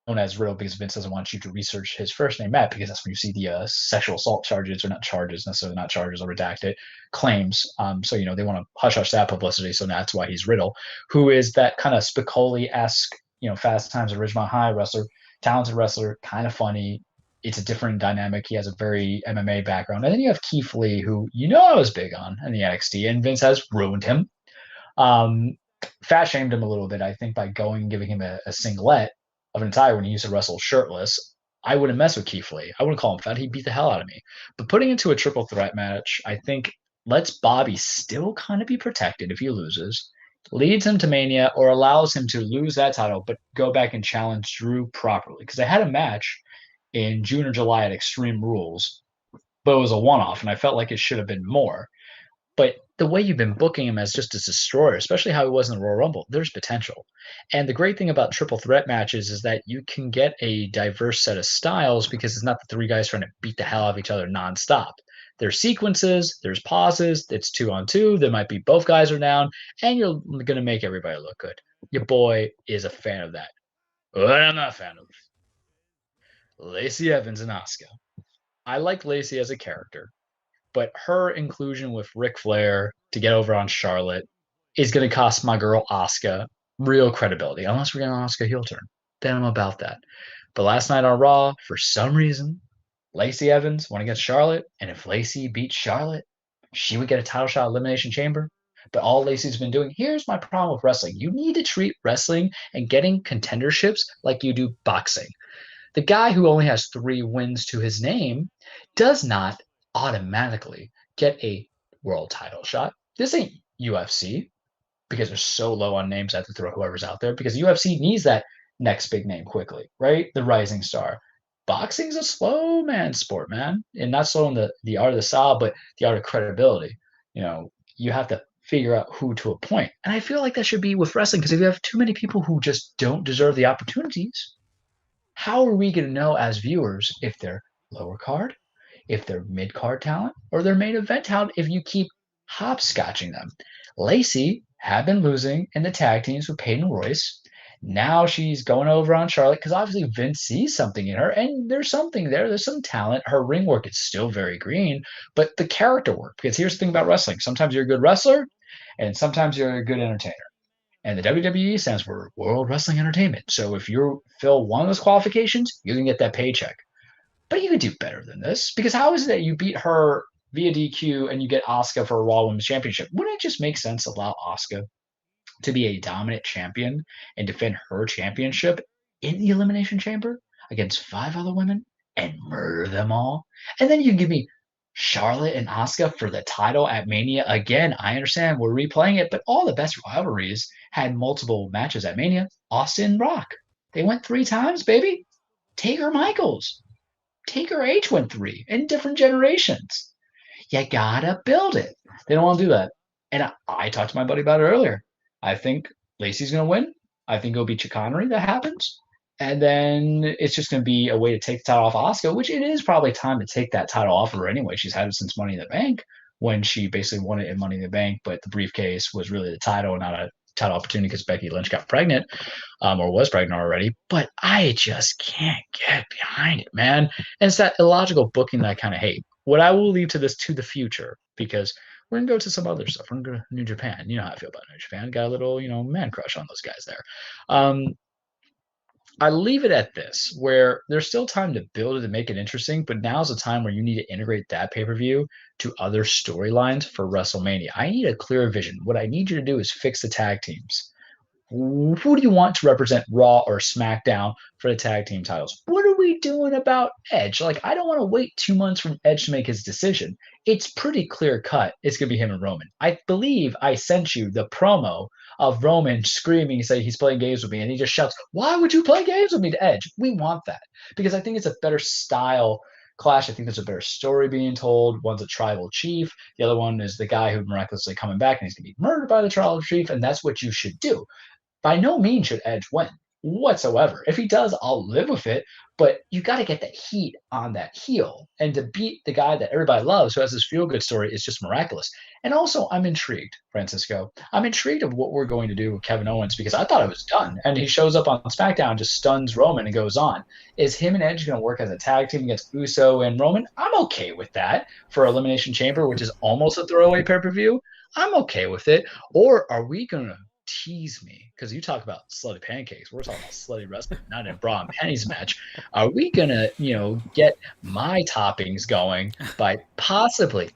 as Riddle because Vince doesn't want you to research his first name, Matt, because that's when you see the sexual assault charges, or not charges, necessarily not charges, or redacted claims. So, they want to hush that publicity. So that's why he's Riddle, who is that kind of Spicoli-esque, Fast Times at Ridgemont High wrestler, talented wrestler, kind of funny. It's a different dynamic. He has a very MMA background. And then you have Keith Lee, who I was big on in the NXT, and Vince has ruined him. Fat shamed him a little bit, I think, by giving him a singlet of an attire when he used to wrestle shirtless. I wouldn't mess with Keith Lee. I wouldn't call him fat. He'd beat the hell out of me. But putting into a triple threat match, I think lets Bobby still kind of be protected if he loses. leads him to Mania or allows him to lose that title, but go back and challenge Drew properly. Because they had a match in June or July at Extreme Rules, but it was a one off, and I felt like it should have been more. But the way you've been booking him as just a destroyer, especially how he was in the Royal Rumble, there's potential. And the great thing about triple threat matches is that you can get a diverse set of styles because it's not the three guys trying to beat the hell out of each other nonstop. There's sequences, there's pauses, it's 2-on-2, there might be both guys are down, and you're going to make everybody look good. Your boy is a fan of that. What I'm not a fan of Lacey Evans and Asuka. I like Lacey as a character, but her inclusion with Ric Flair to get over on Charlotte is going to cost my girl Asuka real credibility. Unless we're getting an Asuka heel turn, then I'm about that. But last night on Raw, for some reason, Lacey Evans went against Charlotte, and if Lacey beat Charlotte, she would get a title shot Elimination Chamber. But all Lacey's been doing, here's my problem with wrestling. You need to treat wrestling and getting contenderships like you do boxing. The guy who only has 3 wins to his name does not automatically get a world title shot. This ain't UFC because they're so low on names. I have to throw whoever's out there because UFC needs that next big name quickly, right? The rising star. Boxing's a slow man sport, man, and not slow in the art of the style, but the art of credibility. You have to figure out who to appoint, and I feel like that should be with wrestling because if you have too many people who just don't deserve the opportunities, how are we going to know as viewers if they're lower card, if they're mid card talent, or they're main event talent if you keep hopscotching them? Lacey had been losing in the tag teams with Peyton Royce. Now she's going over on Charlotte because obviously Vince sees something in her, and there's something there. There's some talent. Her ring work is still very green, but the character work, because here's the thing about wrestling. Sometimes you're a good wrestler, and sometimes you're a good entertainer. And the WWE stands for World Wrestling Entertainment. So if you fill one of those qualifications, you can get that paycheck. But you could do better than this, because how is it that you beat her via DQ and you get Asuka for a Raw Women's Championship? Wouldn't it just make sense to allow Asuka to be a dominant champion and defend her championship in the Elimination Chamber against 5 other women and murder them all? And then you can give me Charlotte and Asuka for the title at Mania. Again, I understand we're replaying it, but all the best rivalries had multiple matches at Mania. Austin Rock. They went 3 times, baby. Taker Michaels. Taker H went 3 in different generations. You gotta build it. They don't want to do that. And I talked to my buddy about it earlier. I think Lacey's going to win. I think it'll be chicanery that happens. And then it's just going to be a way to take the title off Asuka, which it is probably time to take that title off of her anyway. She's had it since Money in the Bank when she basically won it in Money in the Bank, but the briefcase was really the title and not a title opportunity because Becky Lynch got pregnant or was pregnant already. But I just can't get behind it, man. And it's that illogical booking that I kind of hate. What I will leave to this to the future, because we're going to go to some other stuff. We're going to go to New Japan. You know how I feel about New Japan. Got a little, man crush on those guys there. I leave it at this, where there's still time to build it and make it interesting, but now's the time where you need to integrate that pay-per-view to other storylines for WrestleMania. I need a clear vision. What I need you to do is fix the tag teams. Who do you want to represent Raw or SmackDown for the tag team titles? What are we doing about Edge? I don't want to wait 2 months for Edge to make his decision. It's pretty clear cut. It's going to be him and Roman. I believe I sent you the promo of Roman screaming, saying he's playing games with me, and he just shouts, "Why would you play games with me?" to Edge. We want that because I think it's a better style clash. I think there's a better story being told. One's a tribal chief. The other one is the guy who miraculously coming back and he's going to be murdered by the tribal chief, and that's what you should do. By no means should Edge win whatsoever. If he does, I'll live with it. But you got to get that heat on that heel. And to beat the guy that everybody loves, who has this feel-good story, is just miraculous. And also, I'm intrigued, Francisco. I'm intrigued of what we're going to do with Kevin Owens because I thought it was done. And he shows up on SmackDown, just stuns Roman and goes on. Is him and Edge going to work as a tag team against Uso and Roman? I'm okay with that for Elimination Chamber, which is almost a throwaway pay-per-view. I'm okay with it. Or are we going to tease me, because you talk about slutty pancakes, we're talking about slutty wrestling, not a bra and panties match. Are we gonna get my toppings going by possibly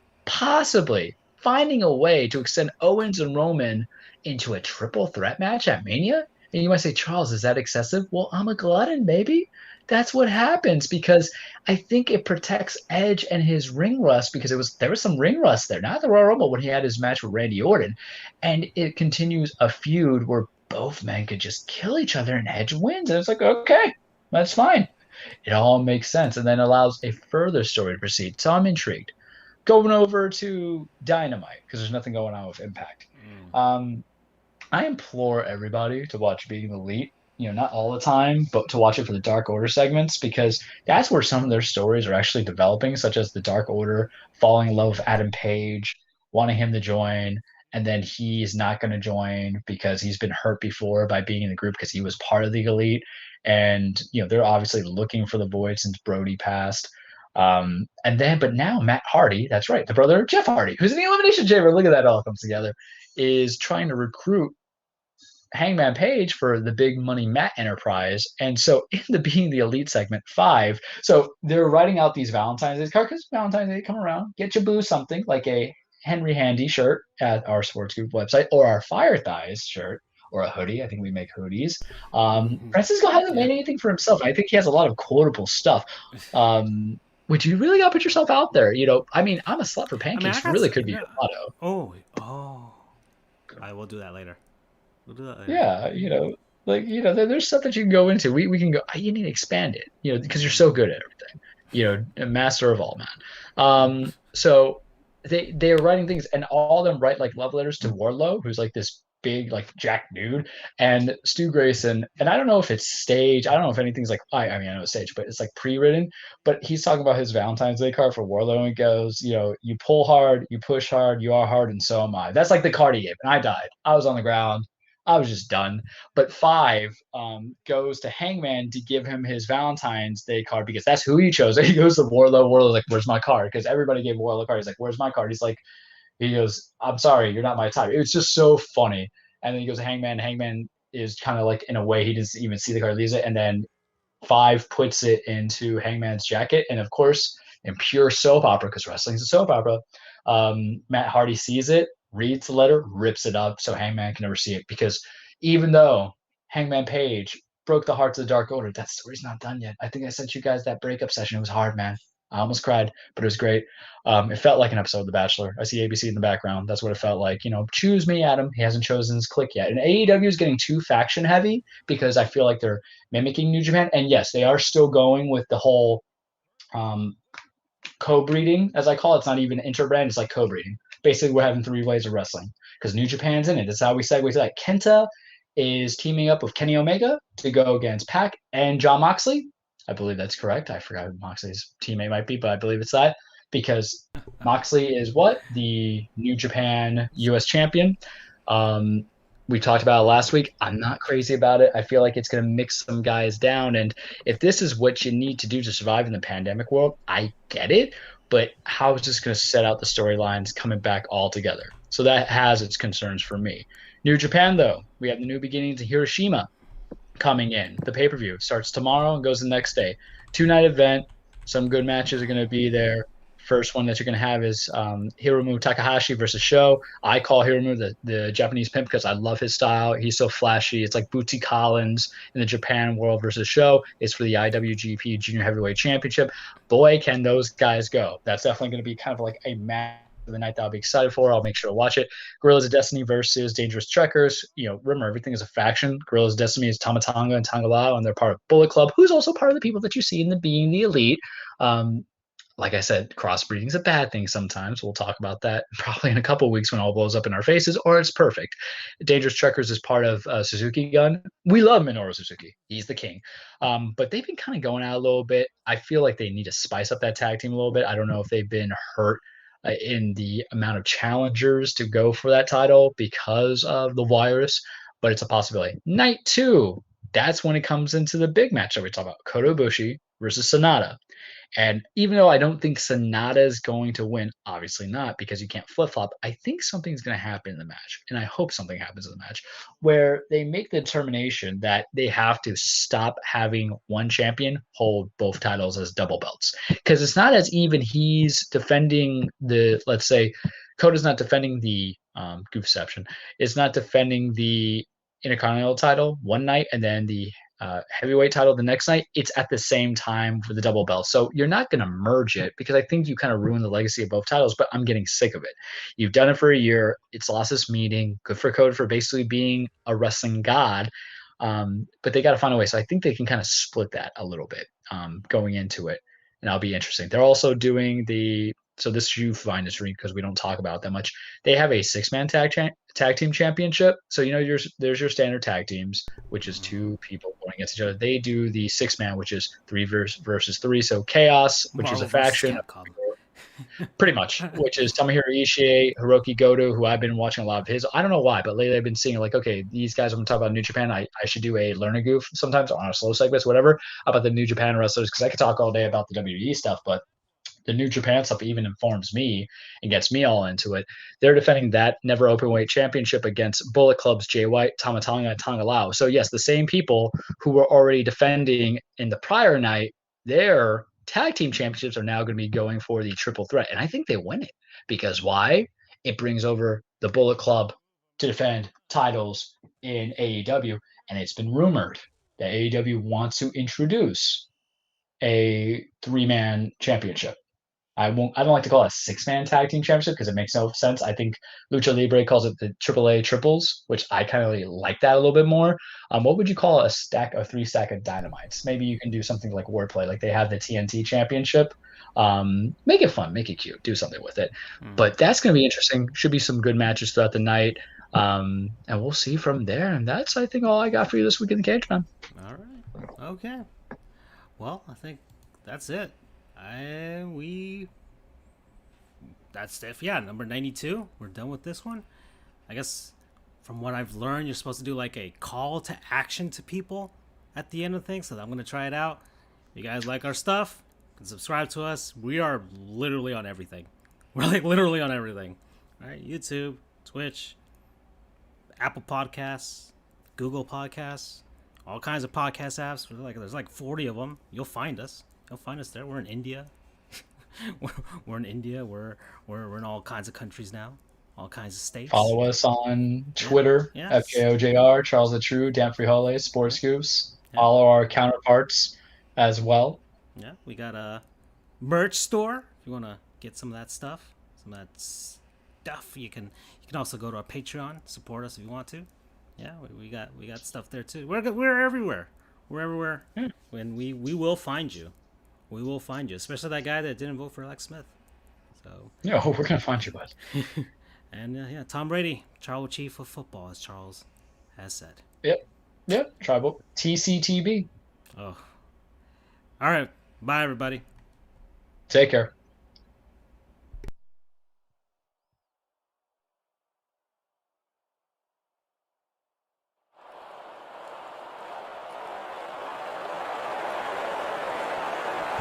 finding a way to extend Owens and Roman into a triple threat match at Mania? And you might say, Charles, is that excessive? Well, I'm a glutton, baby. That's what happens because I think it protects Edge and his ring rust because there was some ring rust there. Not at the Royal Rumble when he had his match with Randy Orton, and it continues a feud where both men could just kill each other and Edge wins, and it's like okay, that's fine. It all makes sense, and then allows a further story to proceed. So I'm intrigued. Going over to Dynamite because there's nothing going on with Impact. Mm. Um, I implore everybody to watch Being the Elite. Not all the time, but to watch it for the Dark Order segments because that's where some of their stories are actually developing, such as the Dark Order falling in love with Adam Page, wanting him to join, and then he's not going to join because he's been hurt before by being in the group because he was part of the Elite, and they're obviously looking for the Void since Brody passed. But now Matt Hardy, that's right, the brother of Jeff Hardy, who's in the Elimination Chamber. Look at that all comes together. Is trying to recruit Hangman Page for the big money Matt Enterprise. And so in the Being the Elite segment 5, so they're writing out these Valentine's Day cards because Valentine's Day come around. Get your boo something like a Henry Handy shirt at our Sports Group website or our Fire Thighs shirt or a hoodie. I think we make hoodies. Francisco hasn't made anything for himself. I think he has a lot of quotable stuff. Would you really got to put yourself out there? I mean, I'm a slut for pancakes. Really could be your motto. Oh, I will do that later. We'll do that later. Yeah, there's stuff that you can go into. We can go. You need to expand it, because you're so good at everything. A master of all, man. So they're writing things, and all of them write like love letters to Wardlow, who's like this big like jack dude, and Stu Grayson. And I don't know if it's stage. I don't know if anything's like I mean I know it's stage, but it's like pre-written. But he's talking about his Valentine's Day card for Wardlow, and it goes, you pull hard, you push hard, you are hard, and so am I. That's like the card he gave, and I died. I was on the ground. I was just done. But 5 goes to Hangman to give him his Valentine's Day card because that's who he chose. He goes to Wardlow. Wardlow's like, "Where's my card?" Because everybody gave Wardlow a card. He's like, "Where's my card?" He goes, "I'm sorry, you're not my type." It was just so funny. And then he goes to Hangman. Hangman is kind of like in a way he doesn't even see the card, leaves it, and then 5 puts it into Hangman's jacket. And of course, in pure soap opera, because wrestling's a soap opera, Matt Hardy sees it, reads the letter, rips it up so Hangman can never see it. Because even though Hangman Page broke the hearts of the Dark Order, that story's not done yet. I think I sent you guys that breakup session. It was hard, man. I almost cried, but it was great. It felt like an episode of The Bachelor. I see ABC in the background. That's what it felt like. Choose me, Adam. He hasn't chosen his clique yet. And AEW is getting too faction heavy because I feel like they're mimicking New Japan. And yes, they are still going with the whole co-breeding, as I call it. It's not even interbrand. It's like co-breeding. Basically, we're having 3 ways of wrestling because New Japan's in it. That's how we segue to that. Kenta is teaming up with Kenny Omega to go against Pac and Jon Moxley. I believe that's correct. I forgot who Moxley's teammate might be, but I believe it's that because Moxley is what? The New Japan US champion. We talked about it last week. I'm not crazy about it. I feel like it's going to mix some guys down. And if this is what you need to do to survive in the pandemic world, I get it. But how is this going to set out the storylines coming back all together? So that has its concerns for me. New Japan, though, we have the new beginnings of Hiroshima coming in. The pay-per-view starts tomorrow and goes the next day. 2-night event. Some good matches are going to be there. First one that you're going to have is Hiromu Takahashi versus Sho. I call Hiromu the Japanese pimp because I love his style. He's so flashy. It's like Bootsy Collins in the Japan world versus Sho. It's for the IWGP Junior Heavyweight Championship. Boy, can those guys go. That's definitely going to be kind of like a match of the night that I'll be excited for. I'll make sure to watch it. Gorillas of Destiny versus Dangerous Trekkers. Remember, everything is a faction. Gorillas of Destiny is Tama Tonga and Tangalao, and they're part of Bullet Club, who's also part of the people that you see in the Being the Elite. Like I said, crossbreeding is a bad thing sometimes. We'll talk about that probably in a couple of weeks when it all blows up in our faces, or it's perfect. Dangerous Trekkers is part of Suzuki Gun. We love Minoru Suzuki. He's the king. But they've been kind of going out a little bit. I feel like they need to spice up that tag team a little bit. I don't know if they've been hurt in the amount of challengers to go for that title because of the virus, but it's a possibility. Night 2, that's when it comes into the big match that we talk about. Kota Ibushi versus Sonata. And even though I don't think Sonata is going to win, obviously not, because you can't flip-flop, I think something's going to happen in the match. And I hope something happens in the match where they make the determination that they have to stop having one champion hold both titles as double belts. Because it's not as even he's defending let's say, Kota's not defending the Goofception. It's not defending the Intercontinental title one night and then the heavyweight title the next night, it's at the same time for the double belt. So you're not going to merge it because I think you kind of ruin the legacy of both titles, but I'm getting sick of it. You've done it for a year. It's lost its meaning. Good for Cody for basically being a wrestling god. But they got to find a way. So I think they can kind of split that a little bit going into it. And that'll be interesting. They're also doing so this you find this because we don't talk about that much. They have a 6-man tag team championship. So there's your standard tag teams, which is 2 people going against each other. They do the 6-man, which is 3 versus 3. So Chaos, which Marvel is a faction, pretty much, versus which is Tomohiro Ishii, Hiroki Goto, who I've been watching a lot of his. I don't know why, but lately I've been seeing like, okay, these guys I'm talking about New Japan. I should do a learner goof sometimes on a slow segments, whatever, about the New Japan wrestlers because I could talk all day about the WWE stuff, but the New Japan stuff even informs me and gets me all into it. They're defending that never openweight championship against Bullet Club's Jay White, Tama Tonga, and Tonga Lao. So yes, the same people who were already defending in the prior night, their tag team championships are now going to be going for the triple threat. And I think they win it because why? It brings over the Bullet Club to defend titles in AEW. And it's been rumored that AEW wants to introduce a 3-man championship. I don't like to call it a 6-man tag team championship because it makes no sense. I think Lucha Libre calls it the AAA triples, which I kind of like that a little bit more. What would you call a 3-stack of dynamites? Maybe you can do something like wordplay, like they have the TNT championship. Make it fun, make it cute, do something with it. But that's going to be interesting. Should be some good matches throughout the night. And we'll see from there. And that's, I think, all I got for you this week in the Cage, man. All right. Okay. Well, I think that's it. That's it. Yeah, number 92. We're done with this one. I guess from what I've learned, you're supposed to do like a call to action to people at the end of things. So I'm going to try it out. If you guys like our stuff, you can subscribe to us. We are literally on everything. We're like literally on everything. All right, YouTube, Twitch, Apple Podcasts, Google Podcasts, all kinds of podcast apps. There's like 40 of them. You'll find us. You'll find us there. We're in India. we're in India. We're in all kinds of countries now, all kinds of states. Follow us on Twitter, FKOJR, Charles the True, Dan Frihole, Sports Goofs, all our counterparts as well. Yeah, we got a merch store. If you want to get some of that stuff, you can also go to our Patreon, support us if you want to. Yeah, we got stuff there too. We're everywhere. We're everywhere. And we will find you. We will find you, especially that guy that didn't vote for Alex Smith. So yeah, we're gonna find you, bud. And Tom Brady, tribal chief of football, as Charles has said. Yep. Tribal TCTB. Oh, all right. Bye, everybody. Take care.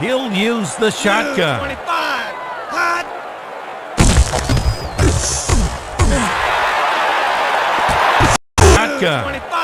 He'll use the shotgun. 25. Hot. Shotgun. 25.